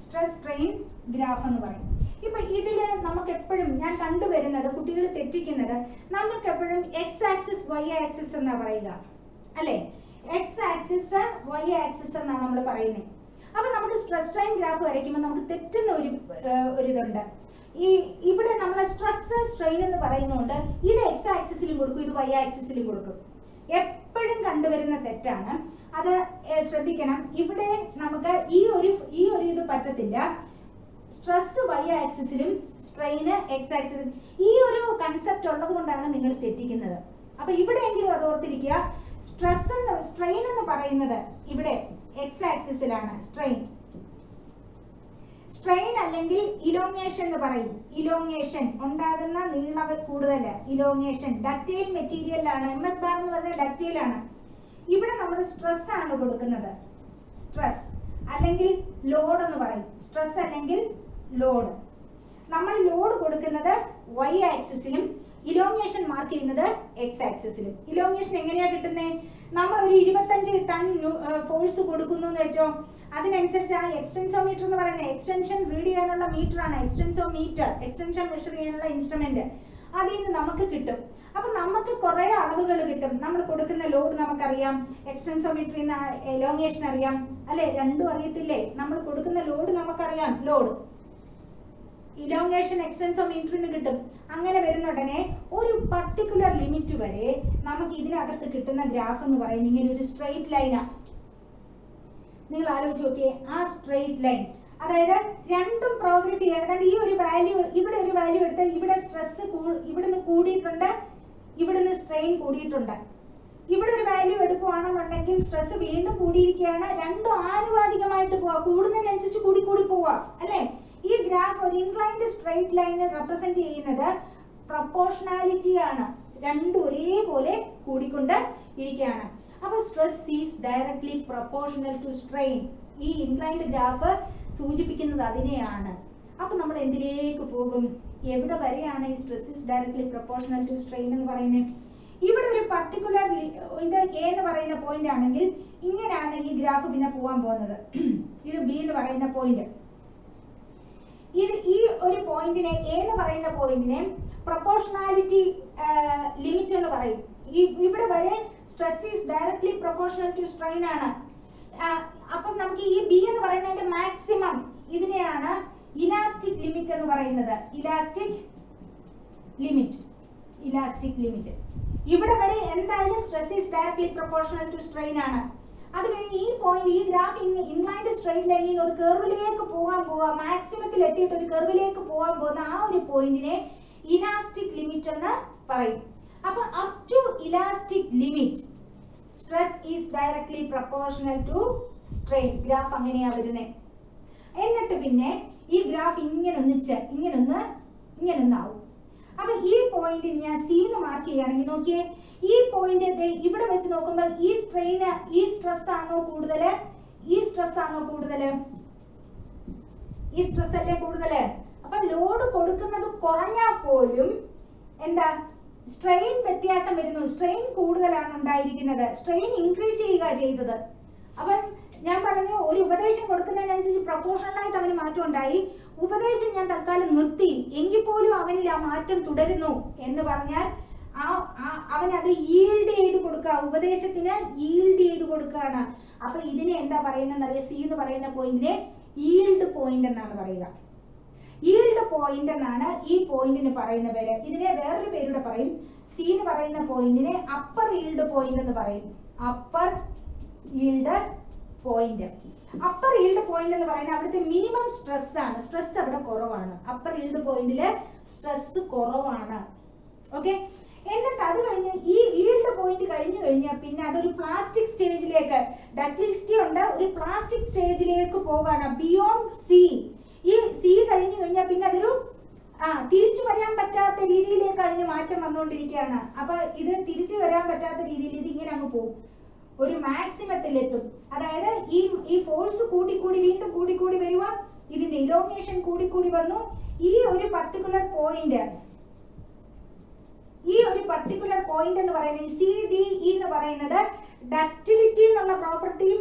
stress strain graph എന്ന് പറയും. ഇപ്പൊ ഇതില് നമുക്ക് എപ്പോഴും ഞാൻ കണ്ടുവരുന്നത് കുട്ടികൾ തെറ്റിക്കുന്നത്, നമുക്ക് എപ്പോഴും എക്സ് ആക്സിസ് വൈ ആക്സിസ് എന്നാ പറയുക അല്ലെ, എക്സ് ആക്സിസ് വൈ ആക്സിസ് എന്നാണ് നമ്മൾ പറയുന്നത്. അപ്പൊ നമുക്ക് സ്ട്രെസ് സ്ട്രെയിൻ ഗ്രാഫ് വരയ്ക്കുമ്പോൾ നമുക്ക് തെറ്റുന്ന ഒരു ഇതുണ്ട്. ഇവിടെ നമ്മൾ സ്ട്രെസ് സ്ട്രെയിൻ എന്ന് പറയുന്നതുകൊണ്ട് ഇത് എക്സ് ആക്സിസിലും കൊടുക്കും, ഇത് വൈ ആക്സിസിലും കൊടുക്കും. എപ്പോഴും കണ്ടുവരുന്ന തെറ്റാണ് അത്, ശ്രദ്ധിക്കണം. ഇവിടെ നമുക്ക് ഈ ഒരു ഇത് പറ്റത്തില്ല. സ്ട്രെസ് വൈ ആക്സിസിലും സ്ട്രെയിന് എക്സ് ആക്സിസിലും ഈ ഒരു കൺസെപ്റ്റ് ഉള്ളത് കൊണ്ടാണ് നിങ്ങൾ തെറ്റിക്കുന്നത്. അപ്പൊ ഇവിടെയെങ്കിലും അത് ഓർത്തിരിക്കുക. സ്ട്രെയിൻ എന്ന് പറയുന്നത് ഇവിടെ എക്സ് ആക്സിസിലാണ്. സ്ട്രെയിൻ അല്ലെങ്കിൽ ഇലോങ്ങേഷൻ എന്ന് പറയും. ഇലോങ്ങേഷൻ ഉണ്ടാകുന്ന നീളം കൂടുതൽ, ഇലോങ്ങേഷൻ ഡക്റ്റൈൽ മെറ്റീരിയലാണ്. MS ബാർ എന്ന് പറഞ്ഞാൽ ഡക്റ്റൈൽ ആണ്. ഇവിടെ നമ്മൾ സ്ട്രെസ് ആണ് കൊടുക്കുന്നത്. സ്ട്രെസ് അല്ലെങ്കിൽ ലോഡ് എന്ന് പറയും. സ്ട്രെസ് അല്ലെങ്കിൽ ലോഡ്. നമ്മൾ ലോഡ് കൊടുക്കുന്നത് വൈ ആക്സിസിലും ഇലോങ്ങേഷൻ മാർക്ക് ചെയ്യുന്നത് എക്സ് ആക്സിസിലും. ഇലോങ്ങേഷൻ എങ്ങനെയാ കിട്ടുന്നത്? നമ്മൾ ഒരു 25 ടൺ ഫോഴ്സ് കൊടുക്കുന്നു എന്ന് വെച്ചോ, അതിനനുസരിച്ച് ആ എക്സ്റ്റൻസോമീറ്റർ എന്ന് പറയുന്നത് എക്സ്റ്റൻഷൻ റീഡ് ചെയ്യാനുള്ള മീറ്റർ ആണ്. എക്സ്റ്റൻസോമീറ്റർ എക്സ്റ്റൻഷൻ മെഷർ ചെയ്യാനുള്ള ഇൻസ്ട്രുമെന്റ്, അതിൽ നിന്ന് നമുക്ക് കിട്ടും. അപ്പൊ നമുക്ക് കുറെ അളവുകൾ കിട്ടും. നമ്മൾ കൊടുക്കുന്ന ലോഡ് നമുക്കറിയാം, എക്സ്റ്റൻസോമീറ്ററിൽ നിന്ന് എലോങ്ങേഷൻ അറിയാം അല്ലെ, രണ്ടും അറിയത്തില്ലേ? നമ്മൾ കൊടുക്കുന്ന ലോഡ് നമുക്കറിയാം, ലോഡ് ഇലോങ്ങേഷൻ എക്സ്റ്റൻസോമീറ്ററിൽ നിന്ന് കിട്ടും. അങ്ങനെ വരുന്ന ഉടനെ ഒരു പർട്ടിക്കുലർ ലിമിറ്റ് വരെ നമുക്ക് ഇതിനകത്ത് കിട്ടുന്ന ഗ്രാഫ് എന്ന് പറയുന്നത് ഇങ്ങനെ ഒരു സ്ട്രെയിറ്റ് ലൈനാ. നിങ്ങൾ ആലോചിച്ച് നോക്കിയേ, ആ സ്ട്രെയിറ്റ് ലൈൻ, അതായത് രണ്ടും പ്രോഗ്രസ് ചെയ്യണം. ഈ ഒരു വാല്യൂ, ഇവിടെ ഒരു വാല്യൂ എടുത്ത് ഇവിടെ സ്ട്രെസ് ഇവിടുന്ന് കൂടിയിട്ടുണ്ട്, ഇവിടുന്ന് സ്ട്രെയിൻ കൂടിയിട്ടുണ്ട്. ഇവിടെ ഒരു വാല്യൂ എടുക്കുകയാണെന്നുണ്ടെങ്കിൽ സ്ട്രെസ് വീണ്ടും കൂടിയിരിക്കുകയാണ്. രണ്ടും ആനുപാതികമായിട്ട് പോവാ, കൂടുന്നതിനനുസരിച്ച് കൂടി കൂടി പോവാ അല്ലെ. ഈ ഗ്രാഫ് ഒരു ഇൻക്ലൈൻഡ് സ്ട്രെയിറ്റ് ലൈനെ റെപ്രസെന്റ് ചെയ്യുന്നത് പ്രൊപ്പോർഷണാലിറ്റി ആണ്. രണ്ടും ഒരേപോലെ കൂടിക്കൊണ്ട് ഇരിക്കുകയാണ്. അപ്പൊ stress is directly proportional to strain. ഈ ഇൻക്ലൈൻഡ് ഗ്രാഫ് സൂചിപ്പിക്കുന്നത് അതിനെയാണ്. അപ്പൊ നമ്മൾ എന്തിലേക്ക് പോകും? എവിടെ വരെയാണ് ഈ stress is directly proportional to strain എന്ന് പറയുന്നത്? ഇവിടെ ഒരു പർട്ടിക്കുലർ ഇത് എ എന്ന് പറയുന്ന പോയിന്റ് ആണെങ്കിൽ ഇങ്ങനെയാണ് ഈ ഗ്രാഫ് പിന്നെ പോകാൻ പോകുന്നത്. ഇത് ബി എന്ന് പറയുന്ന പോയിന്റ്. ഈ ഒരു പോയിന്റിനെ, എ എന്ന് പറയുന്ന പോയിന്റിനെ പ്രൊപ്പോർഷണാലിറ്റി ലിമിറ്റ് എന്ന് പറയും. ഇവിടെ വരെ stress is directly proportional to strain ആണ്. അപ്പം നമുക്ക് ഈ ബി എന്ന് പറയുന്നതിന്റെ മാക്സിമം ഇതിനെയാണ് ഇലാസ്റ്റിക് ലിമിറ്റ് എന്ന് പറയുന്നത്. Elastic limit. ഇവിടെ വരെ എന്തായാലും stress is directly proportional to strain ആണ്. അത് കഴിഞ്ഞ് ഈ പോയിന്റ്, ഈ ഗ്രാഫ് ഇൻക്ലൈൻഡ് സ്ട്രെയിറ്റ് ലൈനിൽ നിന്ന് ഒരു കർവിലേക്ക് പോവാ, മാക്സിമത്തിൽ എത്തിയിട്ട് ഒരു കർവിലേക്ക് പോകാൻ പോകുന്ന ആ ഒരു പോയിന്റിനെ ഇലാസ്റ്റിക് ലിമിറ്റ് എന്ന് പറയും. അപ്പൊ up to elastic limit stress is directly proportional to strain. Graph അങ്ങനെയാ വരുന്നത്. എന്നിട്ട് പിന്നെ ഈ ഗ്രാഫ് ഇങ്ങനൊന്നാവും. അപ്പൊ ഈ പോയിന്റ് ഞാൻ സി എന്ന് മാർക്ക് ചെയ്യുകയാണെങ്കിൽ നോക്കിയേ, ഈ പോയിന്റ് ഇവിടെ വെച്ച് നോക്കുമ്പോൾ ഈ സ്ട്രെസ് ആണോ കൂടുതല്, ഈ സ്ട്രെസ് അല്ലേ കൂടുതല്. അപ്പൊ ലോഡ് കൊടുക്കുന്നത് കുറഞ്ഞാൽ പോലും എന്താ സ്ട്രെയിൻ വ്യത്യാസം വരുന്നു. സ്ട്രെയിൻ കൂടുതലാണ് ഉണ്ടായിരിക്കുന്നത്, സ്ട്രെയിൻ ഇൻക്രീസ് ചെയ്യുക ചെയ്തത്. അപ്പം ഞാൻ പറഞ്ഞു, ഒരു ഉപദേശം കൊടുക്കുന്നതിനനുസരിച്ച് പ്രൊപ്പോർഷണൽ ആയിട്ട് അവന് മാറ്റം ഉണ്ടായി. ഉപദേശം ഞാൻ തൽക്കാലം നിർത്തി, എങ്കിൽ പോലും അവനിൽ ആ മാറ്റം തുടരുന്നു എന്ന് പറഞ്ഞാൽ അവൻ അത് ഈൽഡ് ചെയ്ത് കൊടുക്കുക, ഉപദേശത്തിന് ഈൽഡ് ചെയ്ത് കൊടുക്കുകയാണ്. അപ്പൊ ഇതിനെ എന്താ പറയുന്നത്? സി എന്ന് പറയുന്ന പോയിന്റിനെ ഈൽഡ് പോയിന്റ് എന്നാണ് പറയുക. ഈൽഡ് പോയിന്റ് എന്നാണ് ഈ പോയിന്റിന് പറയുന്ന പേര്. ഇതിനെ വേറൊരു പേരുടെ പറയും. സി എന്ന് പറയുന്ന പോയിന്റിനെ അപ്പർ ഈൽഡ് പോയിന്റ് എന്ന് പറയും. Upper yield point. Upper yield point എന്ന് പറയുന്നത് അവിടുത്തെ മിനിമം സ്ട്രെസ് ആണ്. സ്ട്രെസ് അവിടെ കുറവാണ്. അപ്പർ ഈൽഡ് പോയിന്റില് സ്ട്രെസ് കുറവാണ്. ഓക്കെ. എന്നിട്ട് അത് കഴിഞ്ഞ് ഈ ഈൽഡ് പോയിന്റ് കഴിഞ്ഞു കഴിഞ്ഞാൽ പിന്നെ അതൊരു പ്ലാസ്റ്റിക് സ്റ്റേജിലേക്ക്, ഡക്റ്റിലിറ്റി ഉണ്ട്, ഒരു പ്ലാസ്റ്റിക് സ്റ്റേജിലേക്ക് പോകാണ്. Beyond C. ഈ സി കഴിഞ്ഞു കഴിഞ്ഞാൽ പിന്നെ അതൊരു തിരിച്ചു വരാൻ പറ്റാത്ത രീതിയിലേക്ക് അതിന് മാറ്റം വന്നുകൊണ്ടിരിക്കുകയാണ്. അപ്പൊ ഇത് തിരിച്ചു വരാൻ പറ്റാത്ത രീതിയിൽ ഇത് ഇങ്ങനെ അങ്ങ് പോകും, ഒരു മാക്സിമത്തിൽ എത്തും. അതായത് ഈ ഫോഴ്സ് കൂടി വീണ്ടും കൂടി വരിക, ഇതിന്റെ ഇലോങ്ങേഷൻ കൂടി വന്നു. ഈ ഒരു പർട്ടിക്കുലർ പോയിന്റ് എന്ന് പറയുന്നത് സി ഡി ഇ എന്ന് പറയുന്നത് ഡക്റ്റിലിറ്റി എന്നുള്ള പ്രോപ്പർട്ടിയും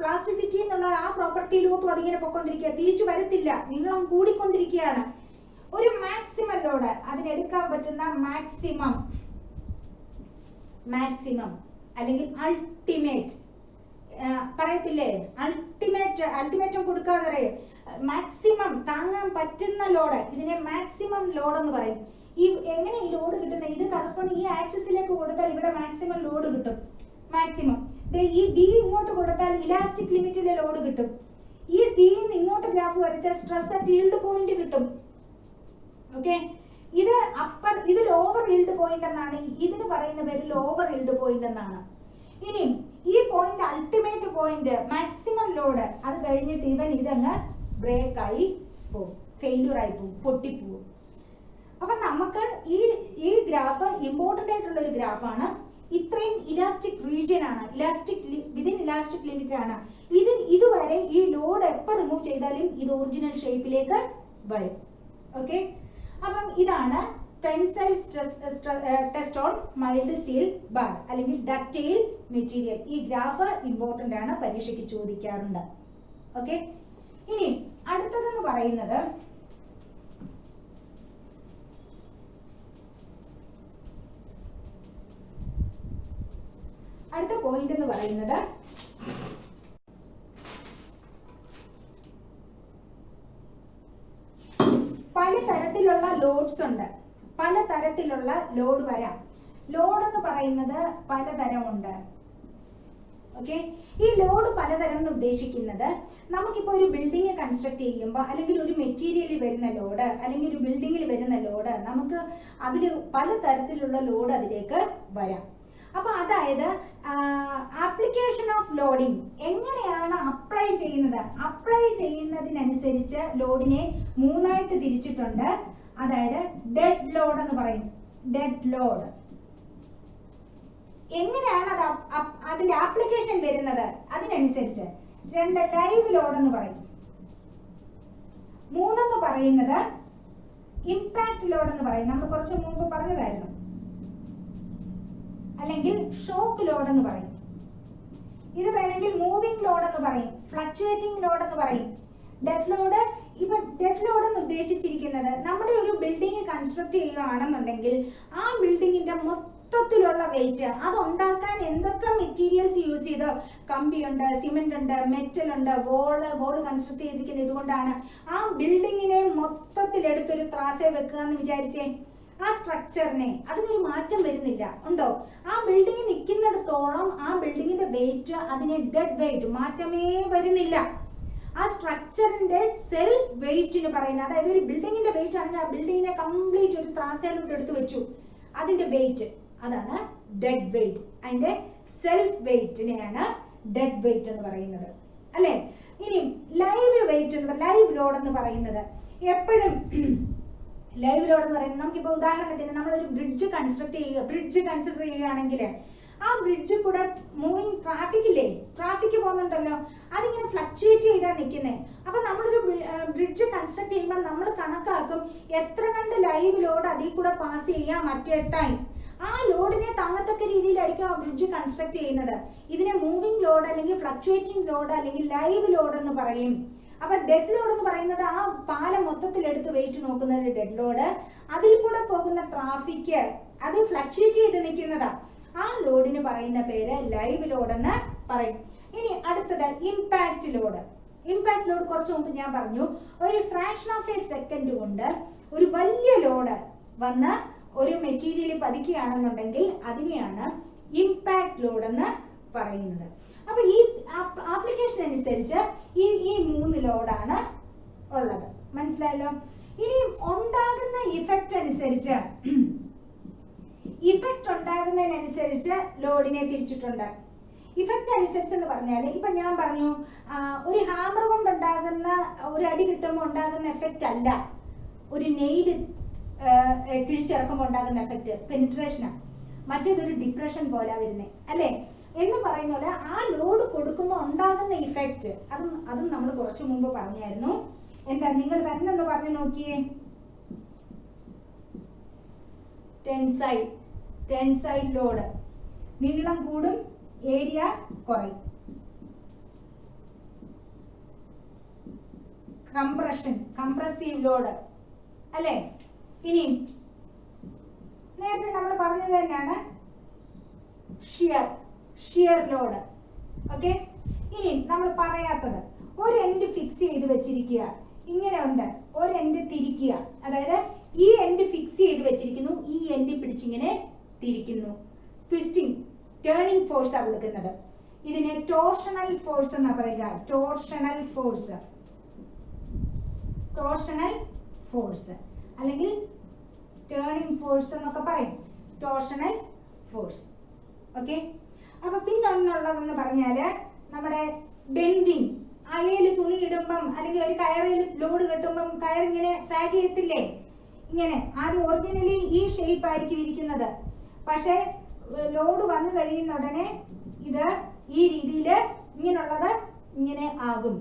പ്ലാസ്റ്റിസിറ്റി എന്നുള്ള ആ പ്രോപ്പർട്ടിയിലോട്ടും അതിങ്ങനെ പൊയ്ക്കൊണ്ടിരിക്കുക, തിരിച്ചു വരത്തില്ല, നീളം കൂടിക്കൊണ്ടിരിക്കുകയാണ്. ഒരു മാക്സിമം ലോഡ്, അതിനെടുക്കാൻ പറ്റുന്ന മാക്സിമം അല്ലെങ്കിൽ അൾട്ടിമേറ്റ് പറയത്തില്ലേ, അൾട്ടിമേറ്റം കൊടുക്കാതെ പറയും, മാക്സിമം താങ്ങാൻ പറ്റുന്ന ലോഡ്, ഇതിനെ മാക്സിമം ലോഡ് എന്ന് പറയും. ഈ എങ്ങനെ ഈ ലോഡ് കിട്ടുന്നത്, ഇത് കറസ്പോണ്ട് ഈ ആക്സിസിലേക്ക് കൊടുത്താൽ ഇവിടെ മാക്സിമം ലോഡ് കിട്ടും, മാക്സിമം. ഈ ബി ഇങ്ങോട്ട് കൊടുത്താൽ ഇലാസ്റ്റിക് ലിമിറ്റിലെ ലോഡ് കിട്ടും. ഈ സി ഇങ്ങോട്ട് ഗ്രാഫ് വരച്ചാൽ സ്ട്രെസ് അറ്റ് ഈൽഡ് പോയിന്റ് കിട്ടും. ഓക്കെ, ഇത് ലോവർ ഈൽഡ് പോയിന്റ് എന്നാണ്, ഇതിന് പറയുന്ന പേര് ലോവർ ഈൽഡ് പോയിന്റ് എന്നാണ്. ഇനി ഈ point ultimate point maximum load, അത് കഴിഞ്ഞിട്ട് ഇതങ്ങ് ബ്രേക്ക് ആയി പോകും, ഫെയിലിയർ ആയി പോകും, പൊട്ടിപ്പോകും. അപ്പൊ നമുക്ക് ഈ ഗ്രാഫ് ഇമ്പോർട്ടന്റ് ആയിട്ടുള്ള ഒരു ഗ്രാഫാണ്. ഇത്രയും ഇലാസ്റ്റിക് റീജിയൻ ആണ്, വിതിൻ ഇലാസ്റ്റിക് ലിമിറ്റ് ആണ്. ഇതുവരെ ഈ ലോഡ് എപ്പോൾ റിമൂവ് ചെയ്താലും ഇത് ഒറിജിനൽ ഷേപ്പിലേക്ക് വരും. ഓക്കെ, അപ്പം ഇതാണ് tensile test on mild steel bar അല്ലെങ്കിൽ ഡക്റ്റൈൽ മെറ്റീരിയൽ. ഈ ഗ്രാഫ് ഇമ്പോർട്ടന്റ് ആണ്, പരീക്ഷയ്ക്ക് ചോദിക്കാറുണ്ട്. ഓക്കെ, ഇനി അടുത്തതെന്ന് പറയുന്നത് അടുത്ത പോയിന്റ് എന്ന് പറയുന്നത് പലതരത്തിലുള്ള ലോഡ്സ് ഉണ്ട്, പലതരത്തിലുള്ള ലോഡ് വരാം. ലോഡ് എന്ന് പറയുന്നത് പലതരമുണ്ട്. ഓക്കെ, ഈ ലോഡ് പലതരം എന്ന് ഉദ്ദേശിക്കുന്നത് നമുക്കിപ്പോൾ ഒരു ബിൽഡിംഗ് കൺസ്ട്രക്ട് ചെയ്യുമ്പോൾ അല്ലെങ്കിൽ ഒരു മെറ്റീരിയലിൽ വരുന്ന ലോഡ് അല്ലെങ്കിൽ ഒരു ബിൽഡിങ്ങിൽ വരുന്ന ലോഡ്, നമുക്ക് അതിൽ പലതരത്തിലുള്ള ലോഡ് അതിലേക്ക് വരാം. അപ്പൊ അതായത് ആപ്ലിക്കേഷൻ ഓഫ് ലോഡിംഗ് എങ്ങനെയാണ് അപ്ലൈ ചെയ്യുന്നത്, അപ്ലൈ ചെയ്യുന്നതിനനുസരിച്ച് ലോഡിനെ മൂന്നായിട്ട് തിരിച്ചിട്ടുണ്ട്. അതായത് ഡെഡ് ലോഡ് എന്ന് പറയും, ഡെഡ് ലോഡ്. എങ്ങനെയാണ് അതിന്റെ ആപ്ലിക്കേഷൻ വരുന്നത് അതിനനുസരിച്ച്. രണ്ട്, ലൈവ് ലോഡ് എന്ന് പറയും. മൂന്നെന്ന് പറയുന്നത് ഇമ്പാക്ട് ലോഡ് എന്ന് പറയും, നമ്മൾ കുറച്ച് മുമ്പ് പറഞ്ഞതായിരുന്നു. അല്ലെങ്കിൽ ഷോക്ക് ലോഡ് എന്ന് പറയും. ഇത് വേണമെങ്കിൽ മൂവിംഗ് ലോഡ് എന്ന് പറയും, ഫ്ലക്ച്വേറ്റിംഗ് ലോഡ് എന്ന് പറയും. ഡെഡ് ലോഡ്, ഇപ്പൊ ഡെഡ് ലോഡ് എന്ന് ഉദ്ദേശിച്ചിരിക്കുന്നത് നമ്മുടെ ഒരു ബിൽഡിംഗ് കൺസ്ട്രക്ട് ചെയ്യുകയാണെന്നുണ്ടെങ്കിൽ ആ ബിൽഡിങ്ങിന്റെ മൊത്തത്തിലുള്ള വെയിറ്റ്, അത് ഉണ്ടാക്കാൻ എന്തൊക്കെ മെറ്റീരിയൽസ് യൂസ് ചെയ്തോ, കമ്പിയുണ്ട്, സിമെന്റ് ഉണ്ട്, മെറ്റൽ ഉണ്ട്, വോള് കൺസ്ട്രക്ട് ചെയ്തിരിക്കുന്നത് ഇതുകൊണ്ടാണ്. ആ ബിൽഡിങ്ങിനെ മൊത്തത്തിൽ എടുത്തൊരു ത്രാസെ വെക്കുക എന്ന് വിചാരിച്ചേ, ആ സ്ട്രക്ചറിനെ അതിനൊരു മാറ്റം വരുന്നില്ല, ഉണ്ടോ? ആ ബിൽഡിംഗ് നിൽക്കുന്നിടത്തോളം ആ ബിൽഡിങ്ങിന്റെ വെയിറ്റ്, അതിനെ ഡെഡ് വെയിറ്റ്, മാറ്റമേ വരുന്നില്ല. ആ സ്ട്രക്ചറിന്റെ സെൽഫ് വെയിറ്റിന് പറയുന്നത്, അതായത് ഒരു ബിൽഡിങ്ങിന്റെ വെയിറ്റ് ആണെങ്കിൽ ആ ബിൽഡിങ്ങിനെ കംപ്ലീറ്റ് ഒരു ത്രാസയിലോട്ട് എടുത്തു വെച്ചു, അതിന്റെ വെയിറ്റ്, അതാണ് ഡെഡ് വെയിറ്റ്. അതിന്റെ സെൽഫ് വെയിറ്റിനെയാണ് ഡെഡ് വെയിറ്റ് എന്ന് പറയുന്നത്, അല്ലെ? ഇനി ലൈവ് വെയിറ്റ് എന്ന് ലൈവ് ലോഡ് എന്ന് പറയുന്നത് എപ്പോഴും ലൈവ് ലോഡ് എന്ന് പറയുന്നത്, നമുക്കിപ്പോൾ ഉദാഹരണത്തിന് നമ്മളൊരു ബ്രിഡ്ജ് കൺസിഡർ ചെയ്യുകയാണെങ്കിൽ ആ ബ്രിഡ്ജ് കൂടെ മൂവിങ് ട്രാഫിക് ഇല്ലേ, ട്രാഫിക് പോകുന്നുണ്ടല്ലോ, അതിങ്ങനെ ഫ്ലക്ച്വേറ്റ് ചെയ്താൽ നിൽക്കുന്നത്. അപ്പൊ നമ്മളൊരു ബ്രിഡ്ജ് കൺസ്ട്രക്ട് ചെയ്യുമ്പോൾ നമ്മൾ കണക്കാക്കും എത്ര കണ്ട് ലൈവ് ലോഡ് അതിൽ കൂടെ പാസ് ചെയ്യാം മറ്റേ ടൈം. ആ ലോഡിനെ താങ്ങത്തക്ക രീതിയിലായിരിക്കും ആ ബ്രിഡ്ജ് കൺസ്ട്രക്ട് ചെയ്യുന്നത്. ഇതിനെ മൂവിങ് ലോഡ് അല്ലെങ്കിൽ ഫ്ലക്ച്വേറ്റിംഗ് ലോഡ് അല്ലെങ്കിൽ ലൈവ് ലോഡ് എന്ന് പറയും. അപ്പൊ ഡെഡ് ലോഡ് എന്ന് പറയുന്നത് ആ പാലം മൊത്തത്തിൽ എടുത്ത് വെയിറ്റ് നോക്കുന്നത് ഡെഡ് ലോഡ്. അതിൽ കൂടെ പോകുന്ന ട്രാഫിക് അത് ഫ്ലക്ച്വേറ്റ് ചെയ്ത് നിൽക്കുന്നതാ. ആ ലോഡിന് പറയുന്ന പേര് ലൈവ് ലോഡ് എന്ന് പറയും. ഇനി അടുത്തത് ഇമ്പാക്ട് ലോഡ്. ഇമ്പാക്ട് ലോഡ് കുറച്ച് മുമ്പ് ഞാൻ പറഞ്ഞു, ഒരു ഫ്രാക്ഷൻ ഓഫ് എ സെക്കൻഡ് കൊണ്ട് ഒരു വലിയ ലോഡ് വന്ന് ഒരു മെറ്റീരിയൽ പതിക്കുകയാണെന്നുണ്ടെങ്കിൽ അതിനെയാണ് ഇമ്പാക്ട് ലോഡ് എന്ന് പറയുന്നത്. അപ്പൊ ഈ ആപ്ലിക്കേഷൻ അനുസരിച്ച് ഈ മൂന്ന് ലോഡാണ് ഉള്ളത്, മനസ്സിലായല്ലോ? ഇനി ഉണ്ടാകുന്ന ഇഫക്റ്റ് അനുസരിച്ച്, ഇഫക്റ്റ് ഉണ്ടാകുന്നതിനനുസരിച്ച് ലോഡിനെ തിരിച്ചിട്ടുണ്ട്. ഇഫക്റ്റ് അനുസരിച്ച് എന്ന് പറഞ്ഞാൽ, ഇപ്പൊ ഞാൻ പറഞ്ഞു ഒരു ഹാമർ കൊണ്ടുണ്ടാകുന്ന ഒരു അടി കിട്ടുമ്പോൾ ഉണ്ടാകുന്ന എഫക്റ്റ് അല്ല ഒരു നെയിൽ കിഴിച്ചിറക്കുമ്പോൾ ഉണ്ടാകുന്ന എഫക്റ്റ്, പെനിട്രേഷനാണ്. മറ്റേതൊരു ഡിപ്രഷൻ പോലെ വരുന്നേ, അല്ലേ? എന്ന് പറയുന്ന പോലെ ആ ലോഡ് കൊടുക്കുമ്പോൾ ഉണ്ടാകുന്ന ഇഫക്റ്റ് അതും നമ്മൾ കുറച്ചു മുമ്പ് പറഞ്ഞായിരുന്നു. എന്താ, നിങ്ങൾ തന്നെ ഒന്ന് പറഞ്ഞു നോക്കിയേ. ടെൻസൈൽ ലോഡ്, നീളം കൂടും, ഏരിയ കുറയും. കംപ്രസീവ് ലോഡ് അല്ലേ? ഇനി നേരത്തെ നമ്മൾ പറഞ്ഞത് തന്നെയാണ് ഷിയർ ലോഡ്. ഓക്കെ, ഇനി നമ്മൾ പറയാത്തത്, ഒരു എൻഡ് ഫിക്സ് ചെയ്ത് വെച്ചിരിക്കുക, ഇങ്ങനെ ഉണ്ട്, ഒരു എൻഡ് തിരിക്കുക, അതായത് ഈ എൻഡ് ഫിക്സ് ചെയ്ത് വെച്ചിരിക്കുന്നു, ഈ എൻഡ് പിടിച്ചിങ്ങനെ തിരിക്കുന്നു, ട്വിസ്റ്റിംഗ് ടേണിംഗ് ഫോഴ്സ് ആണ് കൊടുക്കുന്നത്. ഇതിനെ ടോർഷണൽ ഫോഴ്സ് എന്നാ പറയുക. ടോർഷണൽ ഫോഴ്സ് അല്ലെങ്കിൽ ടേണിംഗ് ഫോഴ്സ് എന്നൊക്കെ പറയും. Torsional force. ഓക്കെ, അപ്പൊ പിന്നെ ഒന്നുള്ളതെന്ന് പറഞ്ഞാല് നമ്മുടെ ബെൻഡിങ്. അയയിൽ തുണി ഇടുമ്പം അല്ലെങ്കിൽ ഒരു കയറിൽ ലോഡ് കെട്ടുമ്പം കയറിങ്ങനെ സാഗ് ചെയ്യത്തില്ലേ? ഇങ്ങനെ ആദ്യം ഒറിജിനലി ഈ ഷേപ്പ് ആയിരിക്കും ഇരിക്കുന്നത്, പക്ഷെ ലോഡ് വന്നു കഴിയുന്ന ഉടനെ ഇത് ഈ രീതിയിൽ ഇങ്ങനെയുള്ളത് ഇങ്ങനെ ആകും.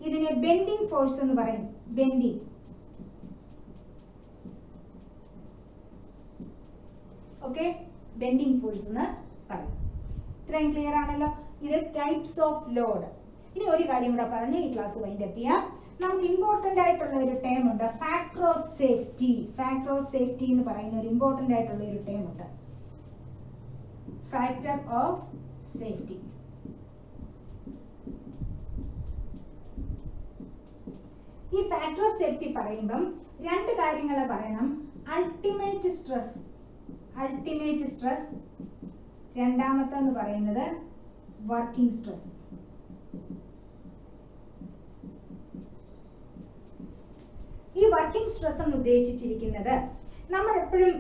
ഇതിനെ ബെൻഡിങ് ഫോഴ്സ് എന്ന് പറയും. ബെൻഡിങ്. ഓക്കെ, ബെൻഡിങ് ഫോഴ്സ് എന്ന് പറയും. ഇത്രയും ക്ലിയർ ആണല്ലോ? ഇത് ടൈപ്സ് ഓഫ് ലോഡ്. ഇനി ഒരു കാര്യം കൂടെ പറഞ്ഞ് ഈ ക്ലാസ് വൈൻഡ് അപ്പ് ചെയ്യാം. നമുക്ക് ഇമ്പോർട്ടന്റ് ആയിട്ടുള്ള ഒരു ടേം ഉണ്ട്, factor of safety. Factor of safety എന്ന് പറയുന്ന ഒരു ഇമ്പോർട്ടന്റ് ആയിട്ടുള്ള ഒരു ടേം ഉണ്ട്, ഫാക്ടർ ഓഫ് സേഫ്റ്റി. ഈ ഫാക്ടർ ഓഫ് സേഫ്റ്റി പറയുമ്പം രണ്ട് കാര്യങ്ങൾ പറയണം. അൾട്ടിമേറ്റ് സ്ട്രെസ്, രണ്ടാമത്തെന്ന് പറയുന്നത് വർക്കിംഗ് സ്ട്രെസ്. ഈ വർക്കിംഗ് സ്ട്രെസ് എന്ന് ഉദ്ദേശിച്ചിരിക്കുന്നത് നമ്മൾ എപ്പോഴും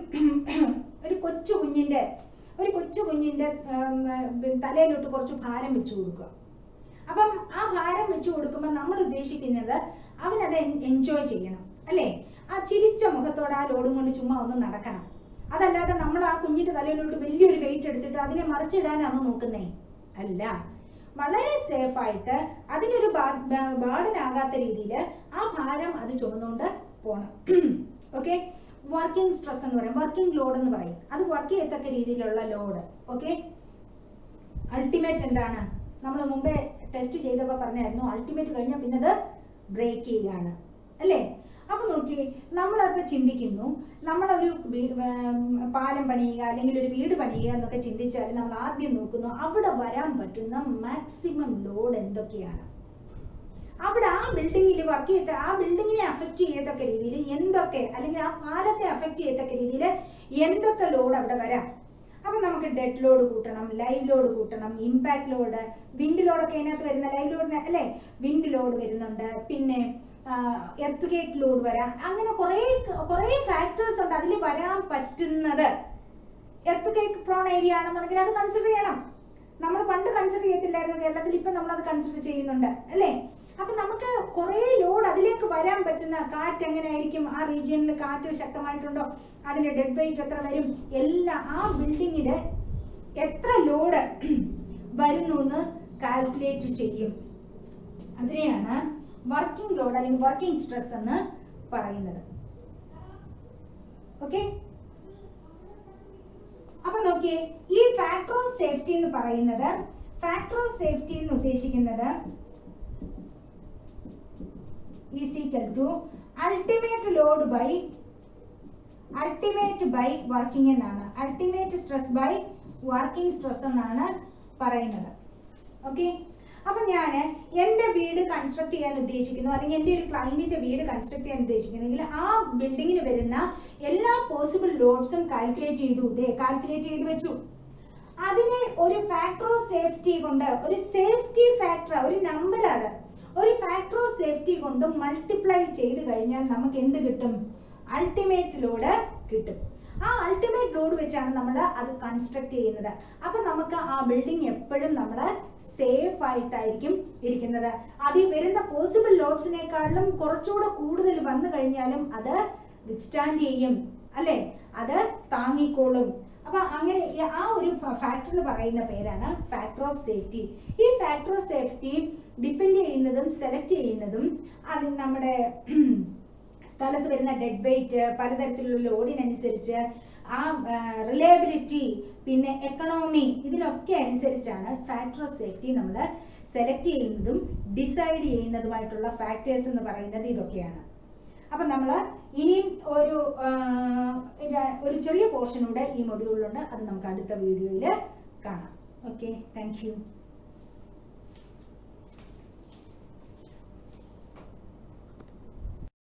ഒരു കൊച്ചു കുഞ്ഞിന്റെ തലയിലോട്ട് കുറച്ച് ഭാരം വെച്ചു കൊടുക്കുക. അപ്പം ആ ഭാരം വെച്ചു കൊടുക്കുമ്പോൾ നമ്മൾ ഉദ്ദേശിക്കുന്നത് അവനത് എൻജോയ് ചെയ്യണം അല്ലേ? ആ ചിരിച്ച മുഖത്തോടെ ആ ലോഡും കൊണ്ട് ചുമ്മാ ഒന്ന് നടക്കണം. അതല്ലാതെ നമ്മൾ ആ കുഞ്ഞിന്റെ തലയിലോട്ട് വലിയൊരു വെയിറ്റ് എടുത്തിട്ട് അതിനെ മറിച്ചിടാനാണ് നോക്കുന്നേ? അല്ല, വളരെ സേഫ് ആയിട്ട് അതിനൊരു ബർഡൻ ആകാത്ത രീതിയിൽ ആ ഭാരം അത് ചുമന്നുകൊണ്ട് പോണം. ഓക്കെ, വർക്കിംഗ് സ്ട്രെസ് എന്ന് പറയും, വർക്കിംഗ് ലോഡ് എന്ന് പറയും. അത് വർക്ക് ചെയ്യത്തക്ക രീതിയിലുള്ള ലോഡ്. ഓക്കെ, അൾട്ടിമേറ്റ് എന്താണ്? നമ്മൾ മുമ്പേ ടെസ്റ്റ് ചെയ്തപ്പോൾ പറഞ്ഞായിരുന്നു, അൾട്ടിമേറ്റ് കഴിഞ്ഞാൽ പിന്നെ അത് ബ്രേക്ക് ചെയ്യുകയാണ് അല്ലേ? അപ്പൊ നോക്കി, നമ്മളൊക്കെ ചിന്തിക്കുന്നു, നമ്മളൊരു പാലം പണിയുക അല്ലെങ്കിൽ ഒരു വീട് പണിയുക എന്നൊക്കെ ചിന്തിച്ചാൽ നമ്മൾ ആദ്യം നോക്കുന്നു അവിടെ വരാൻ പറ്റുന്ന മാക്സിമം ലോഡ് എന്തൊക്കെയാണ്, അവിടെ ആ ബിൽഡിങ്ങിൽ വർക്ക് ചെയ്ത ആ ബിൽഡിങ്ങിനെ അഫക്റ്റ് ചെയ്യത്തക്ക രീതിയിൽ എന്തൊക്കെ, അല്ലെങ്കിൽ ആ പാലത്തെ അഫക്റ്റ് ചെയ്യത്തക്ക രീതിയിൽ എന്തൊക്കെ ലോഡ് അവിടെ വരാം. അപ്പൊ നമുക്ക് ഡെഡ് ലോഡ് കൂട്ടണം, ലൈവ് ലോഡ് കൂട്ടണം, ഇമ്പാക്ട് ലോഡ്, വിൻഡ് ലോഡൊക്കെ അതിനകത്ത് വരുന്ന ലൈവ് ലോഡിന് അല്ലേ? വിൻഡ് ലോഡ് വരുന്നുണ്ട്, പിന്നെ എർത്ത് കേക്ക് ലോഡ് വരാം. അങ്ങനെ കുറേ ഫാക്ടേഴ്സ് ഉണ്ട് അതിൽ വരാൻ പറ്റുന്നത്. എർത്ത് കേക്ക് പ്രോൺ ഏരിയ ആണെന്നുണ്ടെങ്കിൽ അത് കൺസിഡർ ചെയ്യണം. നമ്മൾ പണ്ട് കൺസിഡർ ചെയ്യത്തില്ലായിരുന്നു കേരളത്തിൽ, ഇപ്പൊ നമ്മൾ അത് കൺസിഡർ ചെയ്യുന്നുണ്ട് അല്ലേ? അപ്പൊ നമുക്ക് കുറെ ലോഡ് അതിലേക്ക് വരാൻ പറ്റുന്ന, കാറ്റ് എങ്ങനെയായിരിക്കും, ആ റീജിയനിൽ കാറ്റ് ശക്തമായിട്ടുണ്ടോ, അതിന്റെ ഡെഡ് വെയിറ്റ് എത്ര വരും, എല്ലാം ആ ബിൽഡിങ്ങില് എത്ര ലോഡ് വരുന്നു എന്ന് കാൽക്കുലേറ്റ് ചെയ്യും. അതിനെയാണ് വർക്കിംഗ് ലോഡ് അല്ലെങ്കിൽ വർക്കിംഗ് സ്ട്രെസ് എന്ന് പറയുന്നത്. ഓക്കെ, അപ്പൊ നോക്കിയേ, ഈ ഫാക്ടർ ഓഫ് സേഫ്റ്റി എന്ന് പറയുന്നത്, ഫാക്ടർ ഓഫ് സേഫ്റ്റി എന്ന് ഉദ്ദേശിക്കുന്നത് is equal to ultimate load by working എന്നാണ്. Ultimate stress by working stress എന്നാണ് പറയുന്നത്. ഓക്കെ, അപ്പൊ ഞാൻ എൻ്റെ വീട് കൺസ്ട്രക്ട് ചെയ്യാൻ ഉദ്ദേശിക്കുന്നു, അല്ലെങ്കിൽ എൻ്റെ ഒരു ക്ലയന്റിന്റെ വീട് കൺസ്ട്രക്ട് ചെയ്യാൻ ഉദ്ദേശിക്കുന്നെങ്കിൽ ആ ബിൽഡിങ്ങിന് വരുന്ന എല്ലാ പോസിബിൾ ലോഡ്സും കാൽക്കുലേറ്റ് ചെയ്ത് വെച്ചു. അതിനെ ഒരു ഫാക്ടർ ഓഫ് സേഫ്റ്റി കൊണ്ട്, ഒരു സേഫ്റ്റി ഫാക്ടർ, ഒരു നമ്പർ, അത് ഒരു ഫാക്ടർ ഓഫ് സേഫ്റ്റി കൊണ്ട് മൾട്ടിപ്ലൈ ചെയ്ത് കഴിഞ്ഞാൽ നമുക്ക് എന്ത് കിട്ടും? അൾട്ടിമേറ്റ് ലോഡ് കിട്ടും. ആ അൾട്ടിമേറ്റ് ലോഡ് വെച്ചാണ് നമ്മൾ അത് കൺസ്ട്രക്ട് ചെയ്യുന്നത്. അപ്പൊ നമുക്ക് ആ ബിൽഡിംഗ് എപ്പോഴും നമ്മൾ സേഫ് ആയിട്ടായിരിക്കും ഇരിക്കുന്നത്. അതിൽ വരുന്ന പോസിബിൾ ലോഡ്സിനേക്കാളും കുറച്ചുകൂടെ കൂടുതൽ വന്നു കഴിഞ്ഞാലും അത് വിത്ത്സ്റ്റാൻഡ് ചെയ്യും അല്ലേ? അത് താങ്ങിക്കോളും. അപ്പൊ അങ്ങനെ ആ ഒരു ഫാക്ടർ പറയുന്ന പേരാണ് ഫാക്ടർ ഓഫ് സേഫ്റ്റി. ഈ ഫാക്ടർ ഓഫ് സേഫ്റ്റി ഡിപ്പെൻഡ് ചെയ്യുന്നതും സെലക്ട് ചെയ്യുന്നതും അത് നമ്മുടെ സ്ഥലത്ത് വരുന്ന ഡെഡ് വെയിറ്റ്, പലതരത്തിലുള്ള ലോഡിനനുസരിച്ച് ആ റിലയബിലിറ്റി, പിന്നെ എക്കണോമി, ഇതിനൊക്കെ അനുസരിച്ചാണ് ഫാക്ടർ ഓഫ് സേഫ്റ്റി നമ്മൾ സെലക്ട് ചെയ്യുന്നതും ഡിസൈഡ് ചെയ്യുന്നതുമായിട്ടുള്ള ഫാക്ടേഴ്സ് എന്ന് പറയുന്നത് ഇതൊക്കെയാണ്. അപ്പം നമ്മൾ ഇനിയും ഒരു ചെറിയ പോർഷനൂടെ ഈ മൊഡ്യൂളിലുണ്ട്. അത് നമുക്ക് അടുത്ത വീഡിയോയിൽ കാണാം. Okay, thank you.